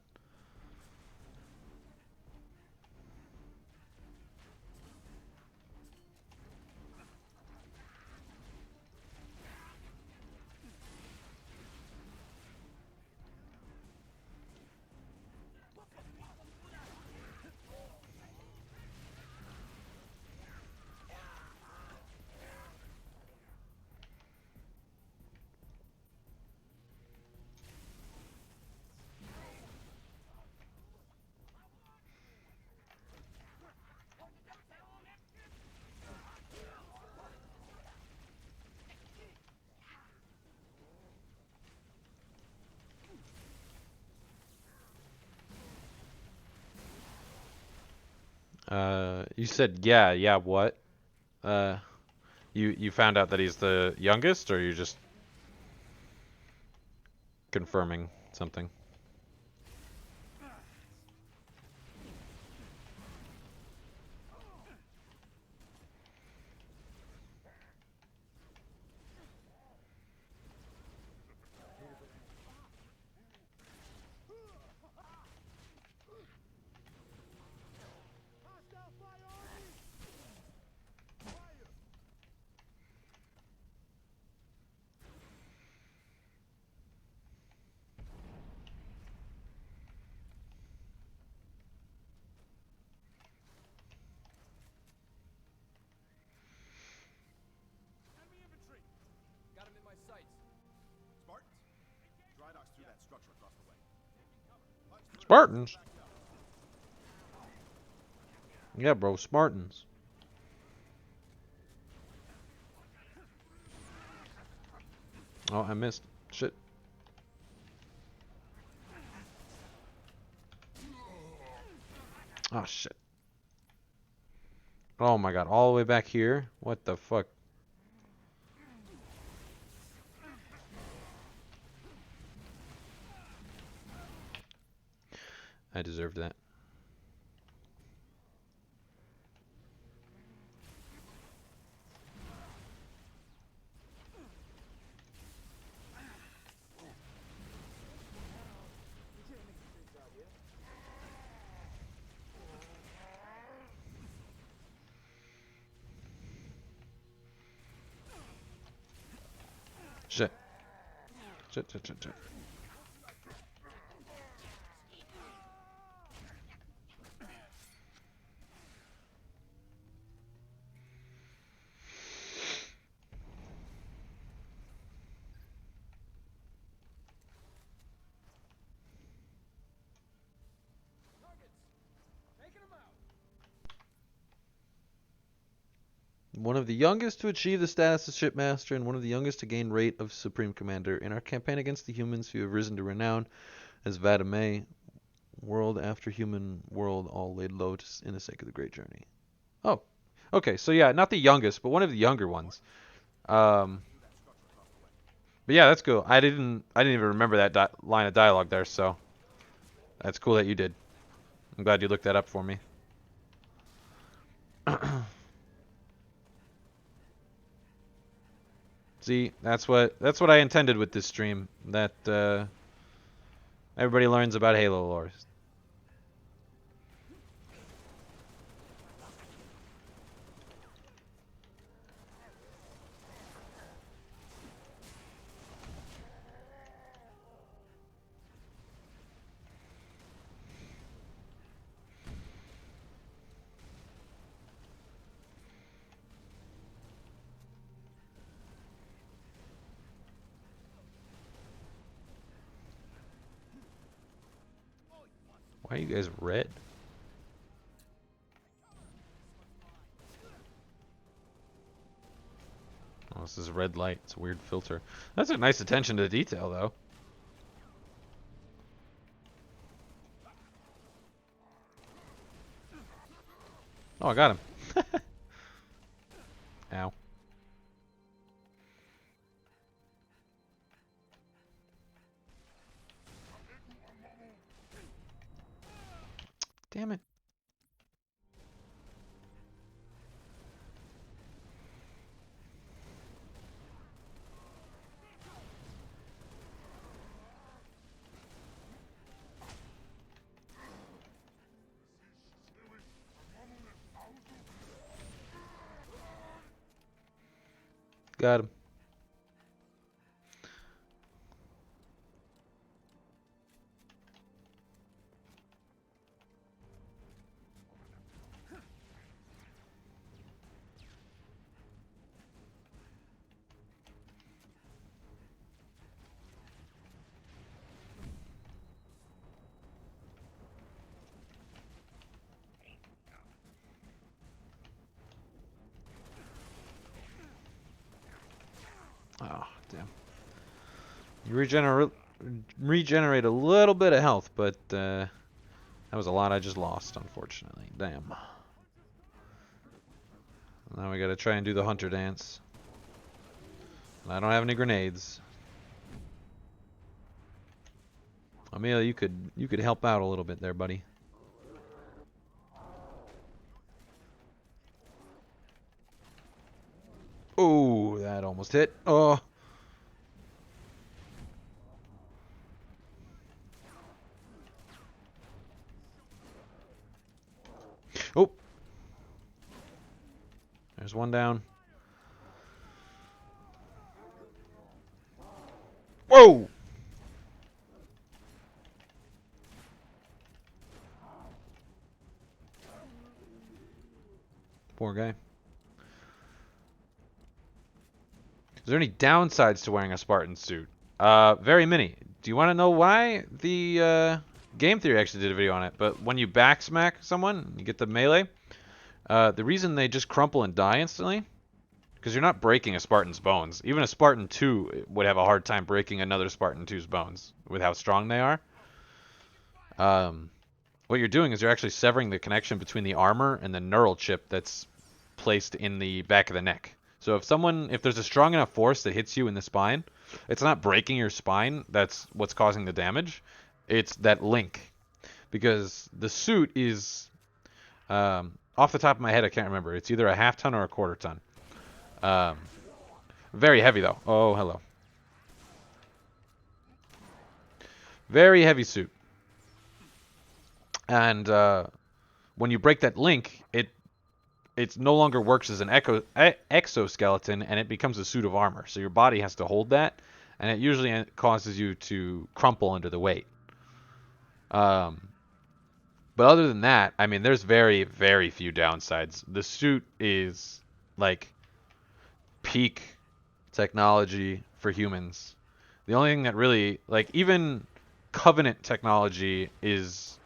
S1: You said yeah, what? You found out that he's the youngest, or you're just confirming something?
S4: that structure across the way.
S1: Spartans? Yeah, bro, Spartans. Oh, I missed. Shit. Oh, shit. Oh my god, all the way back here? What the fuck? I deserved that. Shit. Shit, shit, shit, shit. One of the youngest to achieve the status of shipmaster and one of the youngest to gain rate of supreme commander. In our campaign against the humans who have risen to renown as Vadame, world after human world, all laid low in the sake of the great journey. Oh, okay. So yeah, not the youngest, but one of the younger ones. But yeah, that's cool. I didn't even remember that line of dialogue there, so that's cool that you did. I'm glad you looked that up for me. See, that's what I intended with this stream. That everybody learns about Halo lore. Why are you guys red? Oh, this is red light. It's a weird filter. That's a nice attention to detail, though. Oh, I got him. Ow. Damn it. Got him. Oh, damn. You regenerate a little bit of health, but that was a lot I just lost, unfortunately. Damn. Now we gotta try and do the hunter dance. I don't have any grenades. Amelia, you could help out a little bit there, buddy. Oh, that almost hit. Oh. Oh. There's one down. Whoa! Poor guy. Is there any downsides to wearing a Spartan suit? Very many. Do you want to know why? The Game Theory actually did a video on it. But when you back smack someone, you get the melee. The reason they just crumple and die instantly, because you're not breaking a Spartan's bones. Even a Spartan 2 would have a hard time breaking another Spartan 2's bones with how strong they are. What you're doing is you're actually severing the connection between the armor and the neural chip that's placed in the back of the neck. So if there's a strong enough force that hits you in the spine, it's not breaking your spine that's what's causing the damage. It's that link. Because the suit is, off the top of my head, I can't remember. It's either a half ton or a quarter ton. Very heavy though. Oh, hello. Very heavy suit. And when you break that link, it no longer works as an exoskeleton, and it becomes a suit of armor. So your body has to hold that, and it usually causes you to crumple under the weight. But other than that, I mean, there's very, very few downsides. The suit is like peak technology for humans. The only thing that really, like, even Covenant technology is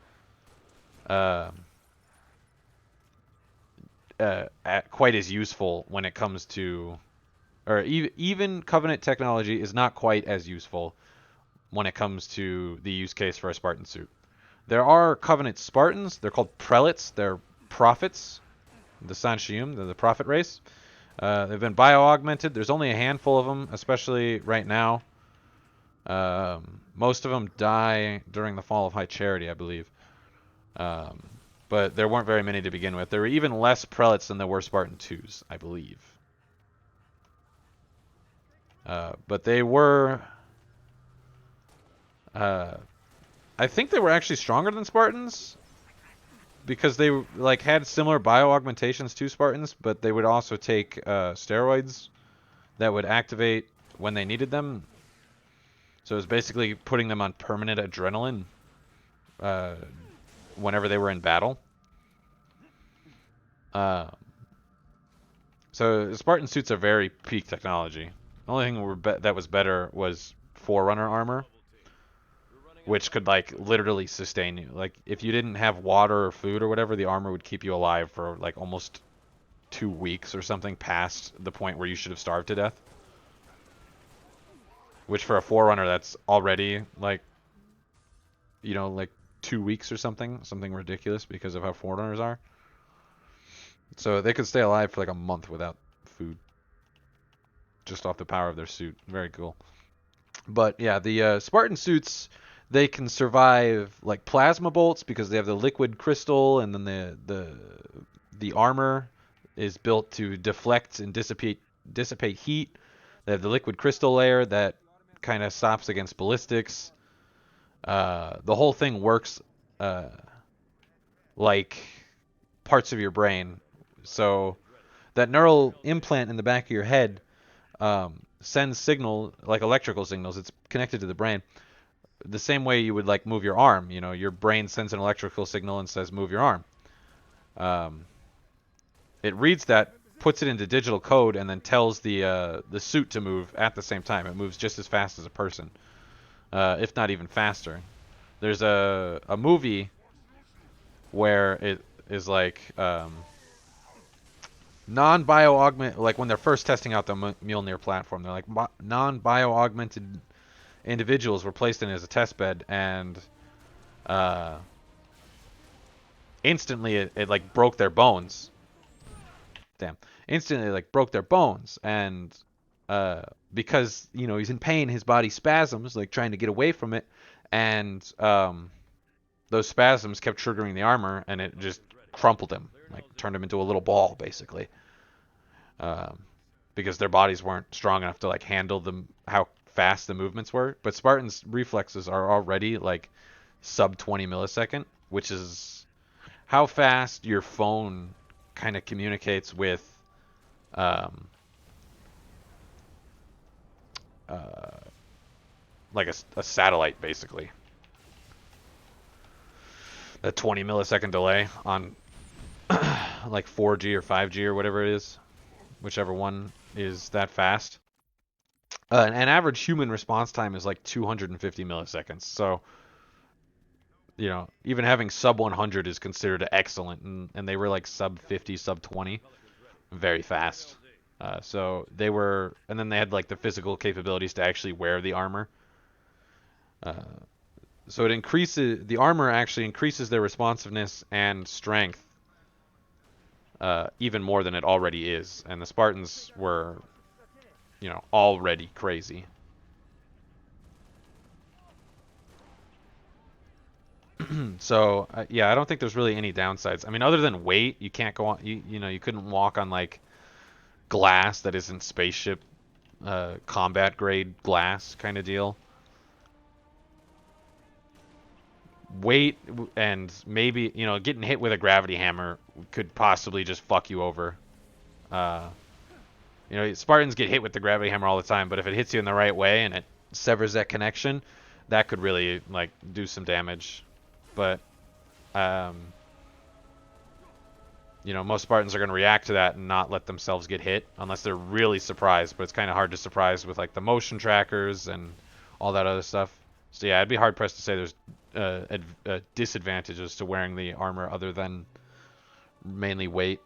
S1: quite as useful when it comes to, or even Covenant technology is not quite as useful when it comes to the use case for a Spartan suit. There are Covenant Spartans. They're called prelates. They're prophets. The Sanshium, the prophet race. They've been bio-augmented. There's only a handful of them, especially right now. Most of them die during the fall of High Charity, I believe. But there weren't very many to begin with. There were even less prelates than there were Spartan 2s, I believe. But they were... I think they were actually stronger than Spartans, because they like had similar bio-augmentations to Spartans, but they would also take steroids that would activate when they needed them. So it was basically putting them on permanent adrenaline whenever they were in battle. So the Spartan suits are very peak technology. The only thing that was better was Forerunner armor, which could like literally sustain you. Like if you didn't have water or food or whatever, the armor would keep you alive for like almost 2 weeks or something past the point where you should have starved to death. Which for a Forerunner, that's already like, you know, like 2 weeks or something ridiculous because of how Forerunners are. So they could stay alive for like a month without food, just off the power of their suit. Very cool. But yeah, the Spartan suits, they can survive like plasma bolts because they have the liquid crystal, and then the armor is built to deflect and dissipate heat. They have the liquid crystal layer that kind of stops against ballistics. The whole thing works like parts of your brain. So that neural implant in the back of your head sends signal, like electrical signals. It's connected to the brain. The same way you would like move your arm. You know, your brain sends an electrical signal and says move your arm. It reads that, puts it into digital code, and then tells the suit to move at the same time. It moves just as fast as a person, if not even faster. There's a movie where it is like non-bio-augment, like when they're first testing out the Mjolnir platform, they're like non-bio-augmented individuals were placed in as a test bed, and instantly it like broke their bones. Instantly like broke their bones, and because, you know, he's in pain, his body spasms, like trying to get away from it, and those spasms kept triggering the armor, and it just crumpled him, like turned him into a little ball, basically. Because their bodies weren't strong enough to like handle how fast the movements were. But Spartans' reflexes are already like sub 20 millisecond, which is how fast your phone kind of communicates with like a satellite, basically. A 20 millisecond delay on like 4G or 5G or whatever it is, whichever one is that fast. An average human response time is like 250 milliseconds. So, you know, even having sub 100 is considered excellent, and they were like sub 50, sub 20, very fast. So they were, and then they had like the physical capabilities to actually wear the armor. So it increases, the armor actually increases their responsiveness and strength even more than it already is. And the Spartans were, you know, already crazy. So yeah, I don't think there's really any downsides. I mean, other than weight, you can't go on. You know, you couldn't walk on like glass that isn't spaceship combat grade glass kind of deal. Weight and maybe, you know, getting hit with a gravity hammer could possibly just fuck you over. You know, Spartans get hit with the gravity hammer all the time, but if it hits you in the right way and it severs that connection, that could really like do some damage. But you know, most Spartans are going to react to that and not let themselves get hit unless they're really surprised, but it's kind of hard to surprise with like the motion trackers and all that other stuff. So yeah, I'd be hard pressed to say there's disadvantages to wearing the armor other than mainly weight.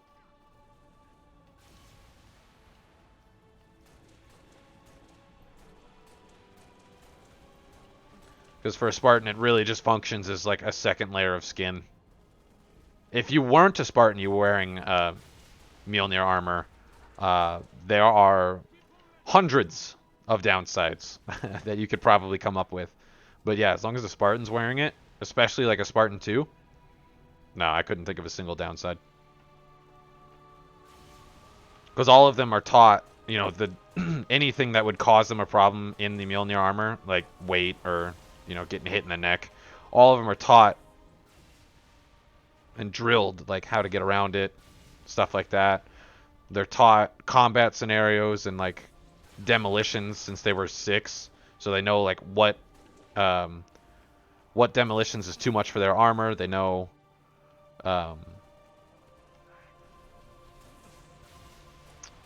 S1: Because for a Spartan, it really just functions as like a second layer of skin. If you weren't a Spartan, you were wearing Mjolnir armor, there are hundreds of downsides that you could probably come up with. But yeah, as long as the Spartan's wearing it, especially like a Spartan 2, no, I couldn't think of a single downside. Because all of them are taught, you know, the anything that would cause them a problem in the Mjolnir armor, like weight or, you know, getting hit in the neck, all of them are taught and drilled like how to get around it, stuff like that. They're taught combat scenarios and like demolitions since they were 6, so they know like what demolitions is too much for their armor. They know and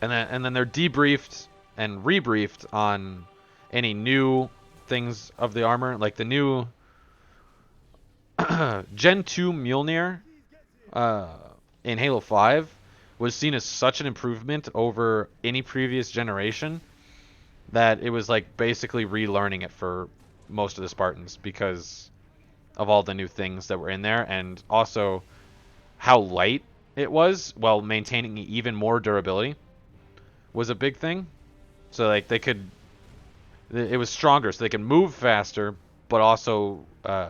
S1: then they're debriefed and rebriefed on any new things of the armor, like the new Gen 2 Mjolnir in Halo 5 was seen as such an improvement over any previous generation that it was like basically relearning it for most of the Spartans because of all the new things that were in there, and also how light it was while maintaining even more durability was a big thing. So like it was stronger, so they could move faster, but also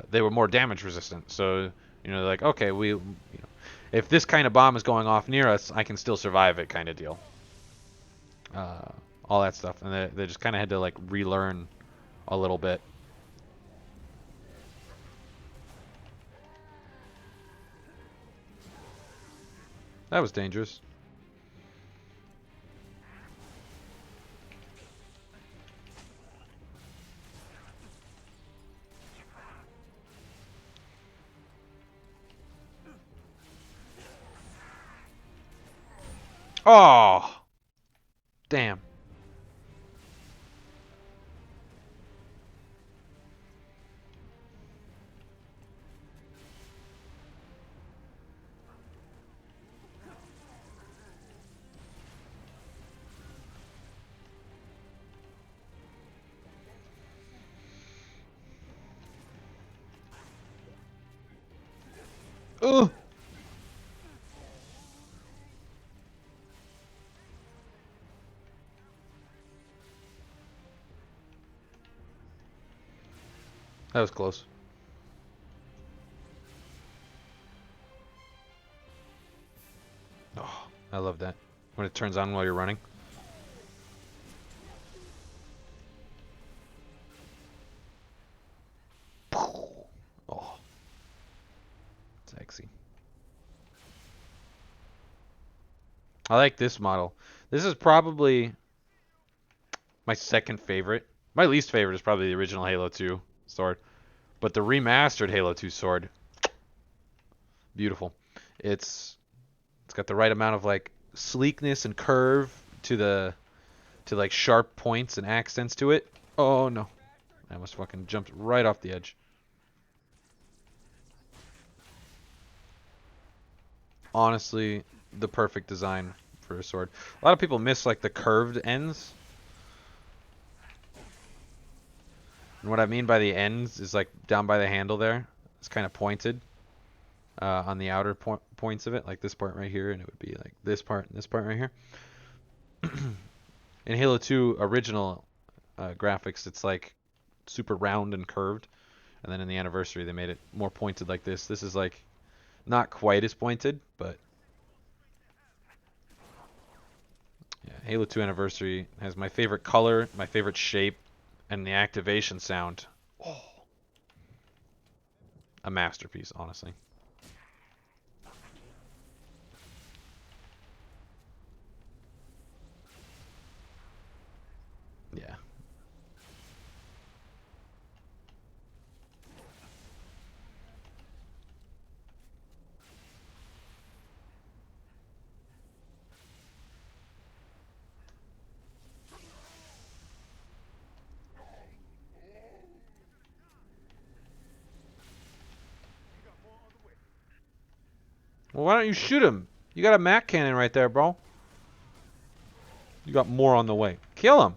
S1: they were more damage resistant. So, you know, like, okay, if this kind of bomb is going off near us, I can still survive it, kind of deal. All that stuff, and they just kind of had to like relearn a little bit. That was dangerous. Oh, damn. Ugh. That was close. Oh, I love that. When it turns on while you're running. Oh. Sexy. I like this model. This is probably my second favorite. My least favorite is probably the original Halo 2 sword. But the remastered Halo 2 sword, beautiful. It's got the right amount of like sleekness and curve to to like sharp points and accents to it. Oh no. I almost fucking jumped right off the edge. Honestly, the perfect design for a sword. A lot of people miss like the curved ends. And what I mean by the ends is like down by the handle there. It's kind of pointed on the outer points of it, like this part right here, and it would be like this part and this part right here. In Halo 2 original graphics, it's like super round and curved, and then in the anniversary they made it more pointed like this. This is like not quite as pointed, but yeah, Halo 2 Anniversary has my favorite color, my favorite shape, and the activation sound. Oh, a masterpiece, honestly. Yeah. Well, why don't you shoot him? You got a Mac cannon right there, bro. You got more on the way. Kill him.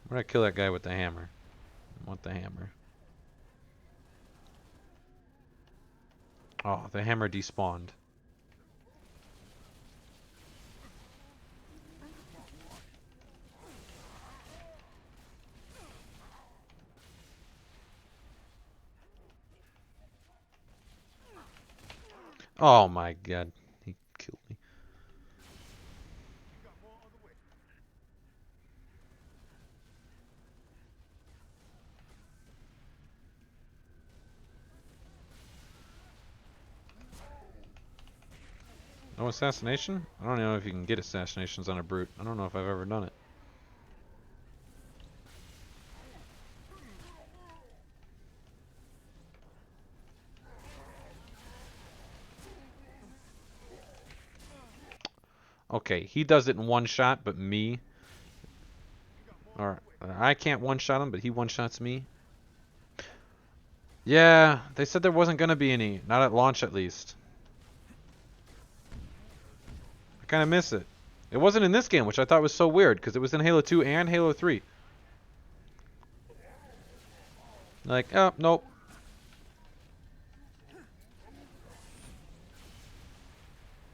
S1: I'm gonna kill that guy with the hammer. I want the hammer. Oh, the hammer despawned. Oh my god. He killed me. No assassination? I don't know if you can get assassinations on a brute. I don't know if I've ever done it. Okay, he does it in one shot, but me... Or, I can't one-shot him, but he one-shots me. Yeah, they said there wasn't going to be any. Not at launch, at least. I kind of miss it. It wasn't in this game, which I thought was so weird, because it was in Halo 2 and Halo 3. Like, oh, nope.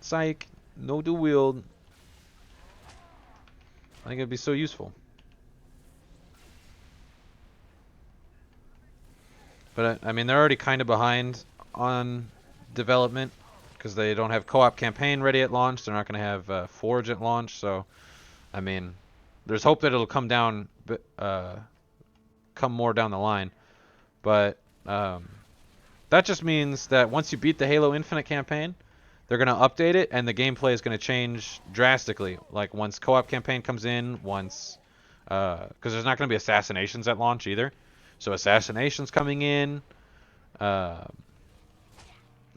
S1: Psych. No dual wield. I think it'd be so useful. But, I mean, they're already kind of behind on development because they don't have co-op campaign ready at launch. They're not going to have Forge at launch. So, I mean, there's hope that it'll come down, come more down the line. But that just means that once you beat the Halo Infinite campaign, they're going to update it, and the gameplay is going to change drastically. Like, once co-op campaign comes in, once... Because there's not going to be assassinations at launch either. So assassinations coming in. If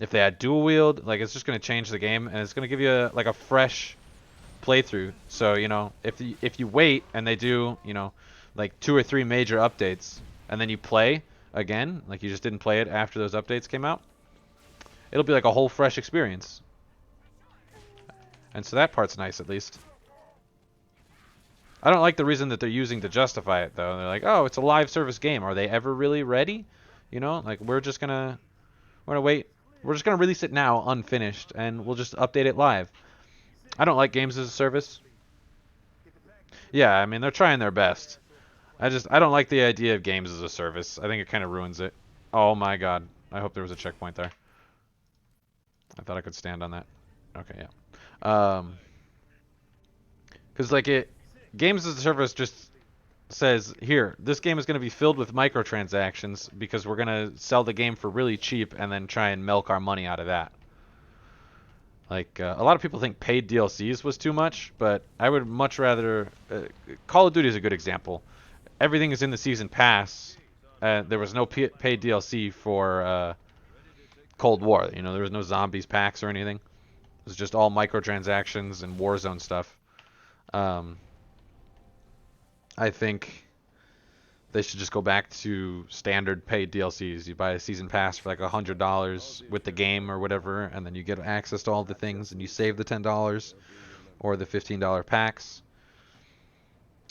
S1: they add dual wield, like, it's just going to change the game, and it's going to give you, like, a fresh playthrough. So, you know, if you wait, and they do, you know, like, 2 or 3 major updates, and then you play again, like you just didn't play it after those updates came out, it'll be like a whole fresh experience. And so that part's nice, at least. I don't like the reason that they're using to justify it, though. They're like, oh, it's a live service game. Are they ever really ready? You know, like, we're just gonna wait. We're just gonna release it now, unfinished, and we'll just update it live. I don't like games as a service. Yeah, I mean, they're trying their best. I don't like the idea of games as a service. I think it kind of ruins it. Oh my god. I hope there was a checkpoint there. I thought I could stand on that. Okay, yeah. Because, like, games as a service just says, here, this game is going to be filled with microtransactions because we're going to sell the game for really cheap and then try and milk our money out of that. Like, a lot of people think paid DLCs was too much, but I would much rather... Call of Duty is a good example. everything is in the season pass. There was no paid DLC for Cold War. You know, there was no zombies packs or anything. It was just all microtransactions and Warzone stuff. I think they should just go back to standard paid DLCs. You buy a season pass for like $100 with the game or whatever, and then you get access to all the things, and you save the $10 or the $15 packs.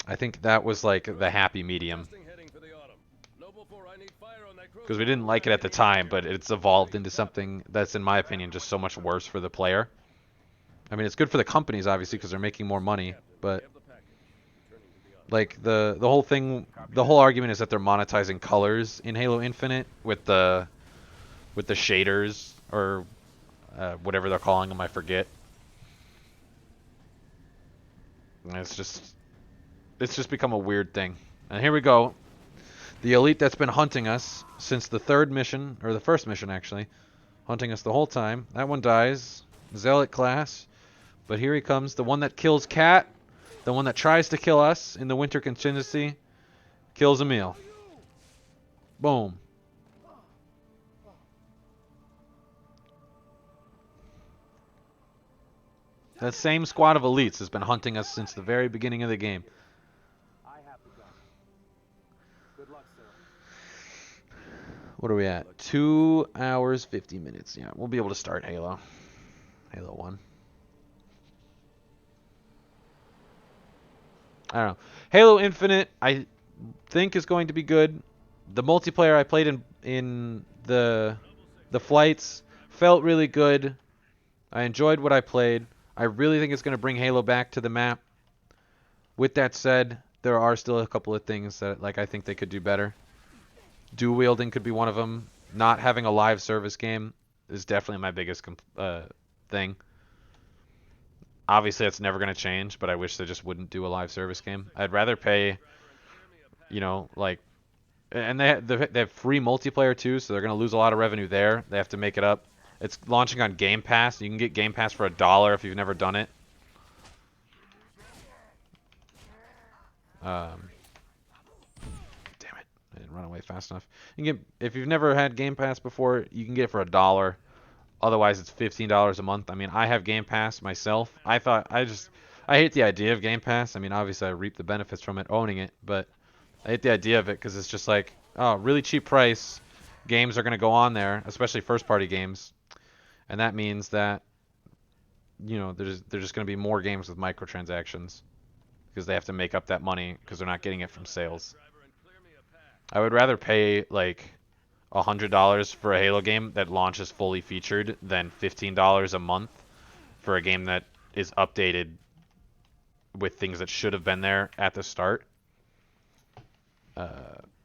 S1: I think that was like the happy medium. Because we didn't like it at the time, but it's evolved into something that's, in my opinion, just so much worse for the player. I mean, it's good for the companies, obviously, because they're making more money, but like the whole thing, the whole argument is that they're monetizing colors in Halo Infinite with the shaders or whatever they're calling them, I forget. And it's just become a weird thing. And here we go. The elite that's been hunting us since the third mission, or the first mission actually, hunting us the whole time. That one dies. Zealot class. But here he comes, the one that kills Cat, the one that tries to kill us in the winter contingency, kills Emil. Boom. That same squad of elites has been hunting us since the very beginning of the game. What are we at? 2 hours, 50 minutes. Yeah, we'll be able to start Halo. Halo 1. I don't know. Halo Infinite, I think is going to be good. The multiplayer I played in the flights felt really good. I enjoyed what I played. I really think it's going to bring Halo back to the map. With that said, there are still a couple of things that I think they could do better. Dual wielding could be one of them. Not having a live service game is definitely my biggest thing. Obviously, that's never going to change, but I wish they just wouldn't do a live service game. I'd rather pay, you know, like, and they have free multiplayer too, so they're going to lose a lot of revenue there. They have to make it up. It's launching on Game Pass. You can get Game Pass for $1 if you've never done it. Damn it, I didn't run away fast enough. You can get, if you've never had Game Pass before, you can get it for $1. Otherwise, it's $15 a month. I mean, I have Game Pass myself. I hate the idea of Game Pass. I mean, obviously, I reap the benefits from it, owning it, but I hate the idea of it because it's just like, oh, really cheap price. Games are going to go on there, especially first-party games, and that means that, you know, there's just going to be more games with microtransactions because they have to make up that money because they're not getting it from sales. I would rather pay like $100 for a Halo game that launches fully featured than $15 a month for a game that is updated with things that should have been there at the start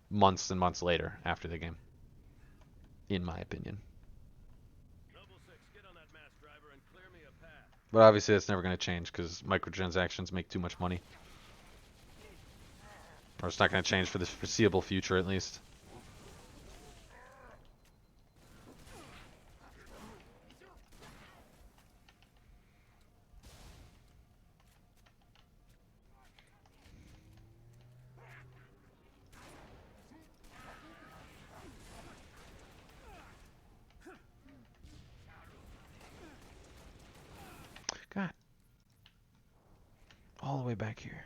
S1: months and months later after the game, in my opinion. But obviously that's never going to change because microtransactions make too much money. Or it's not going to change for the foreseeable future at least. God. All the way back here.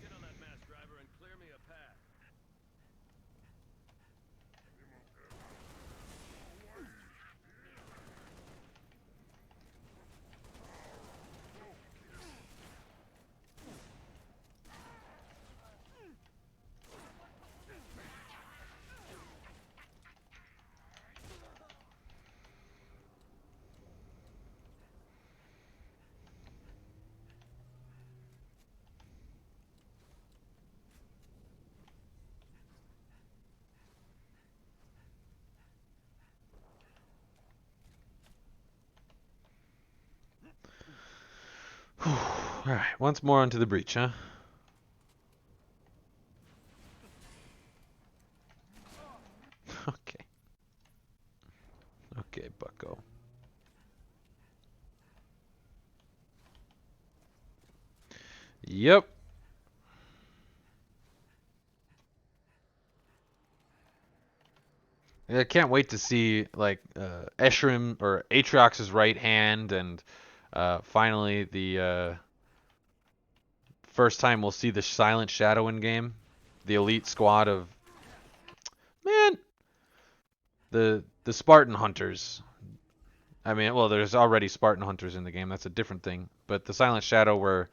S3: Get on that mass driver and clear me a path.
S1: Alright, once more onto the breach, huh? Okay. Okay, bucko. Yep. I can't wait to see like Escharum or Atriox's right hand, and finally the first time we'll see the Silent Shadow in game, the elite squad of the Spartan hunters. I mean, well, there's already Spartan hunters in the game. That's a different thing. But the Silent Shadow were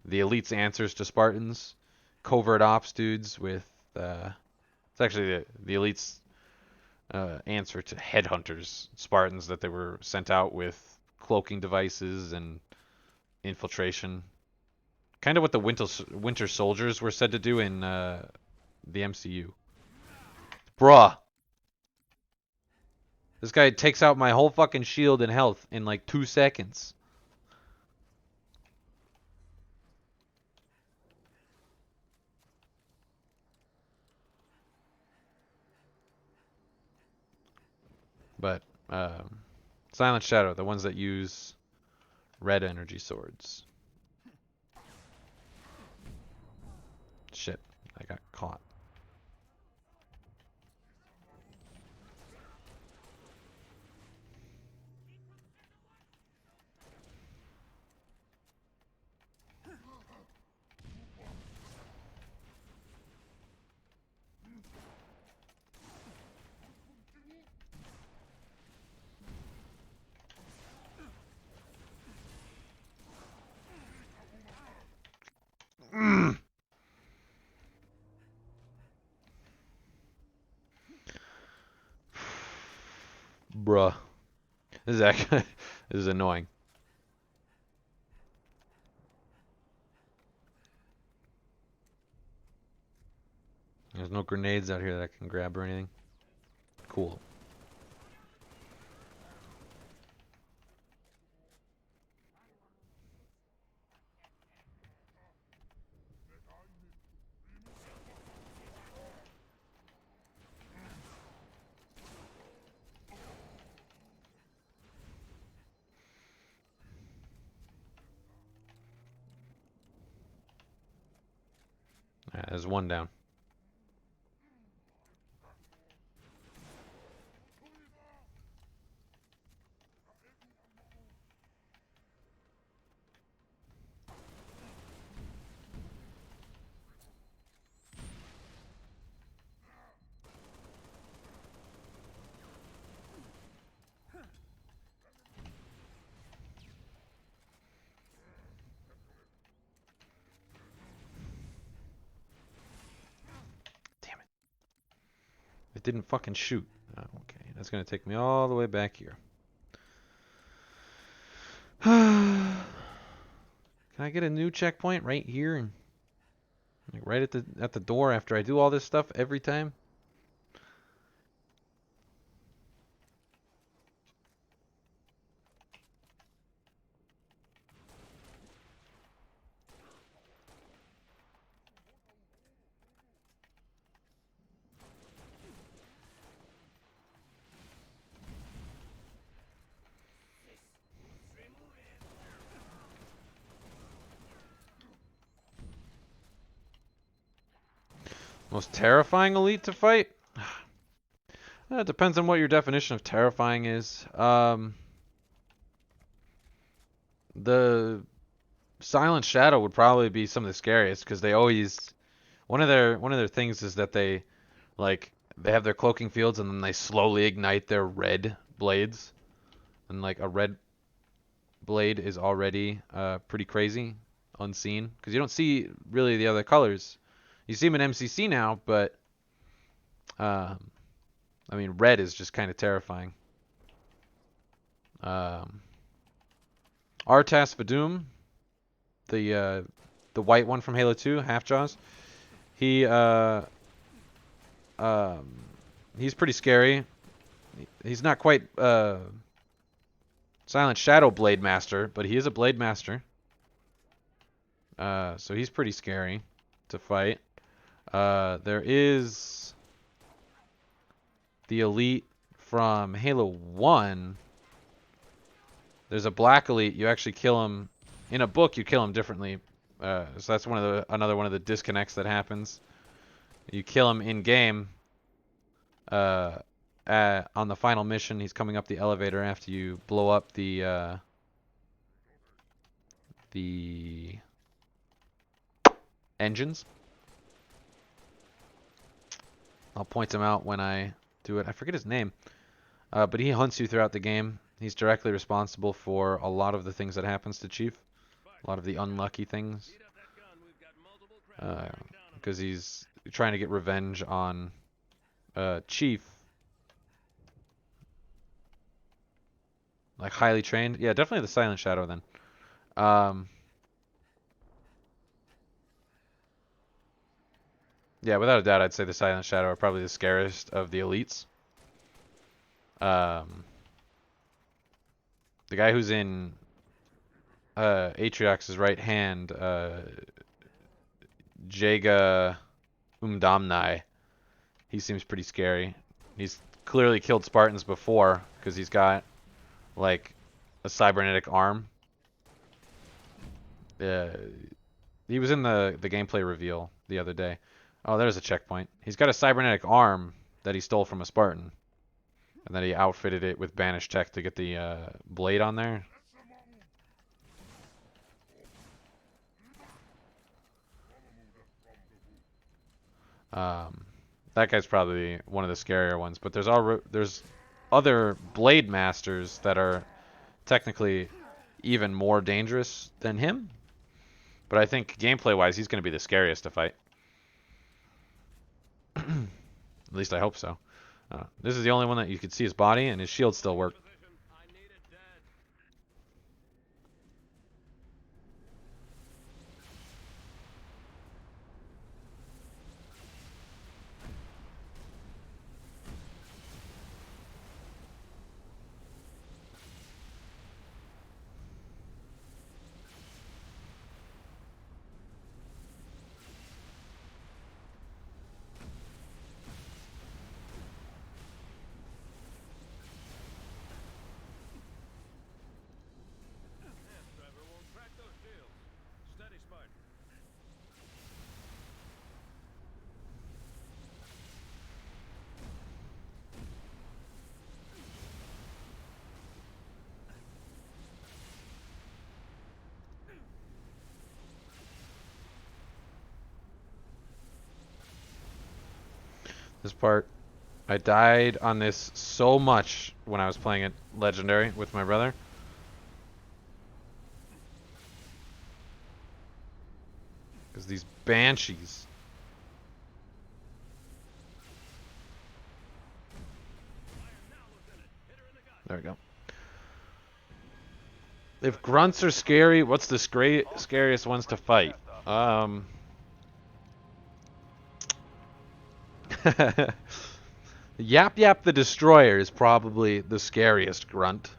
S1: the elite's answers to Spartans, covert ops dudes with. It's actually the elite's answer to headhunters, Spartans that they were sent out with cloaking devices and infiltration. Kind of what the Winter Soldiers were said to do in the MCU. Bruh. This guy takes out my whole fucking shield and health in like 2 seconds. But Silent Shadow, the ones that use red energy swords. Shit, I got caught. Bruh. This is actually this is annoying. There's no grenades out here that I can grab or anything. Cool. There's one down. It didn't fucking shoot. Oh, okay, that's gonna take me all the way back here. Can I get a new checkpoint right here and like right at the door after I do all this stuff every time? Most terrifying elite to fight? It depends on what your definition of terrifying is. The Silent Shadow would probably be some of the scariest because they always one of their things is that they have their cloaking fields and then they slowly ignite their red blades, and like a red blade is already pretty crazy unseen because you don't see really the other colors. You see them in MCC now, but I mean, red is just kind of terrifying. Artas Vadum, the white one from Halo 2, Half-Jaws, he's pretty scary. He's not quite Silent Shadow Blade Master, but he is a Blade Master. So he's pretty scary to fight. There is the elite from Halo 1. There's a black elite. You actually kill him. In a book, you kill him differently. So that's another one of the disconnects that happens. You kill him in game. On the final mission, he's coming up the elevator after you blow up the engines. I'll point him out when I do it. I forget his name, but he hunts you throughout the game. He's directly responsible for a lot of the things that happens to Chief, a lot of the unlucky things, because he's trying to get revenge on Chief. Like highly trained. Yeah, definitely the Silent Shadow then. Yeah, without a doubt, I'd say the Silent Shadow are probably the scariest of the elites. The guy who's in Atriox's right hand, Jaga Umdamnai, he seems pretty scary. He's clearly killed Spartans before because he's got like a cybernetic arm. He was in the gameplay reveal the other day. Oh, there's a checkpoint. He's got a cybernetic arm that he stole from a Spartan. And then he outfitted it with banished tech to get the blade on there. That guy's probably one of the scarier ones. But there's other blade masters that are technically even more dangerous than him. But I think gameplay-wise, he's going to be the scariest to fight. At least I hope so. This is the only one that you could see his body, and his shield still worked. This part, I died on this so much when I was playing it Legendary with my brother. Because these Banshees. There we go. If grunts are scary, what's the scariest ones to fight? Yap Yap the Destroyer is probably the scariest grunt.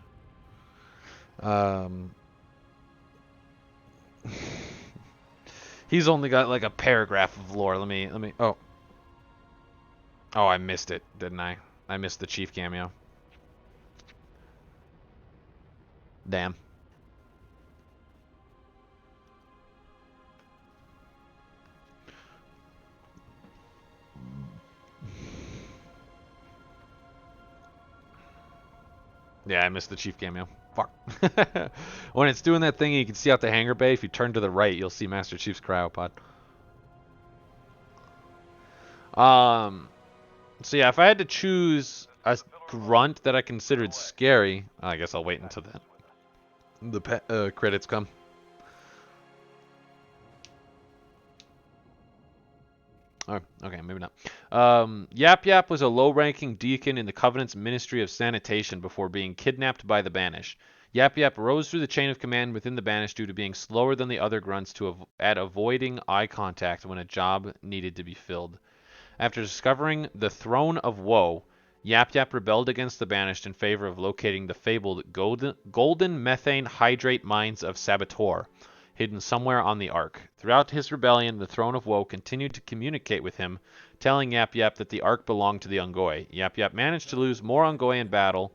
S1: He's only got like a paragraph of lore. Let me. Oh, I missed it, didn't I? I missed the Chief cameo. Damn. Yeah, I missed the Chief cameo. Fuck. When it's doing that thing, you can see out the hangar bay. If you turn to the right, you'll see Master Chief's cryopod. So yeah, if I had to choose a grunt that I considered scary, I guess I'll wait until the credits come. Oh, okay, maybe not. Yap Yap was a low-ranking deacon in the Covenant's Ministry of Sanitation before being kidnapped by the Banish. Yap Yap rose through the chain of command within the Banish due to being slower than the other grunts at avoiding eye contact when a job needed to be filled. After discovering the Throne of Woe, Yap Yap rebelled against the Banished in favor of locating the fabled golden methane hydrate mines of Saboteur, hidden somewhere on the Ark. Throughout his rebellion, the Throne of Woe continued to communicate with him, telling Yap Yap that the Ark belonged to the Ungoi. Yap Yap managed to lose more Ungoi in battle.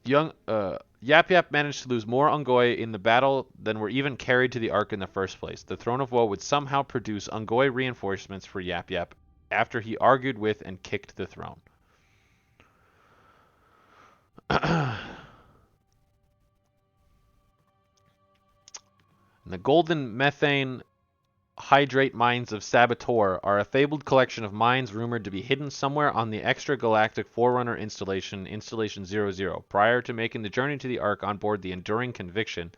S1: Yap Yap managed to lose more Ungoi in the battle than were even carried to the Ark in the first place. The Throne of Woe would somehow produce Ungoi reinforcements for Yap Yap after he argued with and kicked the throne. The golden methane hydrate mines of Saboteur are a fabled collection of mines rumored to be hidden somewhere on the extragalactic Forerunner installation, Installation 00. Prior to making the journey to the Ark on board the Enduring Conviction,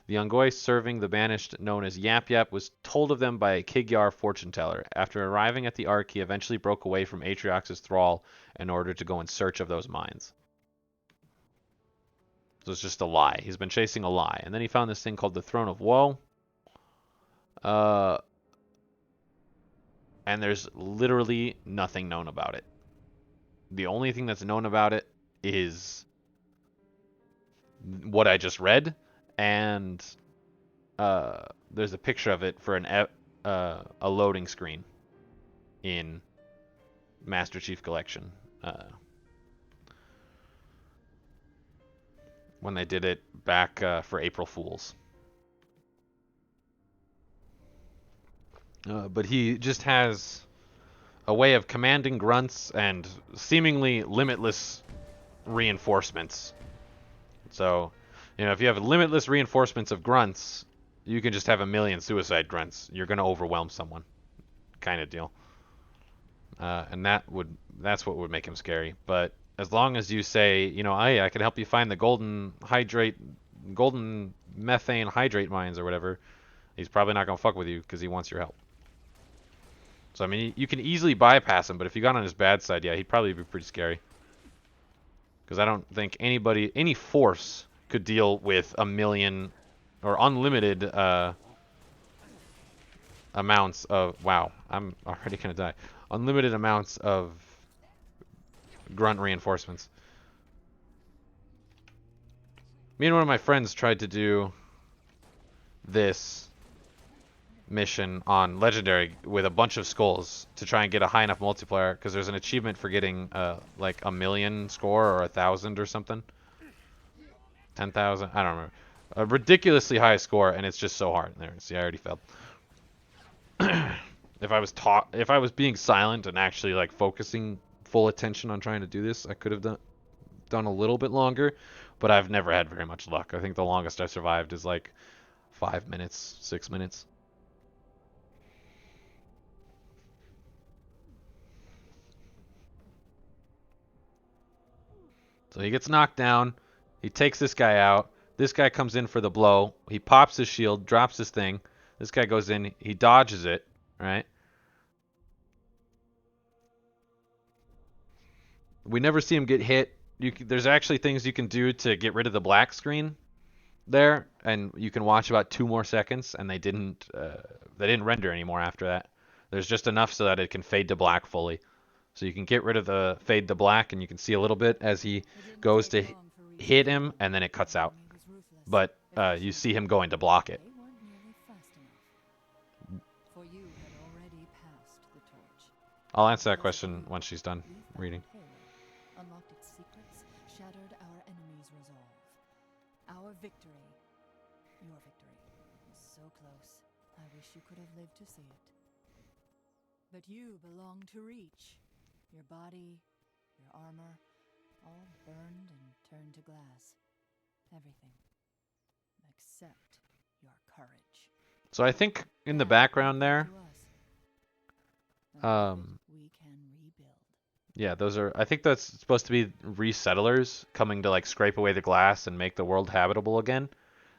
S1: the Ungoi serving the banished known as Yap Yap was told of them by a Kigyar fortune teller. After arriving at the Ark, he eventually broke away from Atriox's thrall in order to go in search of those mines. So it's just a lie. He's been chasing a lie. And then he found this thing called the Throne of Woe. And there's literally nothing known about it. The only thing that's known about it is what I just read, and there's a picture of it for a loading screen in Master Chief Collection when they did it back for April Fools. But he just has a way of commanding grunts and seemingly limitless reinforcements. So, if you have limitless reinforcements of grunts, you can just have a million suicide grunts. You're going to overwhelm someone, kind of deal. And that's what would make him scary. But as long as you say, hey, I can help you find the golden methane hydrate mines or whatever, he's probably not going to fuck with you because he wants your help. So, I mean, you can easily bypass him, but if you got on his bad side, yeah, he'd probably be pretty scary. Because I don't think any force could deal with a million or unlimited amounts of... Wow, I'm already going to die. Unlimited amounts of grunt reinforcements. Me and one of my friends tried to do this mission on Legendary with a bunch of skulls to try and get a high enough multiplier, because there's an achievement for getting like 1,000,000 score or 1,000 or something. 10,000, I don't remember. A ridiculously high score, and it's just so hard. There, see, I already failed. If I was being silent and actually like focusing full attention on trying to do this, I could have done a little bit longer, but I've never had very much luck. I think the longest I've survived is like 5 minutes, 6 minutes. So he gets knocked down. He takes this guy out. This guy comes in for the blow. He pops his shield, drops his thing. This guy goes in. He dodges it, right? We never see him get hit. There's actually things you can do to get rid of the black screen there, and you can watch about 2 more seconds, and they didn't render anymore after that. There's just enough so that it can fade to black fully. So you can get rid of the fade to black, and you can see a little bit as he goes to hit him, and then it cuts out. But you see him going to block it. I'll answer that question once she's done reading.
S13: Unlocked its secrets, shattered our enemy's resolve. Our victory, your victory, is so close. I wish you could have lived to see it. But you belong to Reach. Your body, your armor, all burned and turned to glass. Everything. Except your courage.
S1: So I think in the background there,
S13: we can rebuild.
S1: Yeah, those are, I think that's supposed to be resettlers coming to like scrape away the glass and make the world habitable again.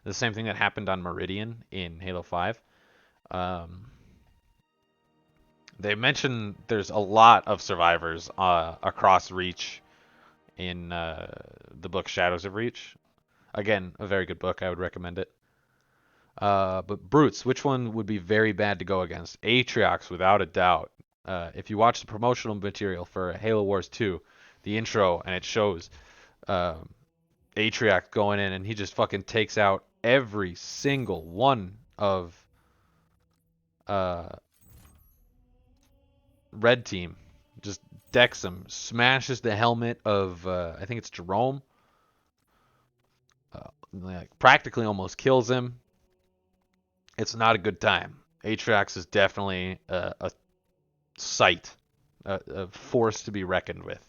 S1: The same thing that happened on Meridian in Halo 5. They mention there's a lot of survivors across Reach in the book Shadows of Reach. Again, a very good book. I would recommend it. But Brutes, which one would be very bad to go against? Atriox, without a doubt. If you watch the promotional material for Halo Wars 2, the intro, and it shows Atriox going in, and he just fucking takes out every single one of Red Team. Just decks him, smashes the helmet of, I think it's Jerome. like practically almost kills him. It's not a good time. Atriox is definitely a sight, a force to be reckoned with.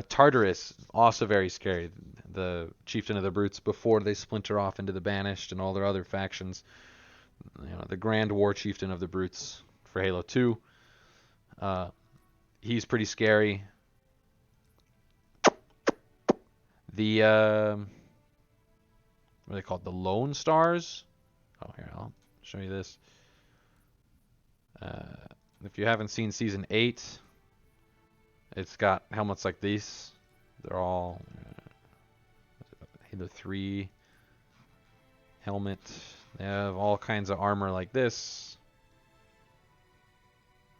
S1: Tartarus, also very scary. The chieftain of the Brutes before they splinter off into the Banished and all their other factions. The Grand War Chieftain of the Brutes for Halo 2. He's pretty scary. The what are they called? The Lone Stars. Oh, here, I'll show you this. If you haven't seen Season 8, it's got helmets like these. They're all Halo 3 helmet. They have all kinds of armor like this.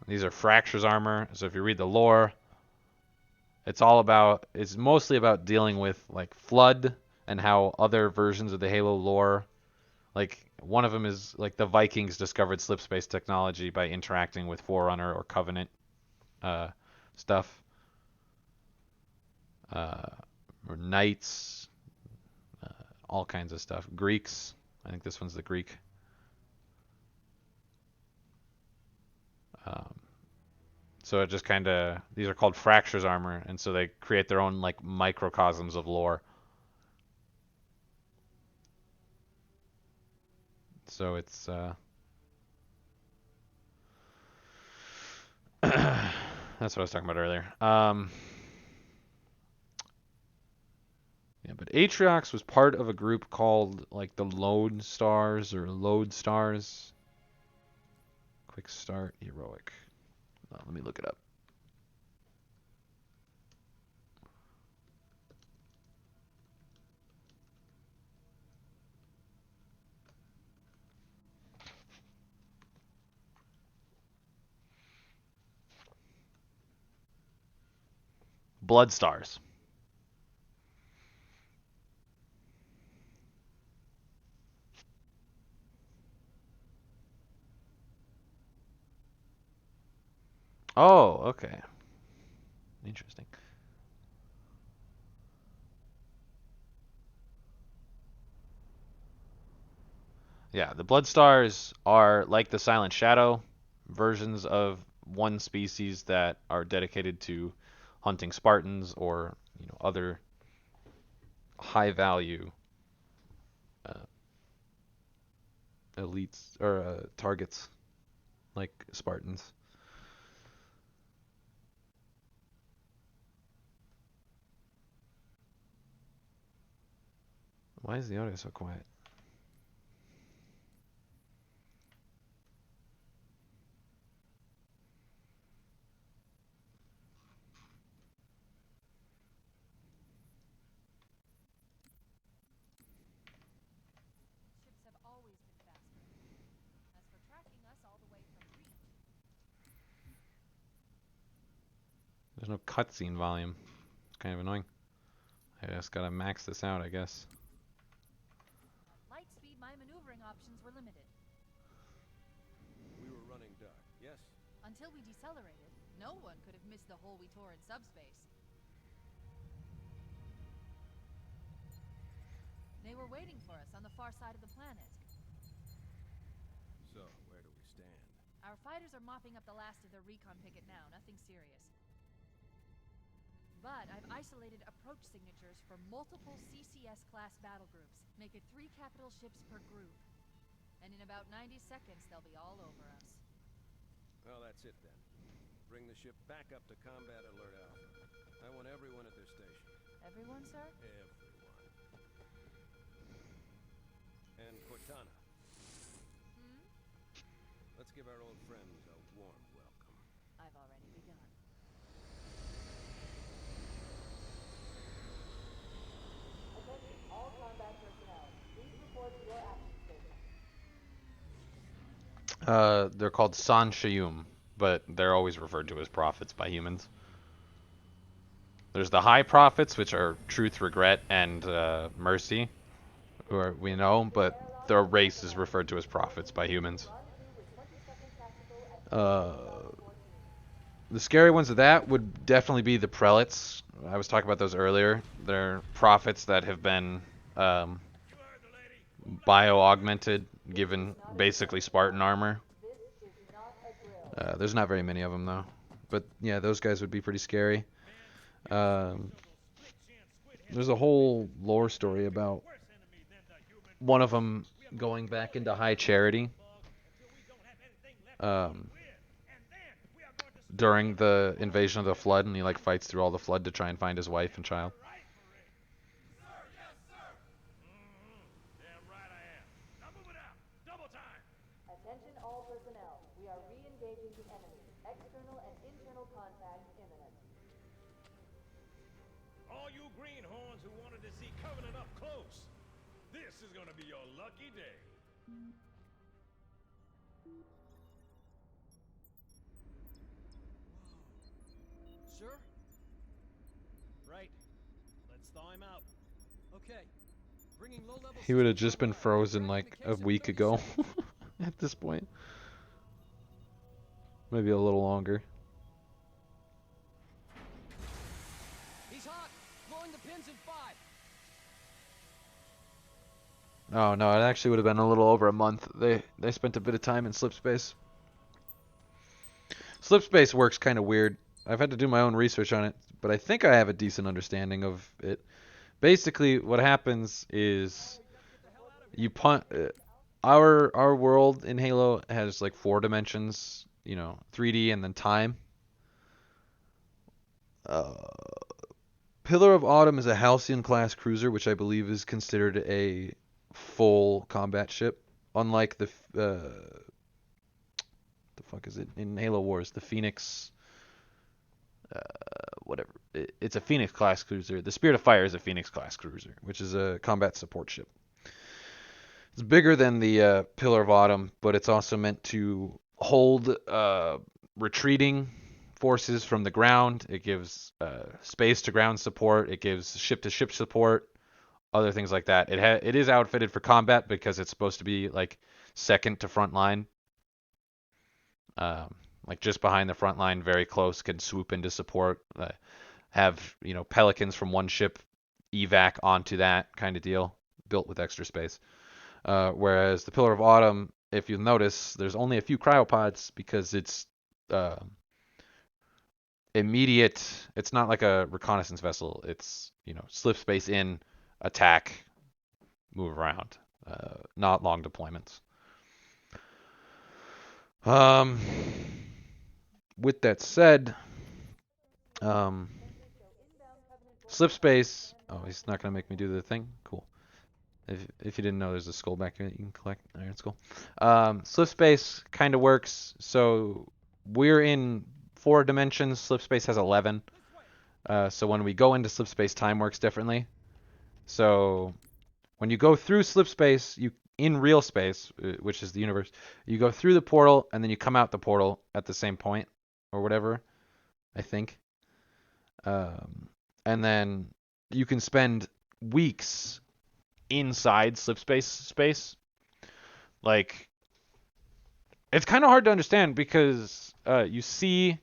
S1: These are Fractures armor. So if you read the lore, it's mostly about dealing with like Flood and how other versions of the Halo lore, like one of them is like the Vikings discovered slip space technology by interacting with Forerunner or Covenant stuff. Or Knights, all kinds of stuff. Greeks. I think this one's the Greek. So it just kind of, these are called Fractures armor, and so they create their own like microcosms of lore. So it's that's what I was talking about earlier. Yeah, but Atriox was part of a group called like the Lone Stars or Lode Stars. Quick Start Heroic. Let me look it up. Blood Stars. Oh, okay. Interesting. Yeah, the Blood Stars are like the Silent Shadow versions of one species that are dedicated to hunting Spartans or other high value elites or targets like Spartans. Why is the audio so quiet?
S6: Ships have always been faster. As for tracking us all the way from Reach,
S1: There's no cutscene volume. It's kind of annoying. I just gotta max this out, I guess.
S6: at light speed my maneuvering options were limited.
S3: We were running dark, yes?
S6: Until we decelerated, no one could have missed the hole we tore in subspace. They were waiting for us on the far side of the planet.
S3: So, where do we stand?
S6: Our fighters are mopping up the last of their recon picket now, nothing serious. But I've isolated approach signatures for multiple CCS-class battle groups. Make it 3 capital ships per group. And in about 90 seconds, they'll be all over us.
S3: Well, that's it then. Bring the ship back up to Combat Alert Alpha. I want everyone at their station.
S6: Everyone, sir?
S3: Everyone. And Cortana. Let's give our old friends a warm welcome.
S6: I've already begun.
S8: Attention all combat personnel. Please report to your action station.
S1: They're called San Shayum, but they're always referred to as prophets by humans. There's the High Prophets, which are Truth, Regret, and Mercy, who we know, but their race is referred to as prophets by humans. The scary ones of that would definitely be the Prelates. I was talking about those earlier. They're prophets that have been bio-augmented, given basically Spartan armor. There's not very many of them, though. But, yeah, those guys would be pretty scary. There's a whole lore story about one of them going back into high charity during the invasion of the Flood, and he, like, fights through all the Flood to try and find his wife and child.
S13: Attention all personnel. We are re-engaging the enemy. External and internal contact imminent.
S3: All you greenhorns who wanted to see Covenant up close, this is gonna be your lucky day.
S2: Sir? Right. Let's thaw him out. Okay. Bringing low-level
S1: He would have just been frozen like a week ago at this point. Maybe a little longer.
S2: He's hot. Blowing the pins in 5.
S1: Oh no, it actually would have been a little over a month. They spent a bit of time in slipspace. Slipspace works kind of weird. I've had to do my own research on it, but I think I have a decent understanding of it. Basically, what happens is you our world in Halo has like 4 dimensions, 3D and then time. Pillar of Autumn is a Halcyon class cruiser, which I believe is considered a full combat ship, unlike the fuck is it in Halo Wars, the Phoenix, whatever. It's a Phoenix class cruiser. The Spirit of Fire is a Phoenix class cruiser, which is a combat support ship. It's bigger than the Pillar of Autumn, but it's also meant to hold retreating forces from the ground. It gives space to ground support. It gives ship to ship support. Other things like that. It is outfitted for combat because it's supposed to be like second to front line. Like just behind the front line, very close, can swoop into support. Have Pelicans from one ship evac onto that kind of deal, built with extra space. Whereas the Pillar of Autumn, if you notice, there's only a few cryopods because it's immediate. It's not like a reconnaissance vessel. It's slip space in, attack, move around. Not long deployments. With that said, slip space. Oh, he's not gonna make me do the thing. Cool. If you didn't know, there's a skull back here that you can collect. Iron skull. Slip space kind of works. So we're in 4 dimensions. Slip space has 11. So when we go into slip space, time works differently. So when you go through slip space, in real space, which is the universe, you go through the portal and then you come out the portal at the same point or whatever, I think. And then you can spend weeks inside slip space. Like, it's kind of hard to understand because you see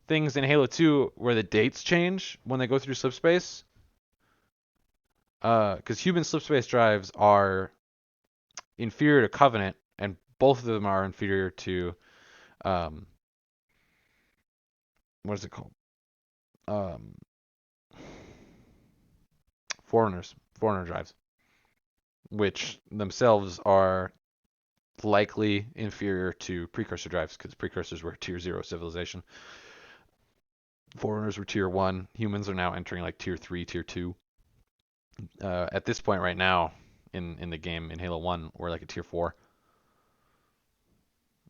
S1: things in Halo 2 where the dates change when they go through slip space. Because human slip space drives are inferior to Covenant, and both of them are inferior to what is it called? Foreigner drives, which themselves are likely inferior to precursor drives because precursors were tier 0 civilization. Foreigners were tier 1. Humans are now entering like tier 3, tier 2. At this point right now in the game, in Halo 1, we're like a tier 4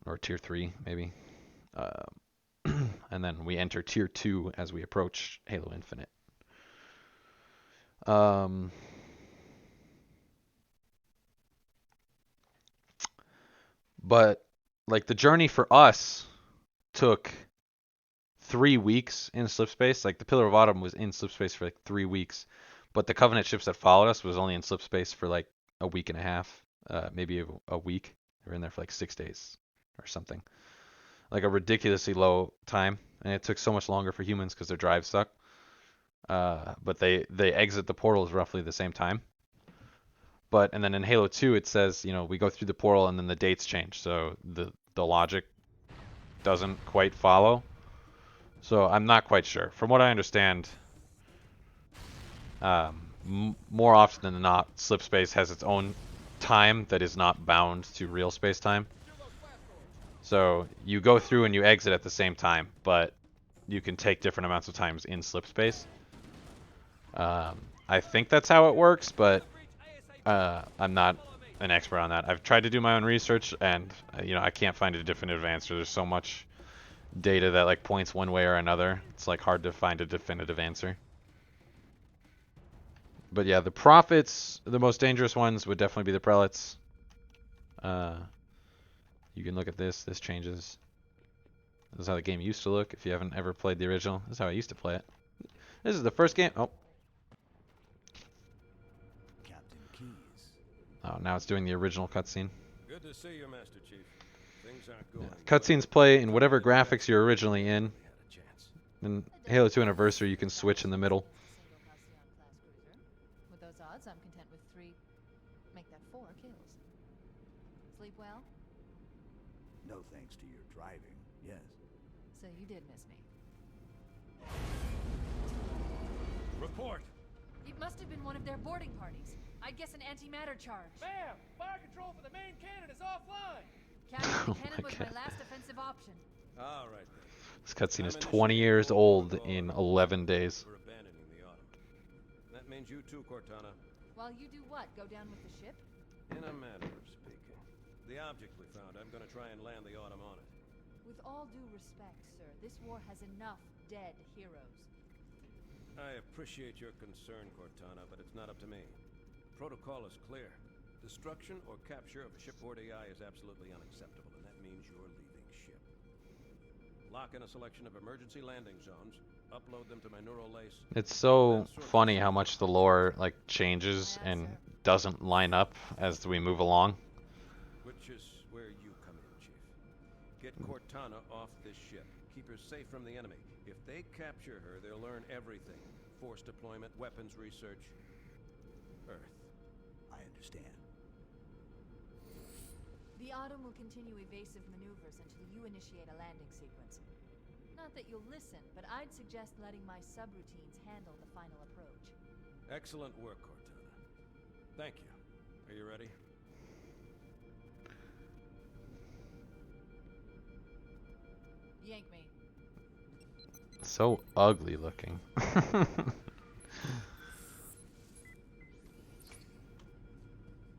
S1: or tier 3 maybe. And then we enter tier 2 as we approach Halo Infinite. But like the journey for us took 3 weeks in slip space. Like the Pillar of Autumn was in slip space for like 3 weeks, but the Covenant ships that followed us was only in slip space for like a week and a half, maybe a week. They were in there for like 6 days or something. Like a ridiculously low time, and it took so much longer for humans because their drives suck. But they exit the portals roughly the same time. But and then in Halo 2 it says, you know, we go through the portal and then the dates change, so the logic doesn't quite follow. So I'm not quite sure. From what I understand, more often than not, slip space has its own time that is not bound to real space time. So you go through and you exit at the same time, but you can take different amounts of times in slip space. I think that's how it works, but I'm not an expert on that. I've tried to do my own research, and you know, I can't find a definitive answer. There's so much data that like points one way or another. It's like hard to find a definitive answer. But yeah, the prophets, the most dangerous ones would definitely be the prelates. You can look at this. This changes. This is how the game used to look. If you haven't ever played the original, this is how I used to play it. This is the first game. Oh.
S3: Captain Keys.
S1: Oh, now it's doing the original cutscene.
S3: Good to see you, Master Chief. Things aren't going.
S1: Yeah. Cutscenes play in whatever graphics you're originally in. In Halo 2 Anniversary, you can switch in the middle.
S6: With those odds, I'm content with 3. Make that 4 kills. Sleep well?
S14: No thanks to your driving, yes.
S6: So you did miss me.
S3: Report.
S6: It must have been one of their boarding parties. I'd guess an antimatter charge.
S7: Ma'am, fire control for the main cannon is offline.
S6: Captain, the cannon was my last offensive option.
S3: All right then.
S1: This cutscene is 20 years old in 11 days.
S3: For abandoning the Autumn. That means you too, Cortana.
S6: While you do what? Go down with the ship?
S3: In a manner of speaking. The object we found, I'm going to try and land the Autumn on it.
S6: With all due respect, sir, this war has enough dead heroes.
S3: I appreciate your concern, Cortana, but it's not up to me. Protocol is clear. Destruction or capture of a shipboard AI is absolutely unacceptable, and that means you're leaving ship. Lock in a selection of emergency landing zones, upload them to my neural lace.
S1: It's so funny how much the lore like changes and doesn't line up as we move along.
S3: Which is where you come in, Chief. Get Cortana off this ship. Keep her safe from the enemy. If they capture her, they'll learn everything. Force deployment, weapons research, Earth.
S14: I understand.
S6: The Autumn will continue evasive maneuvers until you initiate a landing sequence. Not that you'll listen, but I'd suggest letting my subroutines handle the final approach.
S3: Excellent work, Cortana. Thank you. Are you ready?
S6: Yank me.
S1: So ugly looking.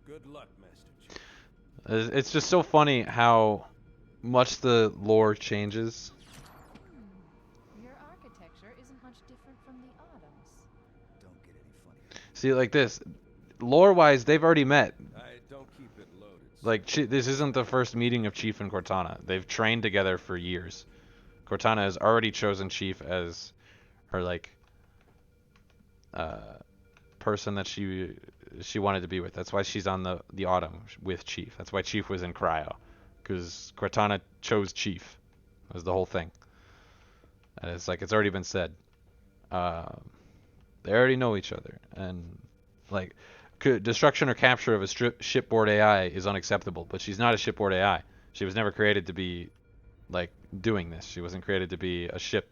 S3: Good luck, Master Chief.
S1: It's just so funny how much the lore changes.
S6: Your architecture isn't much different from the Autumn's.
S14: Don't get any funny.
S1: See, like this, lore-wise, they've already met.
S3: Don't keep it loaded.
S1: Like, this isn't the first meeting of Chief and Cortana. They've trained together for years. Cortana has already chosen Chief as her, like, person that she wanted to be with. That's why she's on the Autumn with Chief. That's why Chief was in Cryo. Because Cortana chose Chief. That was the whole thing. And it's like, it's already been said. They already know each other. And, like, destruction or capture of a shipboard AI is unacceptable. But she's not a shipboard AI. She was never created to be, like, doing this. She wasn't created to be a ship.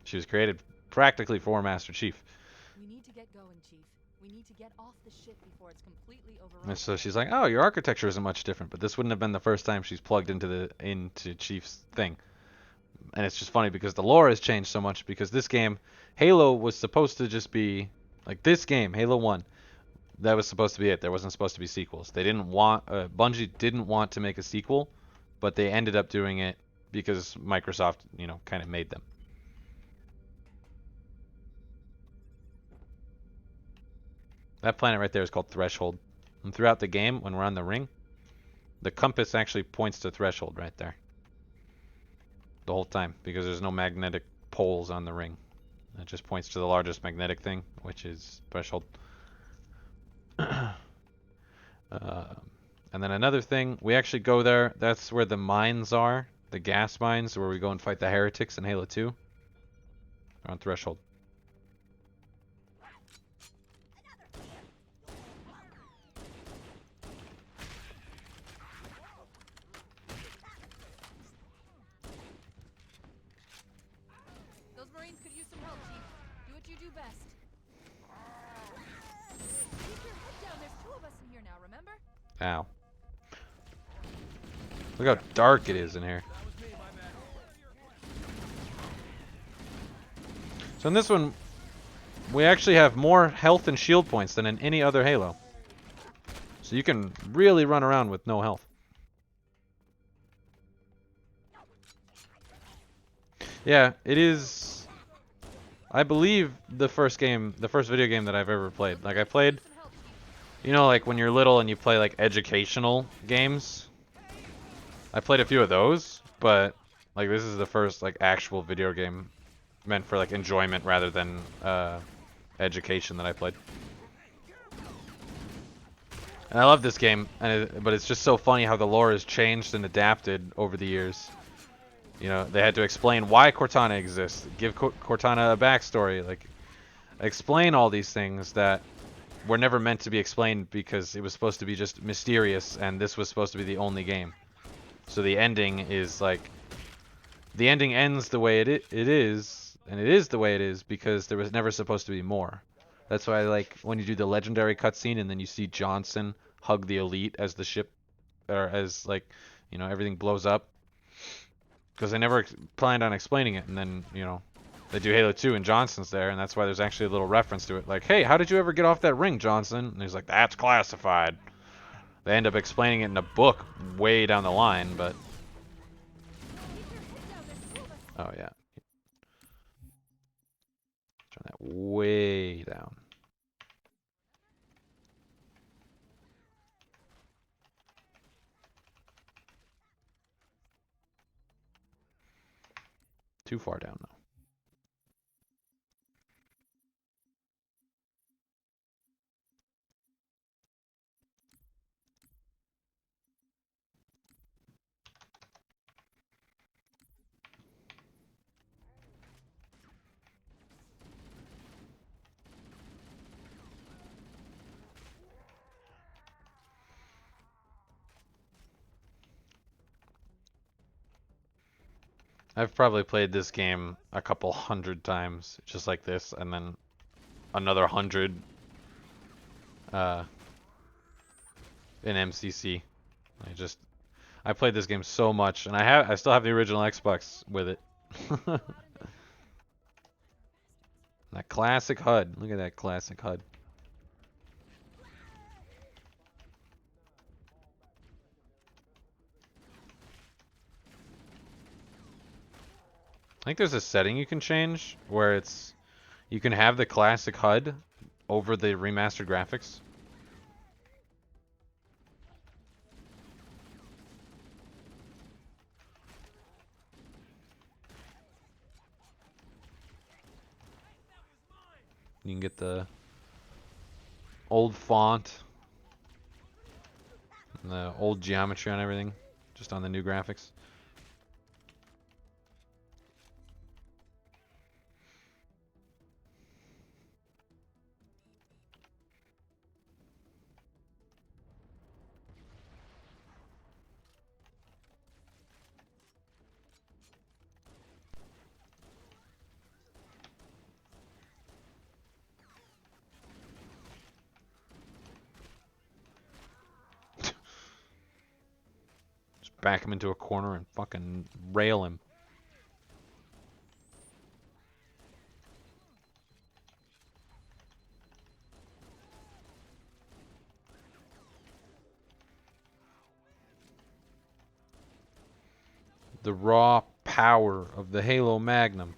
S1: She was created practically for Master Chief.
S6: We need to get going, Chief. We need to get off the ship before it's completely overrun.
S1: And so she's like, "Oh, your architecture isn't much different." But this wouldn't have been the first time she's plugged into Chief's thing. And it's just funny because the lore has changed so much. Because this game, Halo was supposed to just be like this game, Halo 1. That was supposed to be it. There wasn't supposed to be sequels. They didn't want Bungie didn't want to make a sequel, but they ended up doing it because Microsoft, you know, kind of made them. That planet right there is called Threshold. And throughout the game, when we're on the ring, the compass actually points to Threshold right there. The whole time, because there's no magnetic poles on the ring. It just points to the largest magnetic thing, which is Threshold. And then another thing, we actually go there. That's where the mines are. The gas mines, where we go and fight the heretics in Halo 2. They're on Threshold.
S7: you do best. Keep your head down. There's two of us in here now, remember?
S1: Ow. Look how dark it is in here. So in this one, we actually have more health and shield points than in any other Halo. So you can really run around with no health. Yeah, it is, I believe, the first video game that I've ever played. Like, I played, you know, like when you're little and you play like educational games. I played a few of those, but like this is the first like actual video game meant for like enjoyment rather than education that I played. And I love this game, but it's just so funny how the lore has changed and adapted over the years. You know, they had to explain why Cortana exists, give Cortana a backstory, like explain all these things that were never meant to be explained because it was supposed to be just mysterious, and this was supposed to be the only game. So the ending is like, the ending ends the way it is, and it is the way it is because there was never supposed to be more. That's why, like, when you do the legendary cutscene and then you see Johnson hug the Elite as the ship, or as, like, you know, everything blows up. Because they never planned on explaining it, and then, you know, they do Halo 2 and Johnson's there, and that's why there's actually a little reference to it. Like, hey, how did you ever get off that ring, Johnson? And he's like, that's classified. They end up explaining it in a book way down the line, but... Oh, yeah. Turn that way down. Too far down, though. I've probably played this game a couple 100 times, just like this, and then another 100 in MCC. I played this game so much, and I still have the original Xbox with it. That classic HUD. Look at that classic HUD. I think there's a setting you can change where you can have the classic HUD over the remastered graphics. You can get the old font and the old geometry on everything, just on the new graphics. Back him into a corner and fucking rail him. The raw power of the Halo Magnum.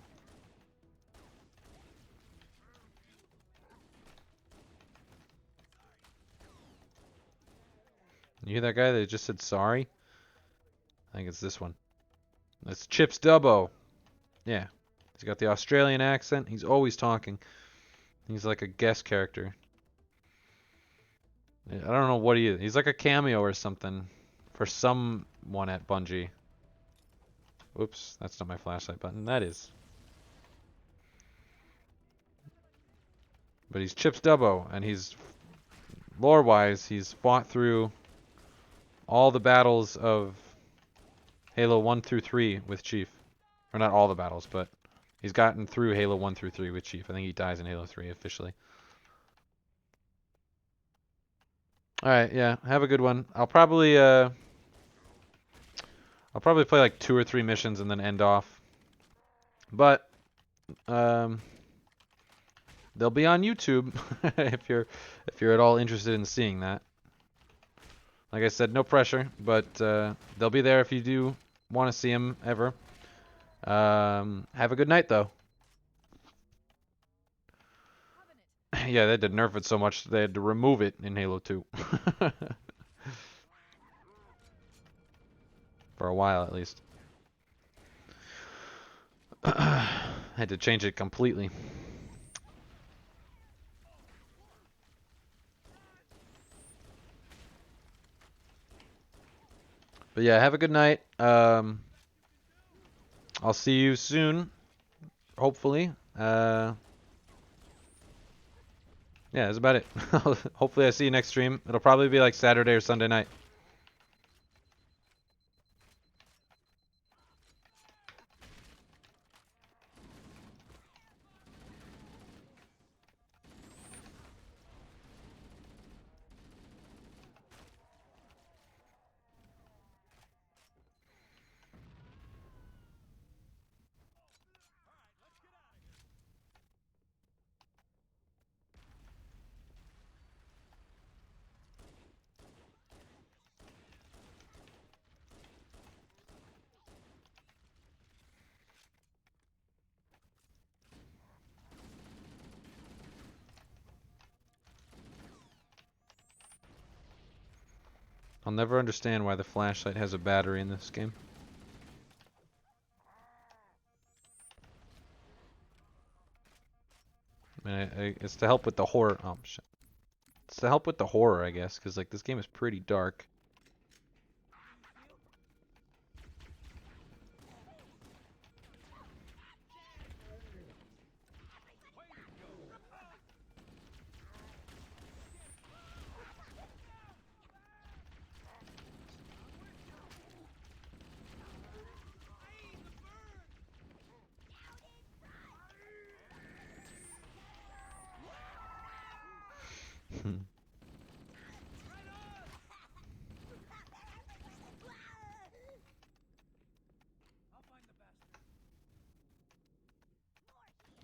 S1: You hear that guy that just said sorry? I think it's this one. That's Chips Dubbo. Yeah. He's got the Australian accent. He's always talking. He's like a guest character. I don't know what he is. He's like a cameo or something for someone at Bungie. Oops, that's not my flashlight button. That is. But he's Chips Dubbo, and he's, lore-wise, he's fought through all the battles of Halo 1 through 3 with Chief. Or not all the battles, but He's gotten through Halo 1 through 3 with Chief. I think he dies in Halo 3 officially. Alright, yeah. Have a good one. I'll probably play like 2 or 3 missions and then end off. But they'll be on YouTube if you're at all interested in seeing that. Like I said, no pressure, but they'll be there if you do want to see them ever. Have a good night, though. Yeah, they had to nerf it so much they had to remove it in Halo 2. For a while, at least. Had to change it completely. But yeah, have a good night. I'll see you soon, hopefully. Yeah, that's about it. Hopefully I see you next stream. It'll probably be like Saturday or Sunday night. I'll never understand why the flashlight has a battery in this game. I mean, it's to help with the horror. Oh, shit. It's to help with the horror, I guess, because like this game is pretty dark.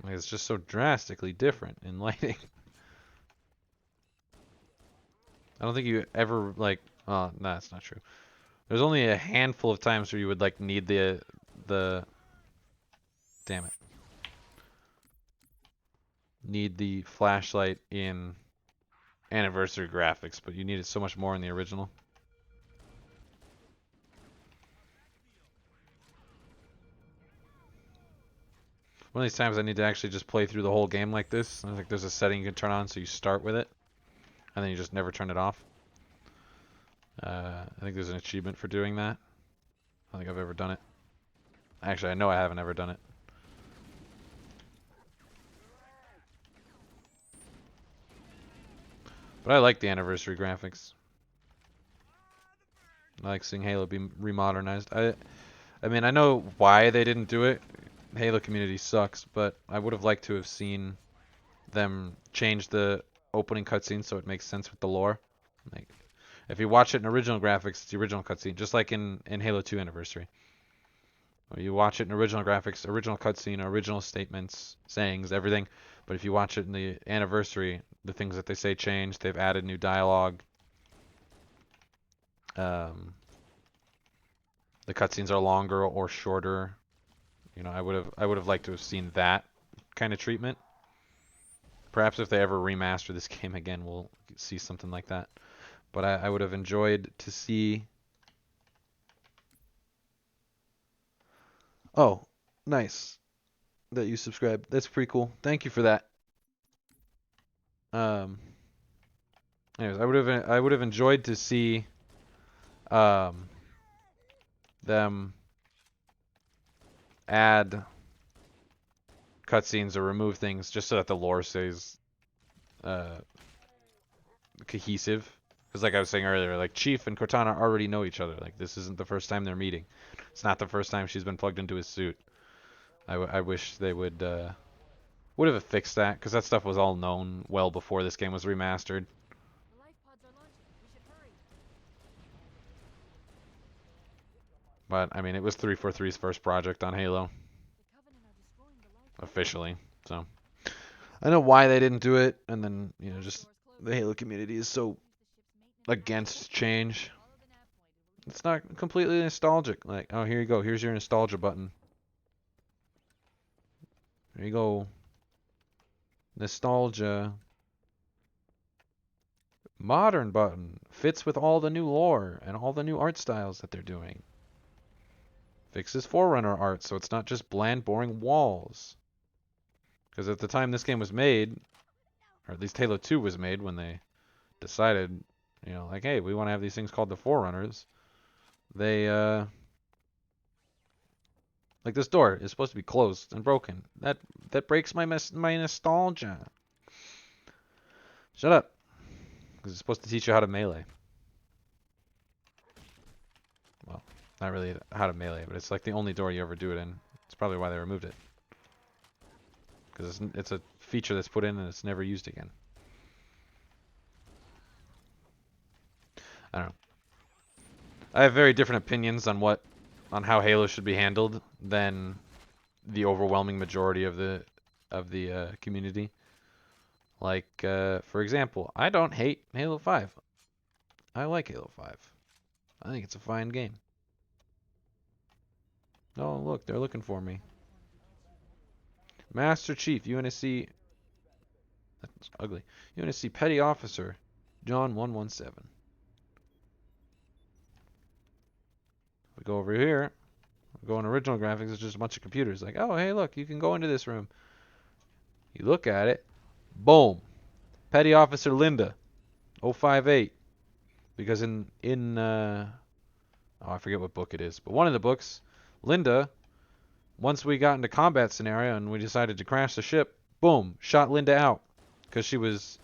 S1: Like, it's just so drastically different in lighting. I don't think you ever like. Oh, no, that's not true. There's only a handful of times where you would like need the. Damn it. Need the flashlight in anniversary graphics, but you need it so much more in the original. One of these times I need to actually just play through the whole game like this. Like there's a setting you can turn on so you start with it, and then you just never turn it off. I think there's an achievement for doing that. I don't think I've ever done it. Actually, I know I haven't ever done it. But I like the anniversary graphics. I like seeing Halo be remodernized. I mean, I know why they didn't do it. Halo community sucks, but I would have liked to have seen them change the opening cutscene so it makes sense with the lore. Like, if you watch it in original graphics, it's the original cutscene, just like in Halo 2 Anniversary. Or you watch it in original graphics, original cutscene, original statements, sayings, everything. But if you watch it in the Anniversary, the things that they say change. They've added new dialogue. The cutscenes are longer or shorter. You know, I would have liked to have seen that kind of treatment. Perhaps if they ever remaster this game again, we'll see something like that. But I would have enjoyed to see. Oh, nice that you subscribed. That's pretty cool. Thank you for that. Anyways, I would have enjoyed to see them add cutscenes or remove things just so that the lore stays cohesive. Because like I was saying earlier, like Chief and Cortana already know each other. Like this isn't the first time they're meeting. It's not the first time she's been plugged into his suit. I wish they would have fixed that, because that stuff was all known well before this game was remastered.
S6: The life pods are launching. We should hurry.
S1: But I mean, it was 343's first project on Halo,
S6: The Covenant are destroying the life pods.
S1: officially. So I know why they didn't do it, and then just the Halo community is so against change. It's not completely nostalgic. Like, oh, here you go. Here's your nostalgia button. There you go. Nostalgia. Modern button. Fits with all the new lore and all the new art styles that they're doing. Fixes Forerunner art so it's not just bland, boring walls. Because at the time this game was made, or at least Halo 2 was made, when they decided, like, hey, we want to have these things called the Forerunners, they, like, this door is supposed to be closed and broken. That breaks my nostalgia. Shut up. Because it's supposed to teach you how to melee. Well, not really how to melee, but it's like the only door you ever do it in. It's probably why they removed it. Because it's a feature that's put in and it's never used again. I don't know. I have very different opinions on how Halo should be handled than the overwhelming majority of the community. Like, for example, I don't hate Halo 5. I like Halo 5. I think it's a fine game. Oh, look, they're looking for me. Master Chief, UNSC. That's ugly. UNSC Petty Officer, John 117. We go over here. We go in original graphics. It's just a bunch of computers. Like, oh, hey, look, you can go into this room. You look at it. Boom. Petty Officer Linda, 058. Because I forget what book it is, but one of the books, Linda, once we got into combat scenario and we decided to crash the ship, boom, shot Linda out because she was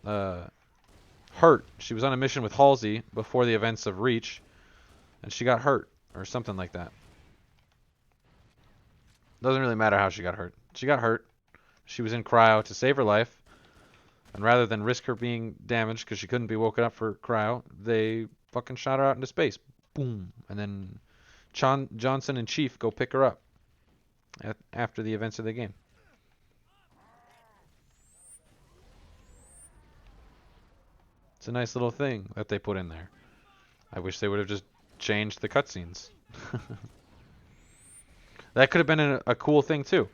S1: hurt. She was on a mission with Halsey before the events of Reach, and she got hurt or something like that. Doesn't really matter how she got hurt. She got hurt. She was in cryo to save her life. And rather than risk her being damaged because she couldn't be woken up for cryo, they fucking shot her out into space. Boom. And then Johnson and Chief go pick her up after the events of the game. It's a nice little thing that they put in there. I wish they would have just changed the cutscenes. That could have been a cool thing too.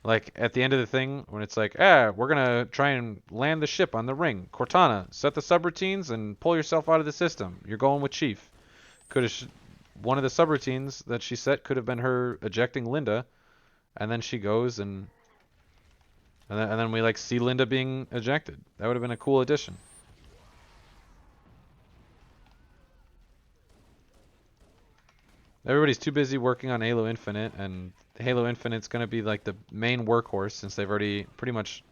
S1: Like, at the end of the thing, when it's like, we're going to try and land the ship on the ring. Cortana, set the subroutines and pull yourself out of the system. You're going with Chief. One of the subroutines that she set could have been her ejecting Linda. And then she goes and then we, like, see Linda being ejected. That would have been a cool addition. Everybody's too busy working on Halo Infinite, and Halo Infinite's going to be like the main workhorse since they've already pretty much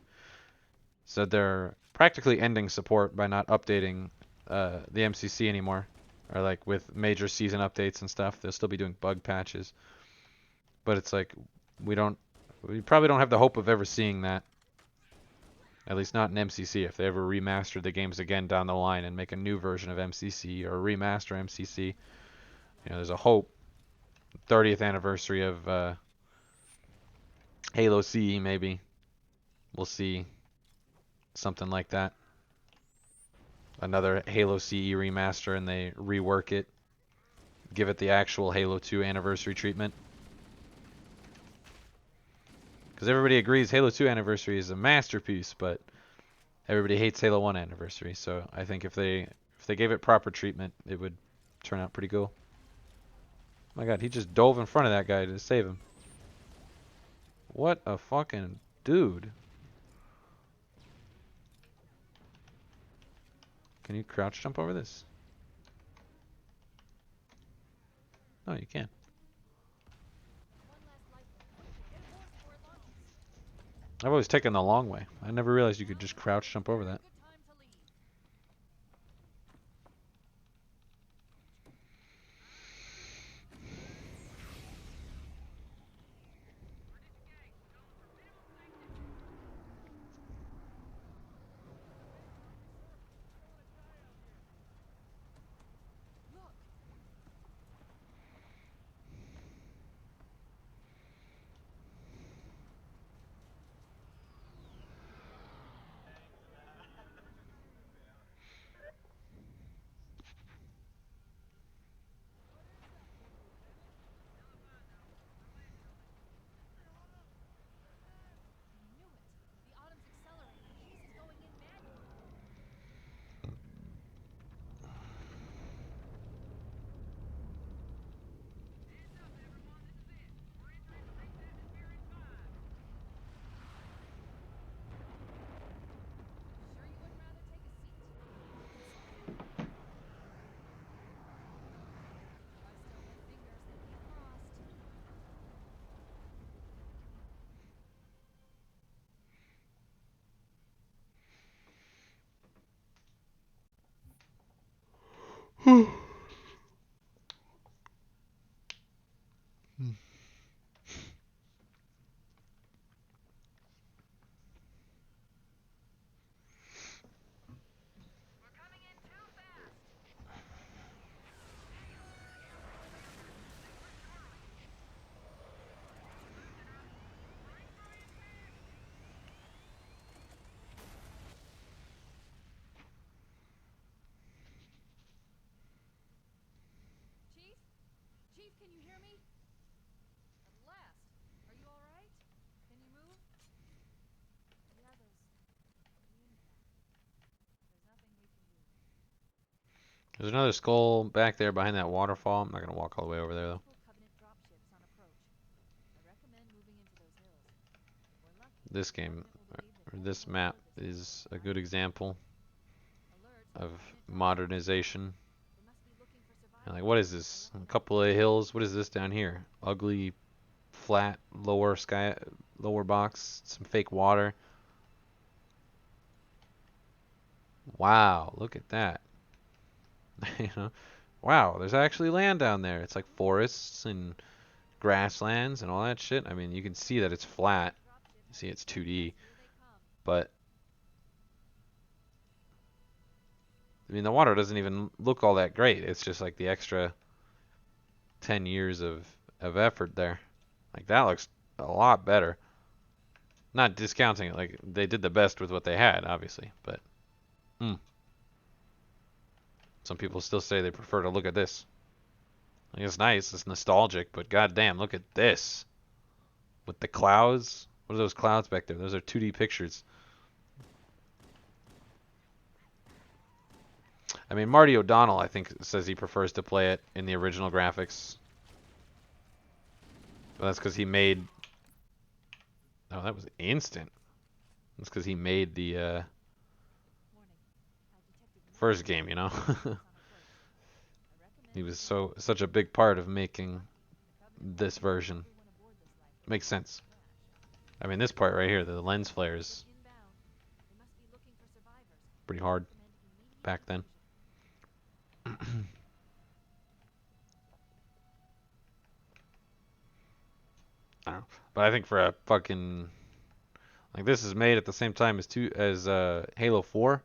S1: said they're practically ending support by not updating the MCC anymore. Or like with major season updates and stuff, they'll still be doing bug patches. But it's like we probably don't have the hope of ever seeing that. At least not in MCC. If they ever remaster the games again down the line and make a new version of MCC or remaster MCC, there's a hope. 30th anniversary of Halo CE, maybe. We'll see something like that. Another Halo CE remaster and they rework it. Give it the actual Halo 2 anniversary treatment. Because everybody agrees Halo 2 anniversary is a masterpiece, but everybody hates Halo 1 anniversary. So I think if they gave it proper treatment, it would turn out pretty cool. Oh my god, he just dove in front of that guy to save him. What a fucking dude. Can you crouch jump over this? No, you can't. I've always taken the long way. I never realized you could just crouch jump over that.
S6: Chief? Chief, can you hear me? At last. Are you alright? Can you move? Yeah, there's the impact. There's nothing we can do.
S1: There's another skull back there behind that waterfall. I'm not gonna walk all the way over there though.
S6: Covenant dropships on approach. I recommend moving into those hills. If we're lucky,
S1: This game, or this map, is a good example of modernization. And like, what is this? A couple of hills. What is this down here? Ugly, flat, lower sky, lower box. Some fake water. Wow, look at that. You know, wow, there's actually land down there. It's like forests and grasslands and all that shit. I mean, you can see that it's flat. You see it's 2D, but I mean, the water doesn't even look all that great. It's just like the extra 10 years of effort there. Like, that looks a lot better. Not discounting it. Like, they did the best with what they had, obviously. But, some people still say they prefer to look at this. Like, it's nice. It's nostalgic. But, goddamn, look at this. With the clouds. What are those clouds back there? Those are 2D pictures. I mean, Marty O'Donnell, I think, says he prefers to play it in the original graphics. But that's because he made... Oh, that was instant. That's because he made the first game, you know? He was such a big part of making this version. Makes sense. I mean, this part right here, the lens flare is pretty hard back then. I don't know. But I think for a fucking... Like, this is made at the same time as Halo 4.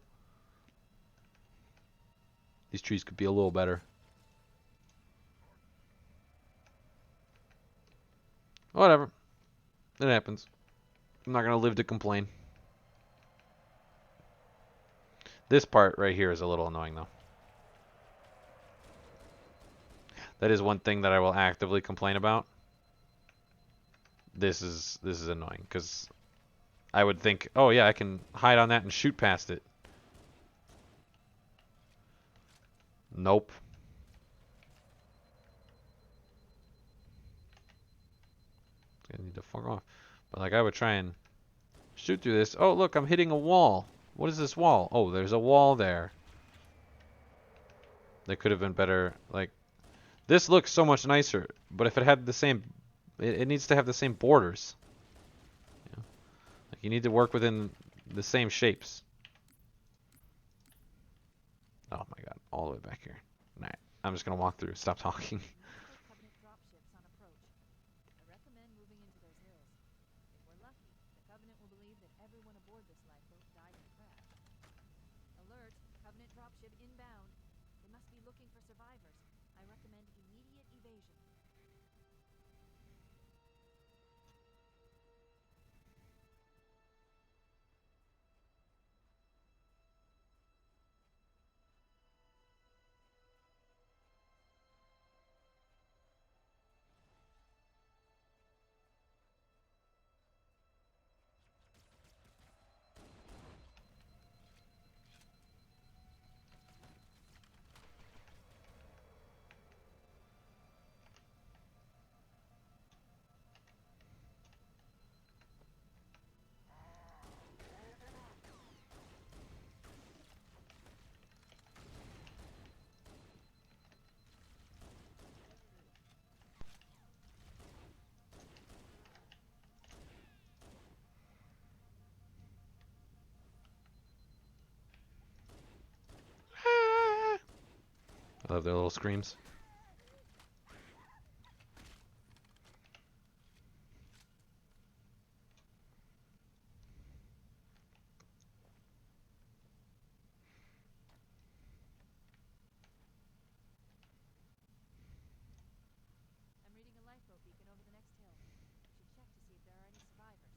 S1: These trees could be a little better. Whatever. It happens. I'm not going to live to complain. This part right here is a little annoying, though. That is one thing that I will actively complain about. This is annoying, because I would think, oh yeah, I can hide on that and shoot past it. Nope. I need to fuck off. But like, I would try and shoot through this. Oh, look, I'm hitting a wall. What is this wall? Oh, there's a wall there. That could have been better. Like, this looks so much nicer, but if it had the same, it needs to have the same borders. You know? Like, you need to work within the same shapes. Oh my god, all the way back here. Alright, I'm just gonna walk through. Stop talking. Love their little screams.
S6: I'm reading a lifeboat beacon over the next hill. Should check to see if there are any survivors.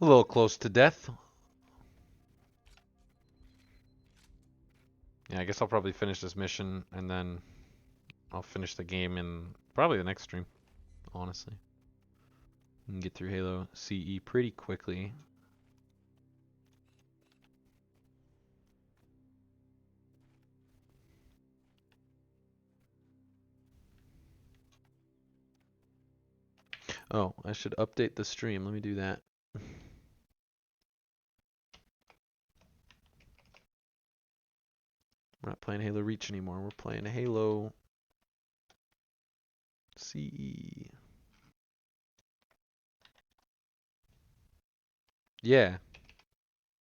S1: A little close to death. Yeah, I guess I'll probably finish this mission and then I'll finish the game in probably the next stream, honestly. You can get through Halo CE pretty quickly. Oh, I should update the stream. Let me do that. We're not playing Halo Reach anymore. We're playing Halo CE. Yeah.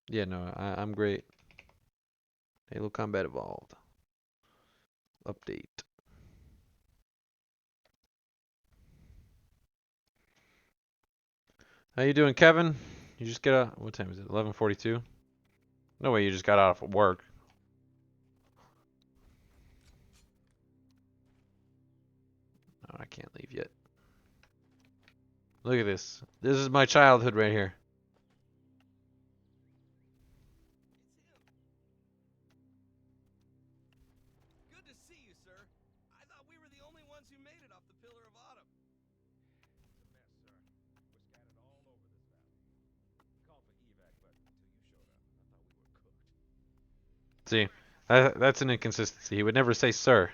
S1: Yeah, no, I'm great. Halo Combat Evolved. Update. How you doing, Kevin? You just got out. What time is it? 11:42? No way you just got out of work. No, I can't leave yet. Look at this. This is my childhood right here.
S3: Good to see you, sir. I thought we were the only ones who made it off the Pillar of Autumn.
S4: It's a mess, sir. We're scattered all over this valley. We called for evac, but until you showed up, I thought we were cooked.
S1: See, that's an inconsistency. He would never say sir.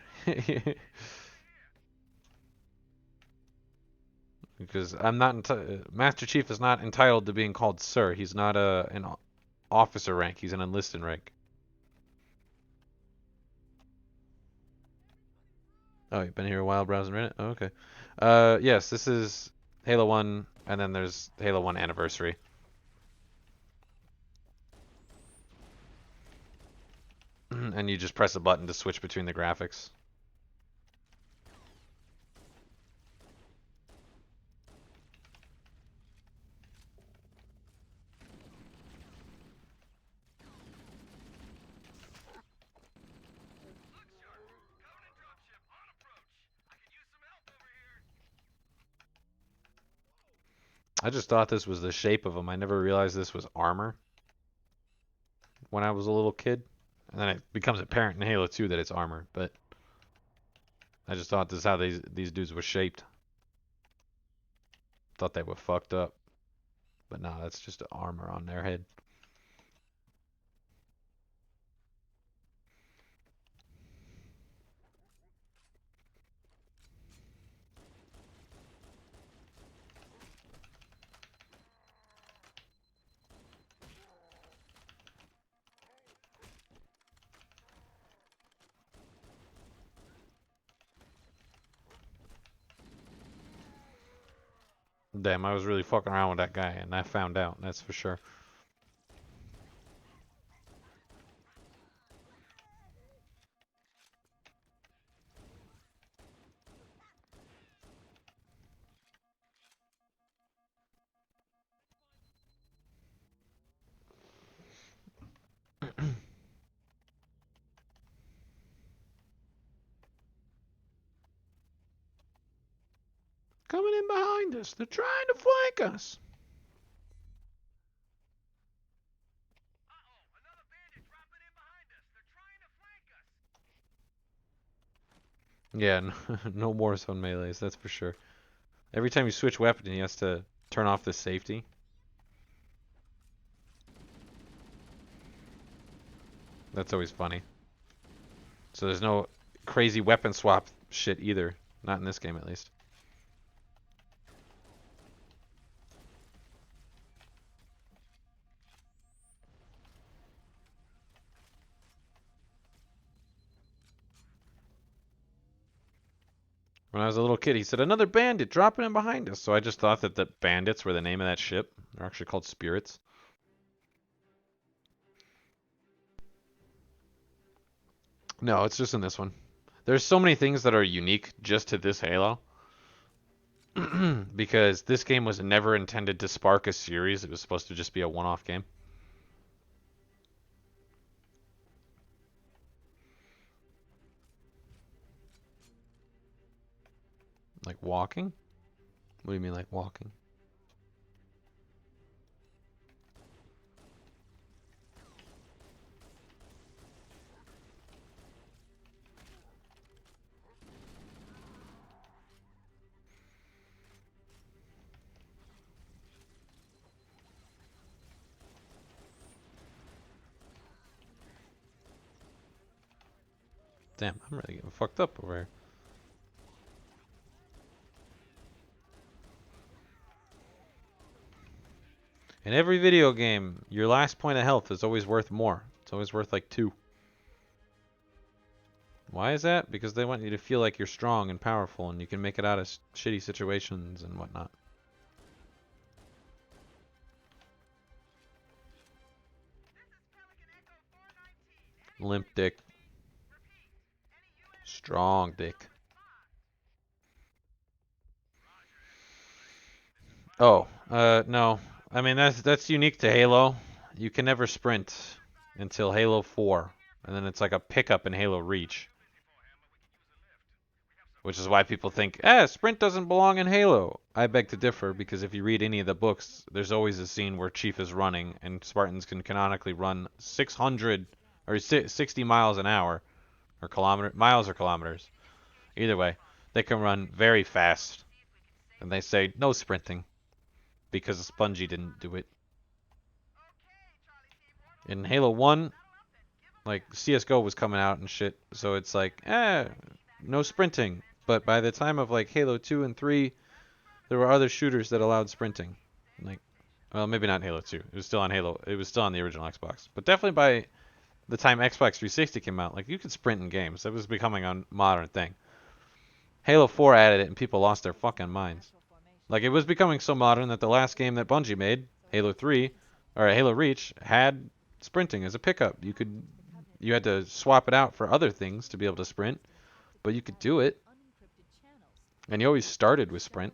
S1: Because I'm not Master Chief is not entitled to being called sir. He's not an officer rank. He's an enlisted rank. Oh, you've been here a while browsing Reddit? Oh, okay. Yes, this is Halo 1, and then there's Halo 1 Anniversary. And you just press a button to switch between the graphics. I just thought this was the shape of them. I never realized this was armor when I was a little kid. And then it becomes apparent in Halo 2 that it's armor, but I just thought this is how these dudes were shaped. Thought they were fucked up. But no, that's just armor on their head. Damn, I was really fucking around with that guy, and I found out, that's for sure. Coming in behind us. They're trying to flank us. Yeah, no Warzone melees, that's for sure. Every time you switch weapon, he has to turn off the safety. That's always funny. So there's no crazy weapon swap shit either. Not in this game, at least. When I was a little kid, he said, another bandit dropping in behind us. So I just thought that the bandits were the name of that ship. They're actually called spirits. No, it's just in this one. There's so many things that are unique just to this Halo. Because this game was never intended to spark a series. It was supposed to just be a one-off game. Like walking? What do you mean like walking? Damn, I'm really getting fucked up over here. In every video game, your last point of health is always worth more. It's always worth like 2. Why is that? Because they want you to feel like you're strong and powerful and you can make it out of shitty situations and whatnot. Limp dick. Strong dick. Oh, no. I mean, that's unique to Halo. You can never sprint until Halo 4. And then it's like a pickup in Halo Reach. Which is why people think, sprint doesn't belong in Halo. I beg to differ, because if you read any of the books, there's always a scene where Chief is running, and Spartans can canonically run 600 or 60 miles an hour, or miles or kilometers. Either way, they can run very fast. And they say, no sprinting, because Spongy didn't do it. In Halo 1, like, CSGO was coming out and shit, so it's like, no sprinting. But by the time of like Halo 2 and 3, there were other shooters that allowed sprinting. Like, well, maybe not Halo 2. It was still on Halo. It was still on the original Xbox. But definitely by the time Xbox 360 came out, like you could sprint in games. That was becoming a modern thing. Halo 4 added it, and people lost their fucking minds. Like it was becoming so modern that the last game that Bungie made, Halo 3 or Halo Reach, had sprinting as a pickup. You had to swap it out for other things to be able to sprint, but you could do it. And you always started with sprint.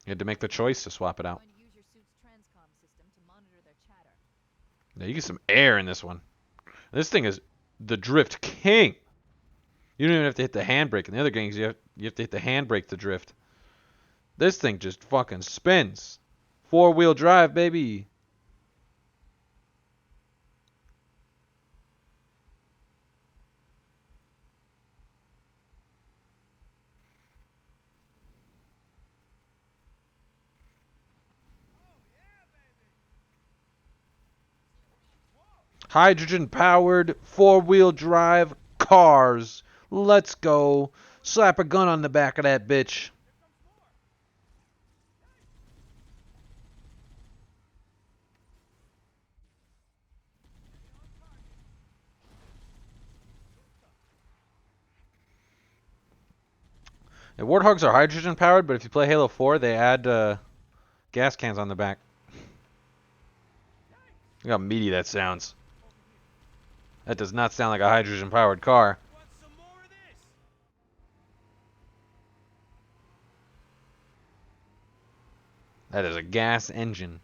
S1: You had to make the choice to swap it out. Now you get some air in this one. This thing is the drift king. You don't even have to hit the handbrake. In the other games, you have to hit the handbrake to drift. This thing just fucking spins. 4-wheel drive, baby. Hydrogen-powered, 4-wheel drive cars. Let's go. Slap a gun on the back of that bitch. The Warthogs are hydrogen-powered, but if you play Halo 4, they add gas cans on the back. Look how meaty that sounds. That does not sound like a hydrogen-powered car. That is a gas engine.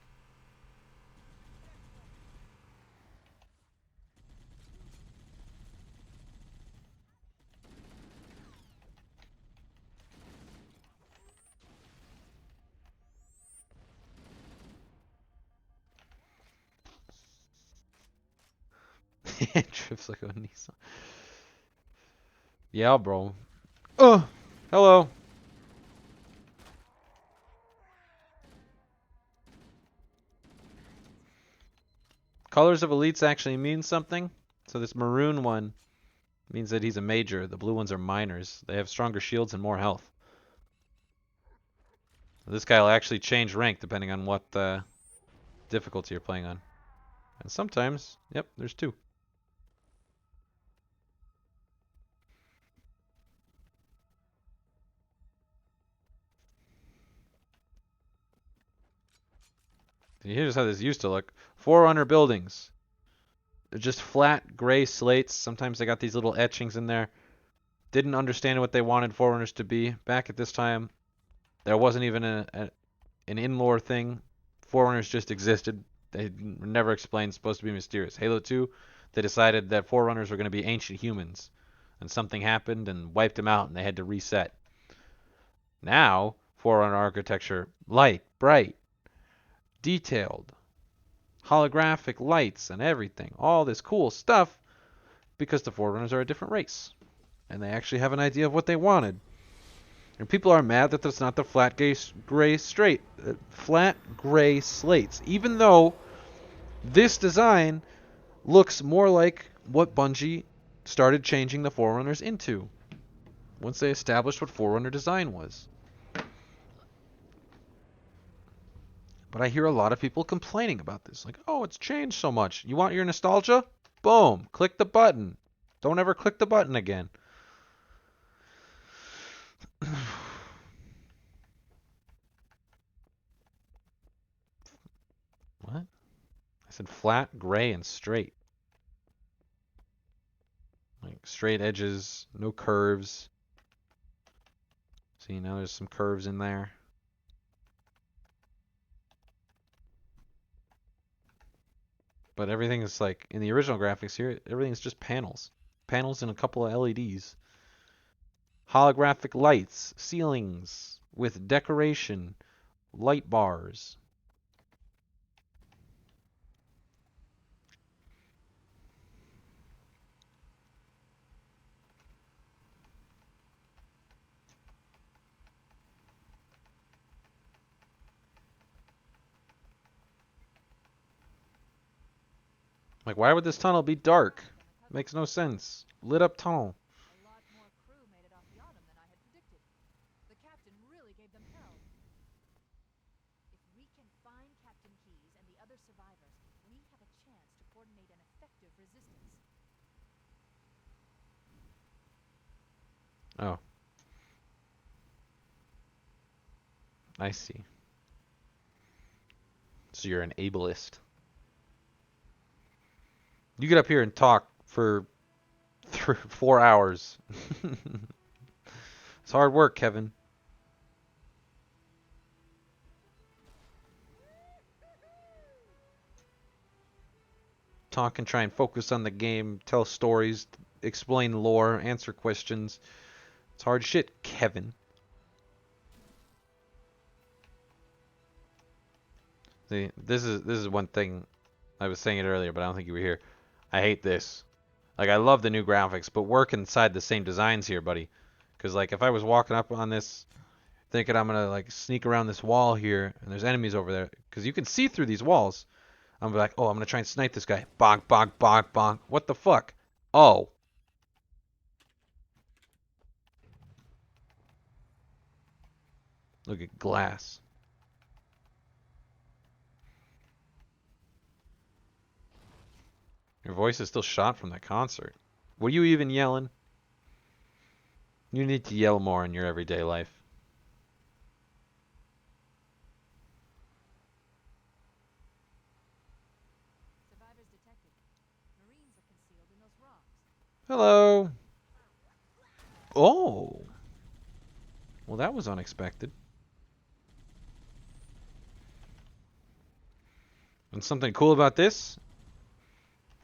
S1: It trips like a Nissan. Yeah, bro. Oh, hello. Colors of elites actually mean something. So this maroon one Means that he's a major. The blue ones are minors. They have stronger shields and more health. This guy will actually change rank depending on what difficulty you're playing on. And sometimes, yep, there's two. Here's how this used to look. Forerunner buildings. They're just flat gray slates. Sometimes they got these little etchings in there. Didn't understand what they wanted Forerunners to be. Back at this time, there wasn't even an in-lore thing. Forerunners just existed. They were never explained, supposed to be mysterious. Halo 2, they decided that Forerunners were going to be ancient humans. And something happened and wiped them out and they had to reset. Now, Forerunner architecture, light, bright, detailed, holographic lights and everything. All this cool stuff because the Forerunners are a different race. And they actually have an idea of what they wanted. And people are mad that that's not the flat gray slates. Even though this design looks more like what Bungie started changing the Forerunners into once they established what Forerunner design was. But I hear a lot of people complaining about this. Like, oh, it's changed so much. You want your nostalgia? Boom. Click the button. Don't ever click the button again. What? I said flat, gray, and straight. Like straight edges, no curves. See, now there's some curves in there. But everything is like, in the original graphics here, everything's just panels. Panels and a couple of LEDs. Holographic lights, ceilings with decoration, light bars. Like, why would this tunnel be dark? Makes no sense. Lit up tunnel.
S7: A lot more crew made it off the autumn than I had predicted. The captain really gave them hell. If we can find Captain Keyes and the other survivors, we have a chance to coordinate an effective resistance.
S1: Oh. I see. So you're an ableist. You get up here and talk for 4 hours. It's hard work, Kevin. Talk and try and focus on the game, tell stories, explain lore, answer questions. It's hard shit, Kevin. See, this is one thing. I was saying it earlier, but I don't think you were here. I hate this. Like, I love the new graphics, but work inside the same designs here, buddy. Because, like, if I was walking up on this thinking I'm going to, like, sneak around this wall here, and there's enemies over there, because you can see through these walls, I'm like, oh, I'm going to try and snipe this guy. Bonk, bonk, bonk, bonk. What the fuck? Oh. Look at glass. Your voice is still shot from that concert. Were you even yelling? You need to yell more in your everyday life.
S7: Survivors detected. Marines are concealed in those rocks.
S1: Hello. Oh. Well, that was unexpected. And something cool about this?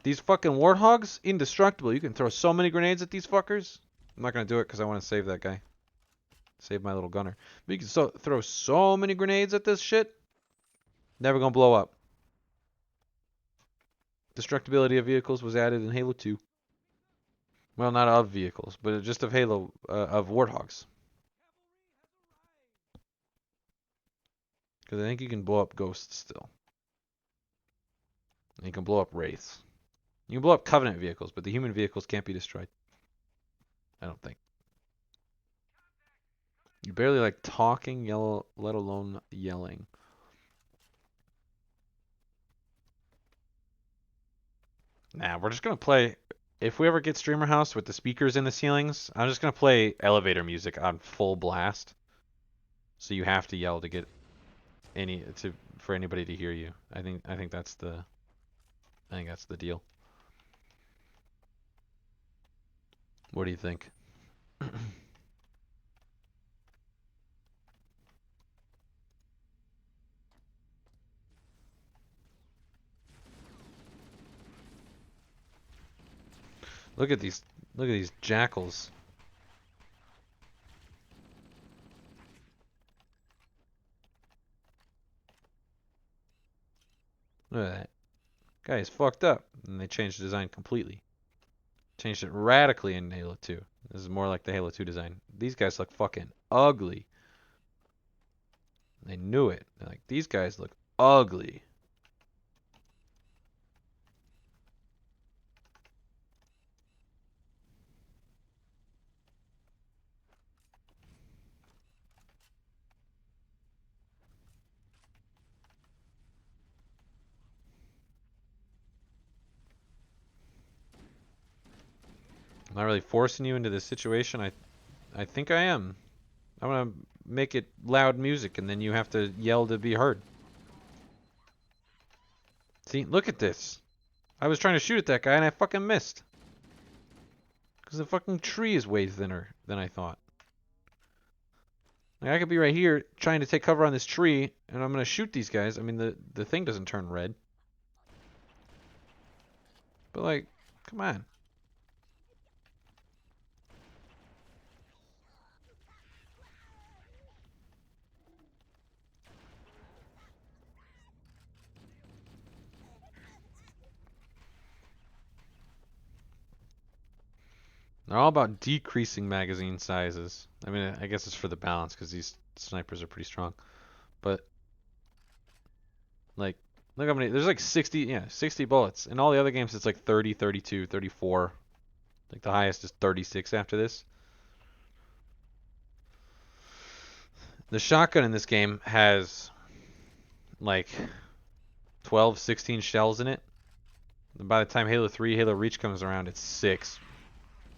S1: These fucking warthogs, indestructible. You can throw so many grenades at these fuckers. I'm not going to do it because I want to save that guy. Save my little gunner. But you can throw so many grenades at this shit. Never going to blow up. Destructibility of vehicles was added in Halo 2. Well, not of vehicles, but just of Halo, of warthogs. Because I think you can blow up ghosts still. And you can blow up wraiths. You can blow up Covenant vehicles, but the human vehicles can't be destroyed. I don't think. You barely like talking, let alone yelling. Nah, we're just gonna play. If we ever get Streamer House with the speakers in the ceilings, I'm just gonna play elevator music on full blast. So you have to yell to get for anybody to hear you. I think that's the deal. What do you think? Look at these jackals. Look at that. Guy is fucked up. And they changed the design completely. Changed it radically in Halo 2. This is more like the Halo 2 design. These guys look fucking ugly. They knew it. They're like, these guys look ugly. I'm not really forcing you into this situation. I think I am. I want to make it loud music, and then you have to yell to be heard. See, look at this. I was trying to shoot at that guy, and I fucking missed. Because the fucking tree is way thinner than I thought. Like, I could be right here trying to take cover on this tree, and I'm going to shoot these guys. I mean, the thing doesn't turn red. But, like, come on. They're all about decreasing magazine sizes. I mean, I guess it's for the balance because these snipers are pretty strong. But, like, look how many. There's like 60 bullets. In all the other games, it's like 30, 32, 34. Like, the highest is 36 after this. The shotgun in this game has, like, 12, 16 shells in it. And by the time Halo 3, Halo Reach comes around, it's 6.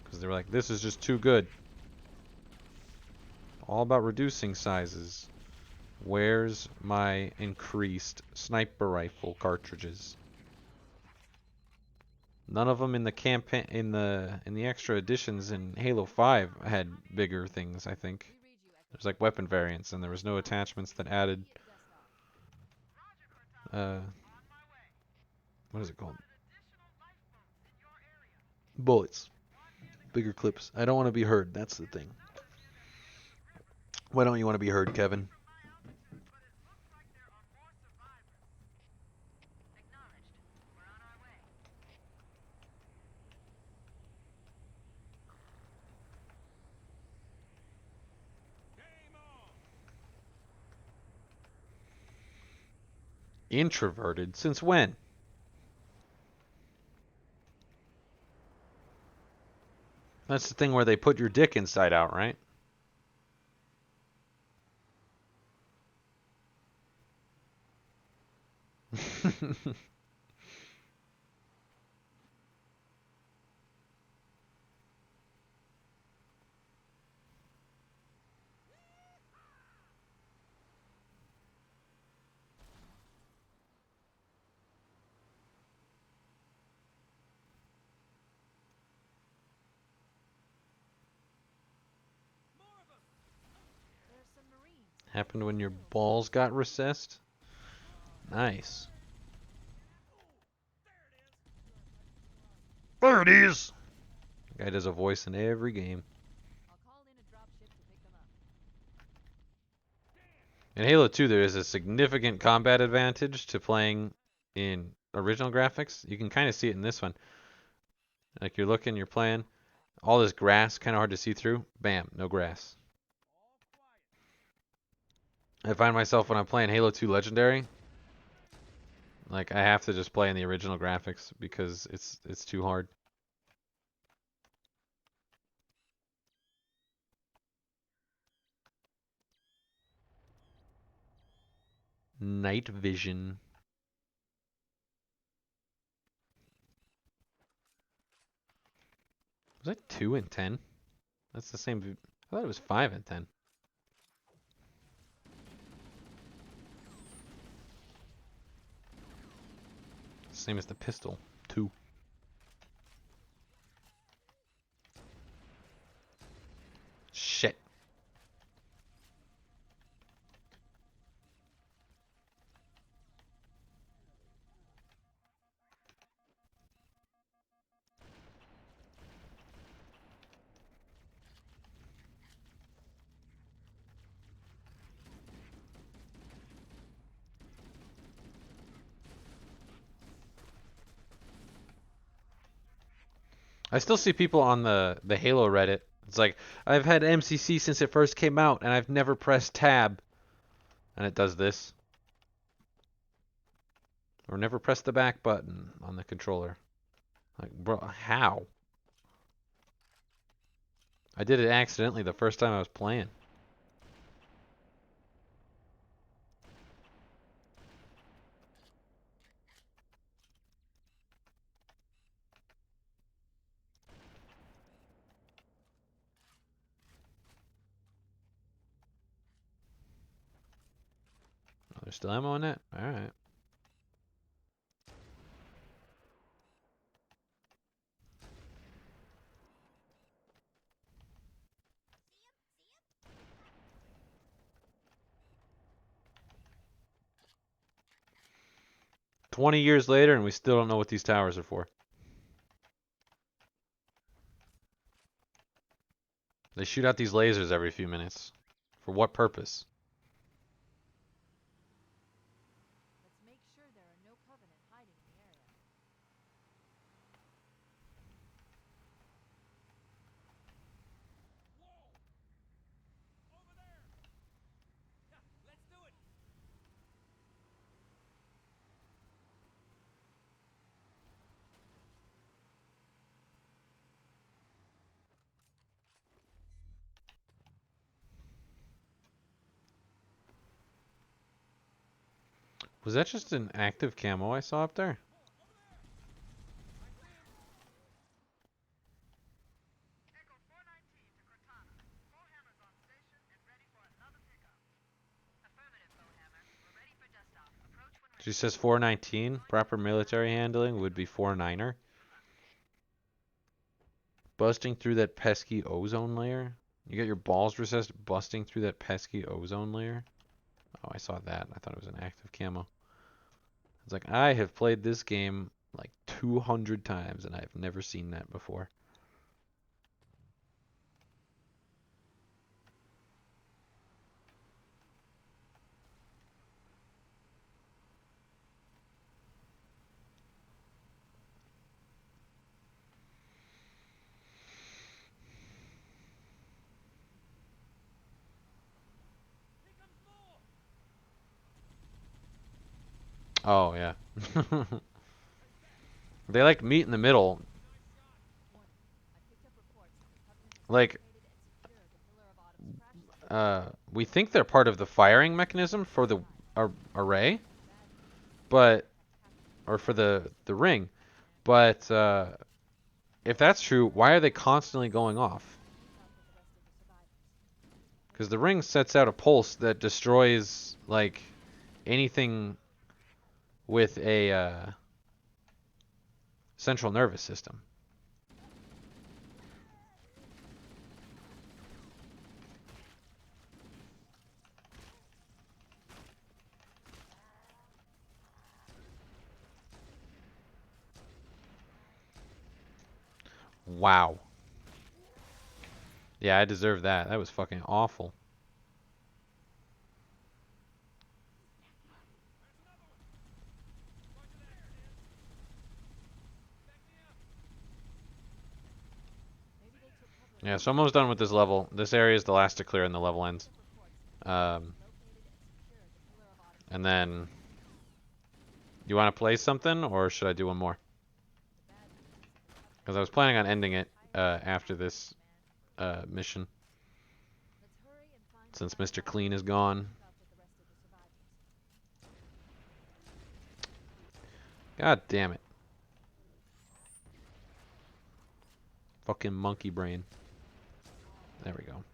S1: Because they were like, this is just too good. All about reducing sizes. Where's my increased sniper rifle cartridges? None of them in the campaign in the extra editions in Halo 5 had bigger things, I think. There's like weapon variants, and there was no attachments that added what is it called? Bullets. Bigger clips. I don't want to be heard. That's the thing. Why don't you want to be heard, Kevin? Introverted? Since when? That's the thing where they put your dick inside out, right? Happened when your balls got recessed? Nice. There it is! Guy does a voice in every game. In Halo 2, there is a significant combat advantage to playing in original graphics. You can kind of see it in this one. Like, you're looking, you're playing. All this grass, kind of hard to see through. Bam, no grass. I find myself when I'm playing Halo 2 Legendary, like, I have to just play in the original graphics because it's too hard. Night vision. Was that 2 and 10? That's the same. I thought it was 5 and 10. Same as the pistol. 2. Shit. I still see people on the Halo Reddit. It's like, I've had MCC since it first came out, and I've never pressed tab. And it does this. Or never press the back button on the controller. Like, bro, how? I did it accidentally the first time I was playing. Oh, there's still ammo in that? Alright. "20 years later, and we still don't know what these towers are for." They shoot out these lasers every few minutes. For what purpose?
S7: Let's make sure there are no Covenant hiding in the area.
S3: Over there! Yeah, let's do it!
S1: Was that just an active camo I saw up there? She says 419. Proper military handling would be 49er. Busting through that pesky ozone layer? You got your balls recessed busting through that pesky ozone layer? Oh, I saw that. I thought it was an active camo. It's like, I have played this game like 200 times and I've never seen that before. Oh, yeah. They like meet in the middle. Like, we think they're part of the firing mechanism for the array, but, or for the ring, but if that's true, why are they constantly going off? Because the ring sets out a pulse that destroys, like, anything with a central nervous system. Wow. Yeah, I deserve that. That was fucking awful. Yeah, so I'm almost done with this level. This area is the last to clear and the level ends. And then, you want to play something, or should I do one more? Because I was planning on ending it after this mission. Since Mr. Clean is gone. God damn it. Fucking monkey brain. There we go.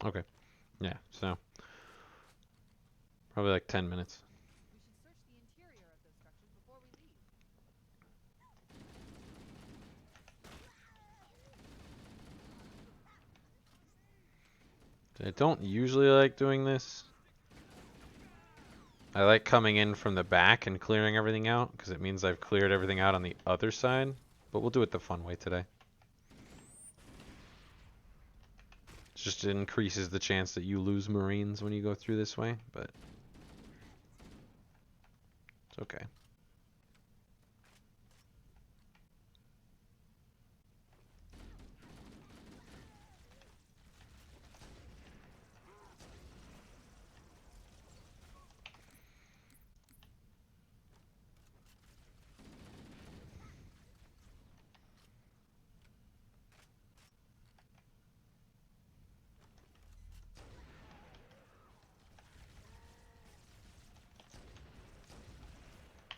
S1: Okay. Yeah, so probably like 10 minutes.
S7: We should search the interior of those structures before we leave.
S1: I don't usually like doing this. I like coming in from the back and clearing everything out because it means I've cleared everything out on the other side. But we'll do it the fun way today. It just increases the chance that you lose Marines when you go through this way, but it's okay.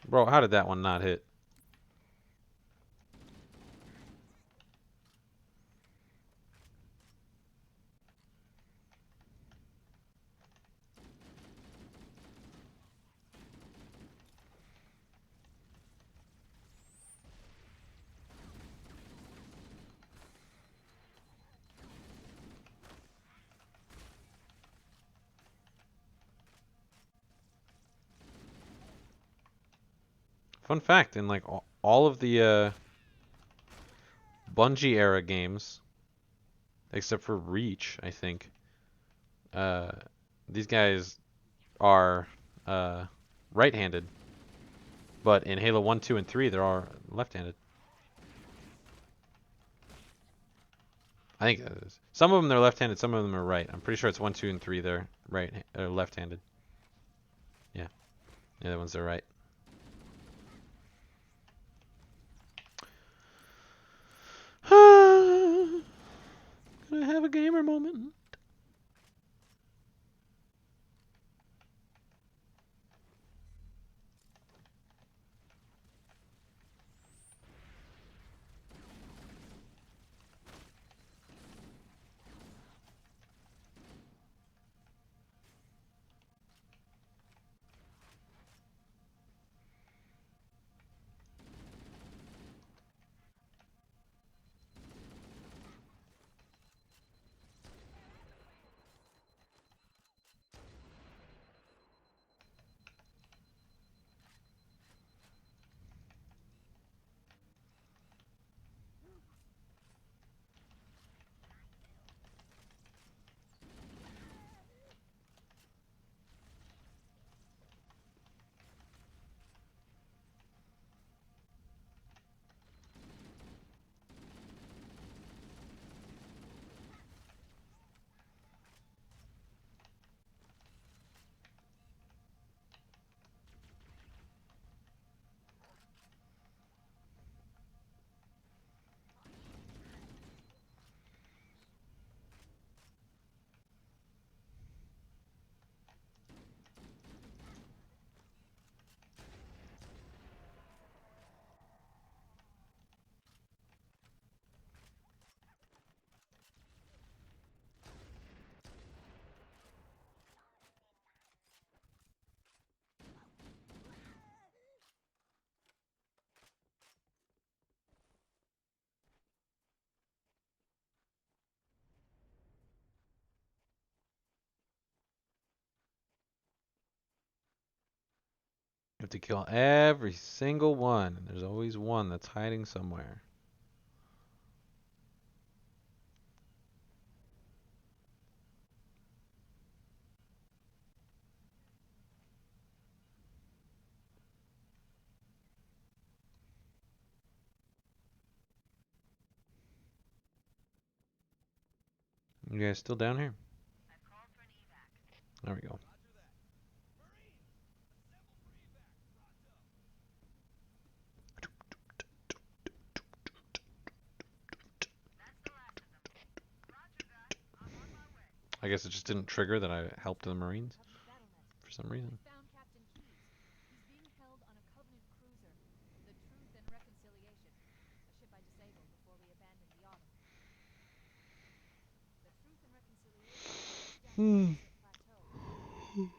S1: Bro, how did that one not hit? Fun fact, in like all of the Bungie era games, except for Reach, I think, uh, these guys are right-handed. But in Halo 1, 2, and 3, they're all left-handed. I think that is. Some of them they're left-handed, some of them are right. I'm pretty sure it's 1, 2, and 3 they're right or left-handed. Yeah. The other ones are right. Gonna have a gamer moment. You have to kill every single one, and there's always one that's hiding somewhere. You guys still down here? There we go. I guess it just didn't trigger that I helped the Marines for some reason.
S7: Found Captain Keyes. He's being held on a Covenant cruiser, the Truth and Reconciliation, a ship I disabled before we abandoned the Autumn. The Truth and Reconciliation is down the plateau, kilometers upspin.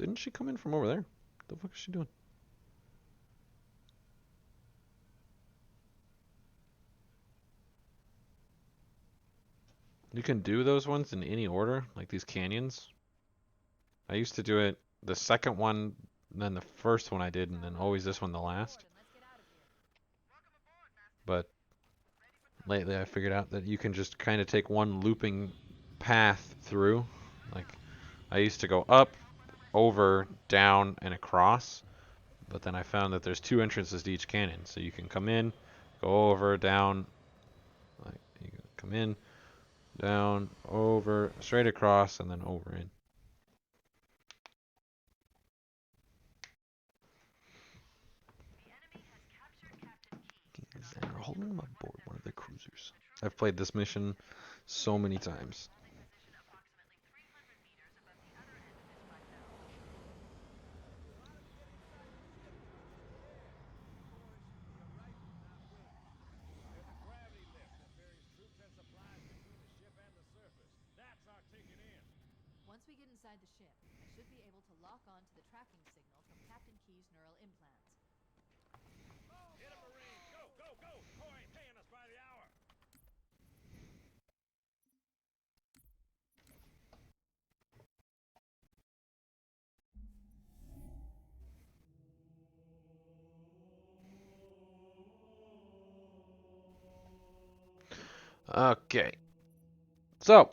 S1: Didn't she come in from over there? What the fuck is she doing? You can do those ones in any order, like these canyons. I used to do it the second one, then the first one I did, and then always this one the last. But lately I figured out that you can just kind of take one looping path through. Like, I used to go up, over, down, and across. But then I found that there's 2 entrances to each canyon. So you can come in, go over, down, like, you can come in, down, over, straight across, and then over in. And we're holding them aboard one of the cruisers. I've played this mission so many times.
S3: There's a gravity lift that ferries troops and supplies between the ship and the surface. That's our ticket in.
S7: Once we get inside the ship, I should be able to lock on to the tracking signal from Captain Keyes' neural implants.
S3: Hit a Marine! Go, go, go! Coy, paying us by the hour!
S1: Okay. So,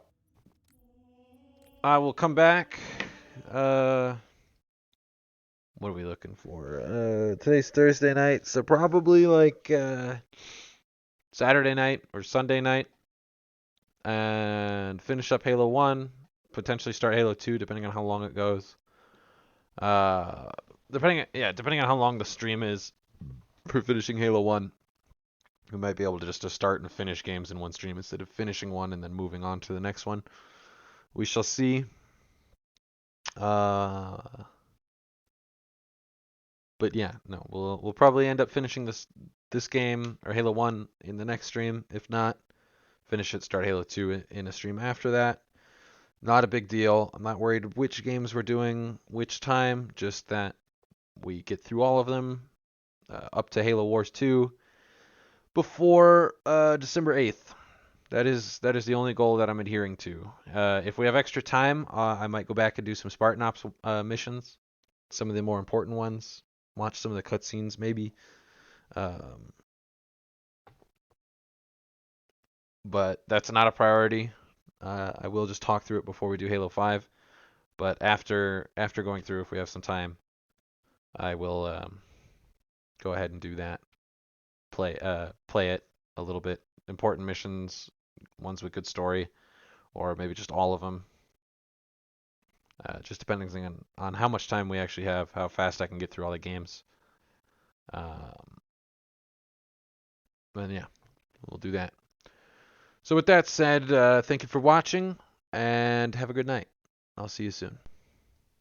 S1: I will come back. What are we looking for? Today's Thursday night, so probably like Saturday night or Sunday night. And finish up Halo 1, potentially start Halo 2, depending on how long it goes. Depending on how long the stream is for finishing Halo 1, we might be able to just start and finish games in one stream instead of finishing one and then moving on to the next one. We shall see. But yeah, no, we'll probably end up finishing this game or Halo 1 in the next stream. If not, finish it, start Halo 2 in a stream after that. Not a big deal. I'm not worried which games we're doing which time, just that we get through all of them up to Halo Wars 2 before December 8th. That is the only goal that I'm adhering to. If we have extra time, I might go back and do some Spartan Ops missions, some of the more important ones, watch some of the cutscenes maybe. But that's not a priority. I will just talk through it before we do Halo 5. But after going through, if we have some time, I will go ahead and do that. Play it a little bit. Important missions, ones with good story, or maybe just all of them. Just depending on how much time we actually have, how fast I can get through all the games. Then yeah, we'll do that. So with that said, thank you for watching, and have a good night. I'll see you soon.